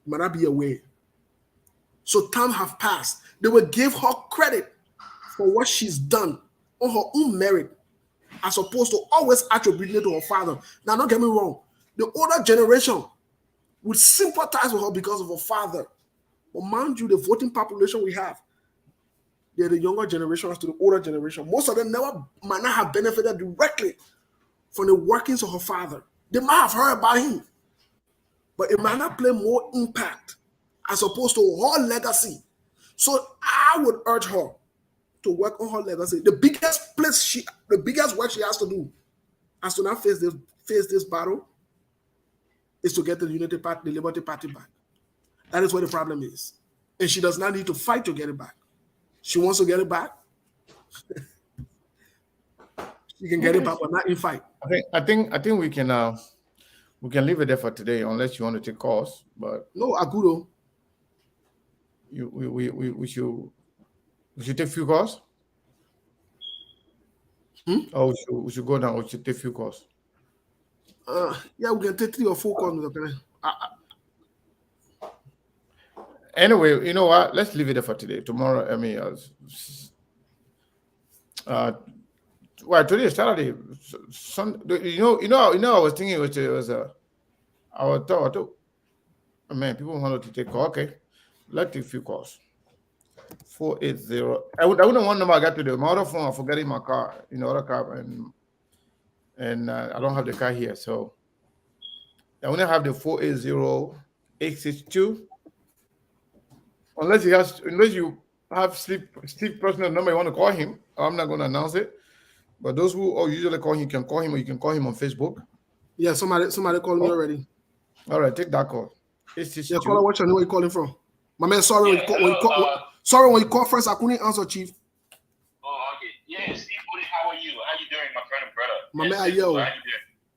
Speaker 1: Might not be aware. So time have passed. They will give her credit for what she's done on her own merit, as opposed to always attributing it to her father. Now, don't get me wrong. The older generation would sympathize with her because of her father. But mind you, the voting population we have, they're the younger generation as to the older generation. Most of them might not have benefited directly from the workings of her father. They might have heard about him, but it might not play more impact as opposed to her legacy. So I would urge her to work on her legacy. The biggest work she has to do, as to not face this battle, is to get the Liberty Party back. That is where the problem is. And she does not need to fight to get it back. She wants to get it back. She can get it back, but not in fight.
Speaker 3: I think we can leave it there for today, unless you want to take calls. But
Speaker 1: no, Agudo.
Speaker 3: We should take few calls. Or we should go down. We should take few calls.
Speaker 1: Yeah, we can take 3 or 4 calls.
Speaker 3: Anyway, you know what? Let's leave it there for today. Tomorrow, well, today is Saturday. You know. I was thinking it was I thought, man, people wanted to take call. Okay, let's take a few calls. 480. I wouldn't want number I got today. My other phone, I forgot in my car, in the other car, and I don't have the car here, so I only have the 480-862. Unless you have Steve personal number, you want to call him. I'm not going to announce it. But those who usually call him, you can call him, or you can call him on Facebook.
Speaker 1: Yeah, somebody called me already.
Speaker 3: All right, take that call.
Speaker 1: Yeah, caller, what's your name? Where you calling from? My man, sorry when you call first, I couldn't answer, Chief.
Speaker 4: Oh, okay. Yeah, Steve, how are you? How you doing, my friend and brother?
Speaker 1: My man,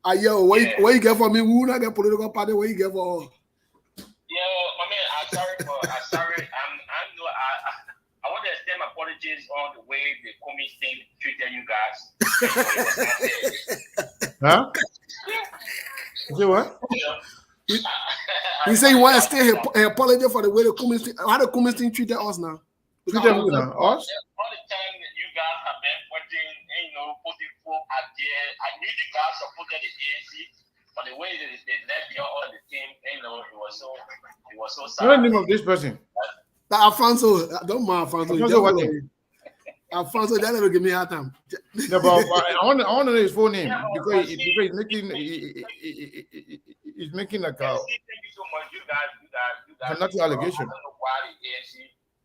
Speaker 4: How you doing?
Speaker 1: Where you get for me? We will not get political party. Where you get for?
Speaker 4: Yeah, my man, I'm sorry. I want to extend my apologies on the way the Comey thing treated you guys.
Speaker 3: Huh? Say what?
Speaker 1: He said he want to extend an apology for the way the Comey thing, how the Comey thing treated us now.
Speaker 3: Treated who now? Us?
Speaker 4: All the time that you guys have been putting folk out there, I knew you guys supported the ANC. But the way they left you on the team, it was so sad.
Speaker 3: What's the name of this person?
Speaker 1: Alfonso, don't mind Alfonso. Alfonso, that never give me a hard time.
Speaker 3: No, but I want to know his full name because he's making like a.
Speaker 4: Thank you so much, you guys.
Speaker 3: Not the allegation.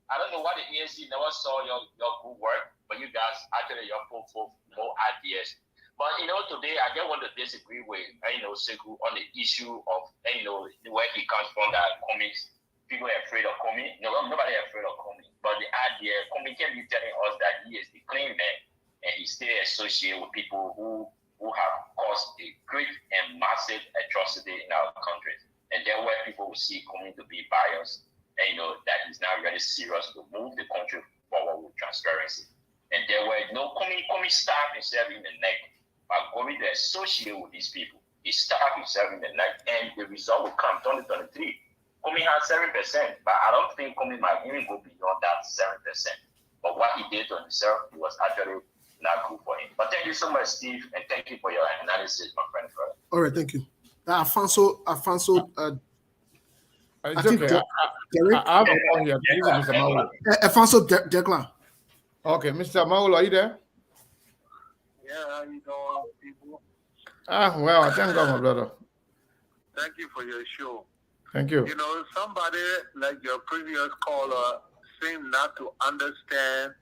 Speaker 4: I don't know why the ANC never saw your good work, but you guys actually your more ideas. But today I just want to disagree with Sekou on the issue of where he comes from, that comics. People are afraid of Comey. No, nobody is afraid of Comey. But the idea, Comey can be telling us that he is the clean man and he still associated with people who who have caused a great and massive atrocity in our country. And then where people will see Kumi to be biased, and that he's now really serious to move the country forward with transparency. And there were Kumi stabbed himself in the neck by going to associate with these people. He stabbed himself in the neck, and the result will come 2023. Kumi has 7%, but I don't think Kumi might even go beyond that 7%. But what he did to himself, it was actually not good for him. But thank you so much, Steve, and thank you for your analysis, my friend.
Speaker 1: All right, thank you. Alfonso,
Speaker 3: It's
Speaker 1: I think
Speaker 3: okay. I have a call here. This is Mr. Maulo.
Speaker 1: Alfonso Declan.
Speaker 3: Okay, Mr. Maulo, are you there?
Speaker 5: Yeah, how you doing, people?
Speaker 3: Well, thank God, my brother.
Speaker 5: Thank you for your show.
Speaker 3: Thank you.
Speaker 5: Somebody like your previous caller seemed not to understand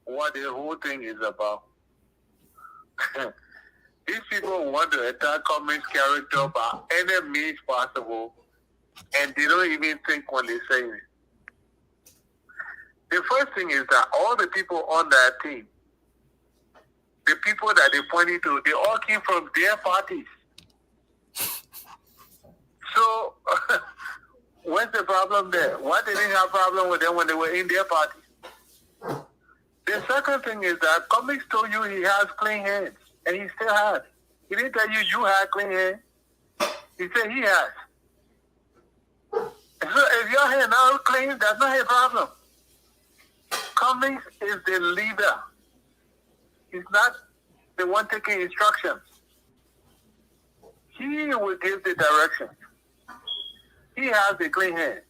Speaker 5: what the whole thing is about. These people want to attack Cummings' character by any means possible, and they don't even think when they say it. The first thing is that all the people on that team, the people that they pointed to, they all came from their parties. So, what's the problem there? Why did they have a problem with them when they were in their parties? The second thing is that Cummings told you he has clean hands, and he still has. He didn't tell you you had clean hands. He said he has. So if your hand not clean, that's not his problem. Cummings is the leader. He's not the one taking instructions. He will give the direction. He has the clean hands.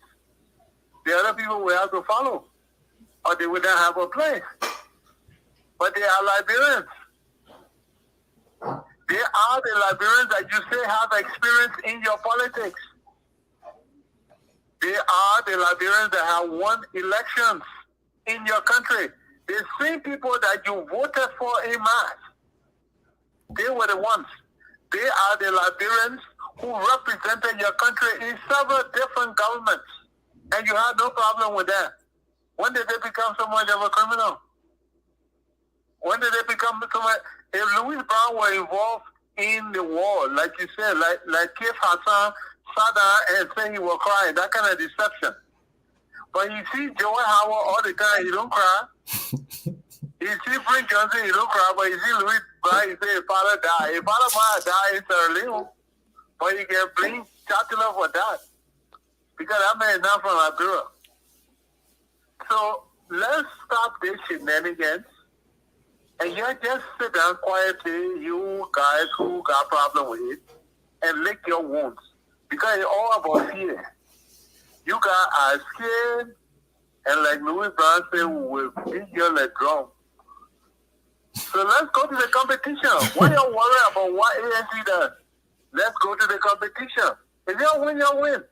Speaker 5: The other people will have to follow, or they would not have a place. But they are Liberians. They are the Liberians that you say have experience in your politics. They are the Liberians that have won elections in your country. The same people that you voted for en masse, they were the ones. They are the Liberians who represented your country in several different governments, and you had no problem with that. When did they become so much of a criminal? When did they become so much? If Louis Brown were involved in the war, like you said, like Keith Hassan sat down and said he was crying, that kind of deception. But you see Joe Howard all the time, he don't cry. You see Prince Johnson, he don't cry, but you see Louis Brown, he say his father died. His father might die in Sierra Leone, but you can blame Chatelain for that. Because that man is not from Liberia. So let's stop this shenanigans. And you just sit down quietly, you guys who got problem with it, and lick your wounds. Because it's all about fear. You guys are scared, and like Louis Brown said, we will beat you like drum. So let's go to the competition. Why you worry about what ANC does? Let's go to the competition. If you win, you win.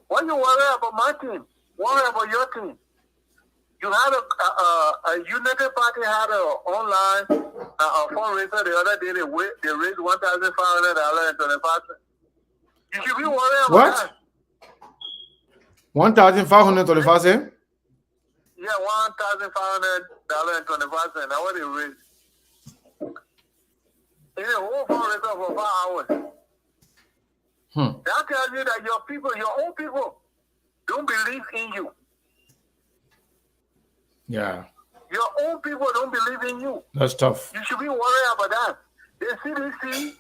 Speaker 5: Why you worry about my team? Worry about your team. You had a United Party had an online fundraiser the other day. They raised $1,500 and 25 cents. You should be worried about
Speaker 3: What?
Speaker 5: that.
Speaker 3: 1,525 cents?
Speaker 5: Yeah, $1,500 and 25 cents. That's what they raised. It's a whole fundraiser for 5 hours. That tells you that your people, your own people, don't believe in you.
Speaker 3: Yeah,
Speaker 5: Your own people don't believe in you.
Speaker 3: that's tough.
Speaker 5: You should be worried about that. The CDC,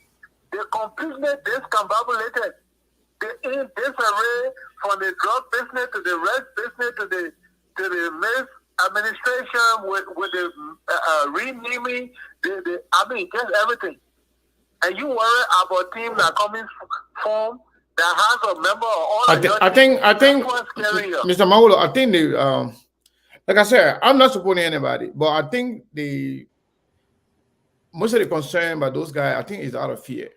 Speaker 5: they're completely discombobulated. They're in disarray from the drug business to the rest business to the misadministration with the renaming, just everything. And you worry about teams that coming from that has a member of all of your
Speaker 3: I think,
Speaker 5: That's what's scaring you.
Speaker 3: Mr. Maulo, I think like I said, I'm not supporting anybody, but I think most of the concern by those guys, I think, is out of fear.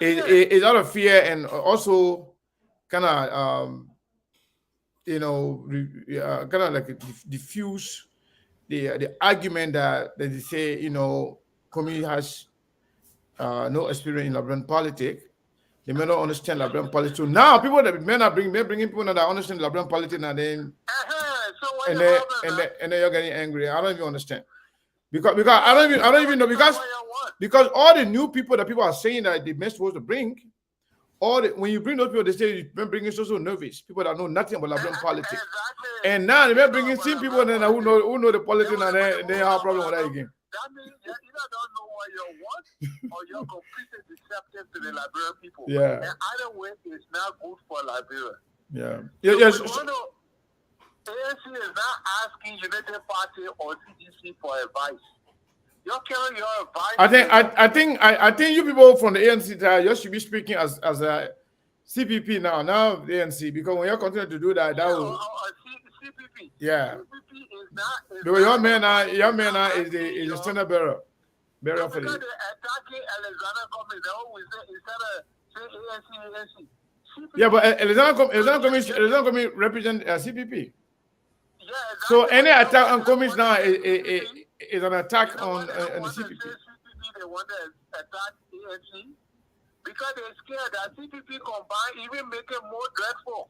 Speaker 3: It's out of fear, and also kind of kind of like diffuse the argument that they say, Kumi has no experience in Liberian politics. They may not understand Liberian politics. So now people that may bringing people that understand Liberian politics, and then
Speaker 5: So
Speaker 3: and then you're getting angry. I don't even understand. Because I don't even know because
Speaker 5: What you want.
Speaker 3: because all the new people that people are saying that they're supposed to bring, when you bring those people, they say you're bringing so nervous people that know nothing about Liberian politics.
Speaker 5: Exactly.
Speaker 3: And now they're bringing some people then who know the politics and they have a problem with that again.
Speaker 5: That means you either don't know what you want or you're completely deceptive to the Liberian people.
Speaker 3: Yeah.
Speaker 5: And either way, it's not good for Liberia.
Speaker 3: Yeah.
Speaker 5: ANC is not asking United Party or CGC for advice. You're killing your advice.
Speaker 3: I think you people from the ANC side, you should be speaking as a CPP now the ANC, because when you continue to do that, that will
Speaker 5: CPP.
Speaker 3: yeah.
Speaker 5: CPP is not.
Speaker 3: Because your man now is the standard bearer for
Speaker 5: Because
Speaker 3: the.
Speaker 5: they're attacking Alexander Gomez, they always say instead of saying ANC.
Speaker 3: Yeah, but Alexander Gomez represent CPP.
Speaker 5: Yeah,
Speaker 3: So
Speaker 5: exactly.
Speaker 3: any attack on Gomez now is an attack on the CPP.
Speaker 5: They want to attack ANC because they're scared that CPP combined even make it more dreadful.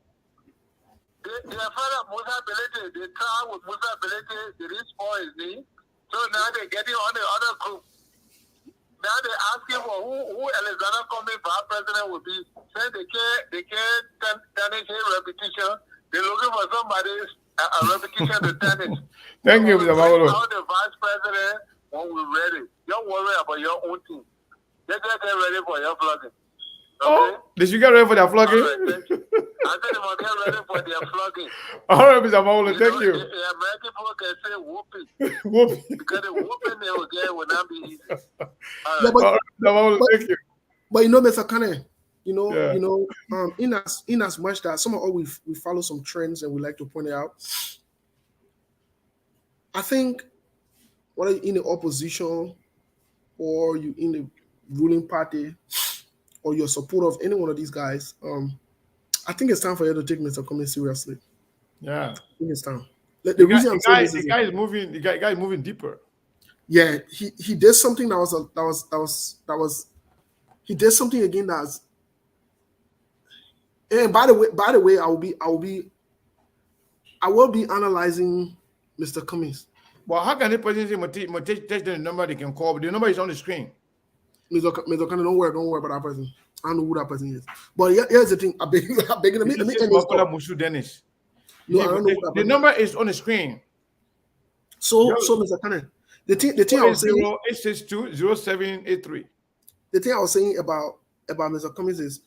Speaker 5: They are afraid of Musa Belete. They try with Musa Belete, they didn't spoil his knee. So now they're getting on the other group. Now they're asking for who Alexander Gomez vice president will be. Saying they can't tarnish his repetition. They're looking for somebody's a repetition to tarnish.
Speaker 3: Thank you, Mr. Mawolo.
Speaker 5: Now the vice president when we're ready. Don't worry about your own team. Just get ready for your flogging. Okay?
Speaker 3: Oh, did you get ready for their flogging?
Speaker 5: All right, thank you. I said they must get ready for their flogging.
Speaker 3: All right, Mr. Mawolo, thank
Speaker 5: know,
Speaker 3: you.
Speaker 5: The American people can say whooping.
Speaker 3: Whoop.
Speaker 5: Because the whooping they will get will not be easy. All right.
Speaker 1: Yeah,
Speaker 3: All right, Mr. Mawolo, thank you.
Speaker 1: But Mr. Kane,
Speaker 3: Yeah.
Speaker 1: in as much that some of all we follow some trends and we like to point it out. I think whether you're in the opposition or you in the ruling party or you're a supporter of any one of these guys, I think it's time for you to take Mr. Cummings seriously.
Speaker 3: Yeah.
Speaker 1: I think it's time. The
Speaker 3: The
Speaker 1: reason I'm saying this
Speaker 3: guy,
Speaker 1: is
Speaker 3: the guy is moving. The guy is moving deeper.
Speaker 1: yeah, he did something that was he did something again that's. And by the way, I will be analyzing Mr. Cummings.
Speaker 3: Well, how can the person say test the number they can call? But the number is on the screen.
Speaker 1: Mr. Kanye, don't worry about that person. I know who that person is. But here's the thing. I beg you, let me end this call.
Speaker 3: Mushu Dennis.
Speaker 1: No, I don't know who that
Speaker 3: The
Speaker 1: person
Speaker 3: number is on the screen.
Speaker 1: So Mr. Kanye, the thing I was saying
Speaker 3: 862-0783.
Speaker 1: the thing I was saying about Mr. Cummings is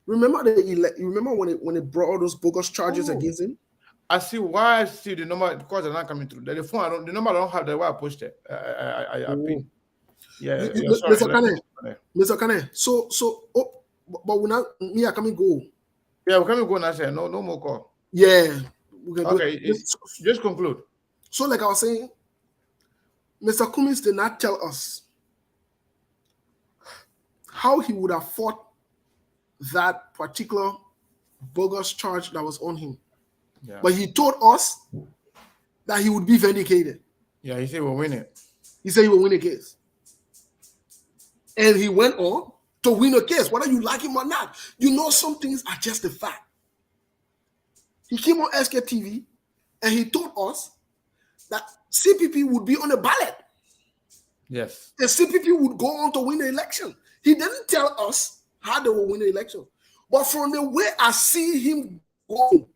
Speaker 1: remember when they brought all those bogus charges against him?
Speaker 3: I see why I see the number because they're not coming through. The phone, the number I don't have the way I pushed it. I ping. Yeah,
Speaker 1: Mr. Kane. So but we're not me. I come and go.
Speaker 3: Yeah, we're coming go now. Say no more call.
Speaker 1: Yeah, we can
Speaker 3: Okay, just conclude.
Speaker 1: So like I was saying, Mr. Cummings did not tell us how he would have fought that particular bogus charge that was on him.
Speaker 3: Yeah.
Speaker 1: But he told us that he would be vindicated.
Speaker 3: Yeah, he said we'll win it.
Speaker 1: He said he will win a case. And he went on to win a case, whether you like him or not. You know, some things are just a fact. He came on SKTV and he told us that CPP would be on the ballot.
Speaker 3: Yes.
Speaker 1: The CPP would go on to win the election. He didn't tell us how they will win the election. But from the way I see him go,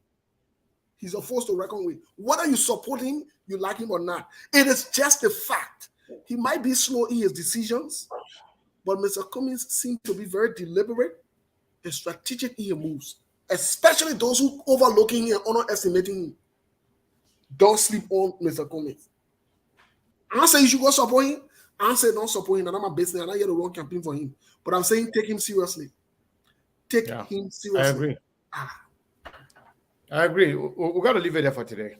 Speaker 1: he's a force to reckon with. Whether you support him, you like him or not, it is just a fact. He might be slow in his decisions, but Mr. Cummings seems to be very deliberate and strategic in his moves, especially those who overlooking and underestimating him. Don't sleep on Mr. Cummings. I'm saying you should go support him. I'm saying don't support him. And I'm a business. And I hear the wrong campaign for him. But I'm saying take him seriously. Take him seriously.
Speaker 3: I agree. I agree. We got to leave it there for today.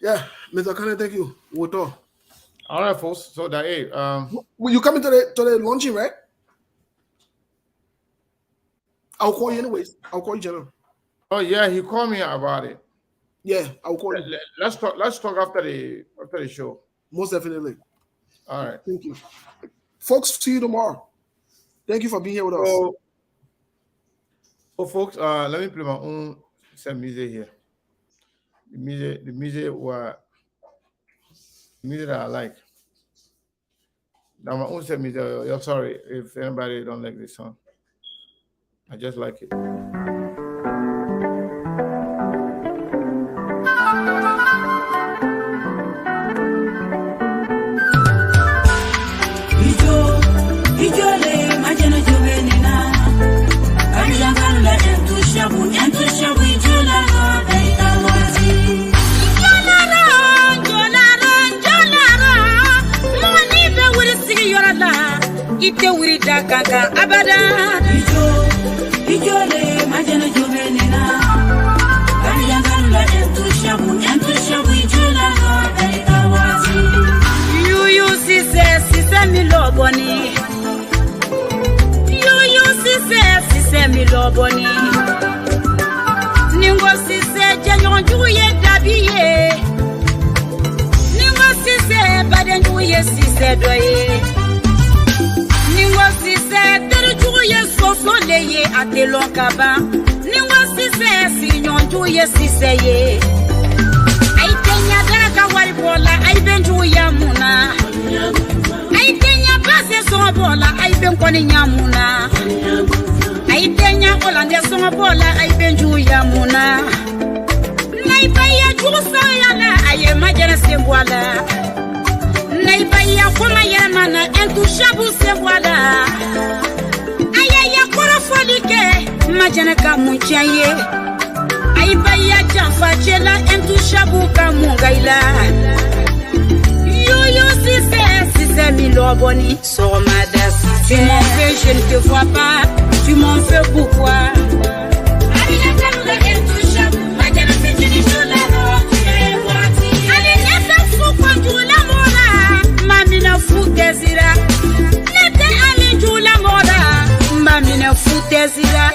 Speaker 1: Yeah, Mr. Kane, thank you. We'll talk.
Speaker 3: All right, folks. So that
Speaker 1: Will you come into the launching, right? I'll call you anyways. I'll call you, General.
Speaker 3: Oh yeah, he called me about it.
Speaker 1: Yeah, I'll call you.
Speaker 3: Let's talk after the show.
Speaker 1: Most definitely.
Speaker 3: All right.
Speaker 1: Thank you. Folks, see you tomorrow. Thank you for being here with us.
Speaker 3: So folks, let me play my own some music here. The music was music that I like. Now my own set music. You're sorry if anybody don't like this song. I just like it.
Speaker 6: Ite wuri da kaka abada ijole majana jovenena kanyangala entu shabu ijola daitawati you sise mi loboni you sise mi loboni ningo sise janyon juye dabiye ningo sise baden juye sise doye Soleye atelon kaba ni wasise sinyonju ye siseye aitenya daga wari bola ai benju ya muna aitenya base so bola ai ben koni nyamuna aitenya olande so bola ai benju ya muna naibaya jusa yana aye majana sembwala naibaya koma yana entu shabu sembwala Folike majana kamunchaye aibaya jafa chela entu shabuka mungaila yo sise mi loboni somada tu m'en fais je ne te vois pas tu m'en fais pourquoi alina kanuga entu shabu majana fitini jola wati alina safu kwa jula mora mamina futezira nete alijula mora mamina futezira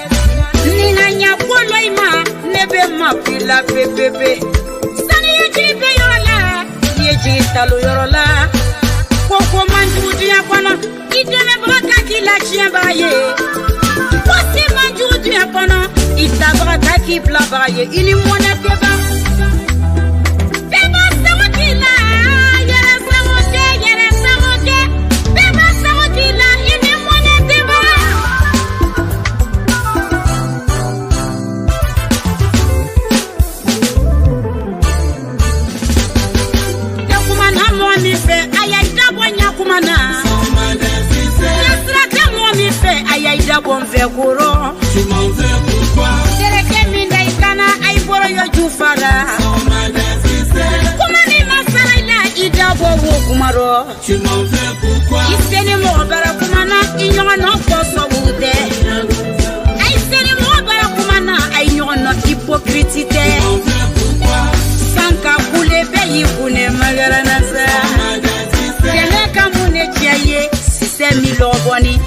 Speaker 6: nina nyapolo ima nebe mapila pepepe sani yejibe yorola yejitalo yorola koko manjudi yapana ideme braka kila chiembaye kosi manjudi yapana itabraka ki blabaye ini mona teba beba sawatila yere sawote beba sawatila ini mona teba mi fe ayaida bonya kumana yasra kamo mi fe ayaida bon fe goro tu m'en fais pourquoi sereke minda ikana ay boro yo jufara kumani masala ida bo kumaro tu m'en fais pourquoi iseni mo bara kumana inyo no koso bude ay seni mo bara kumana ay nyo no hypocrite sanka kule be yikune magara nasa Yele kamune chiaye sise mi loboni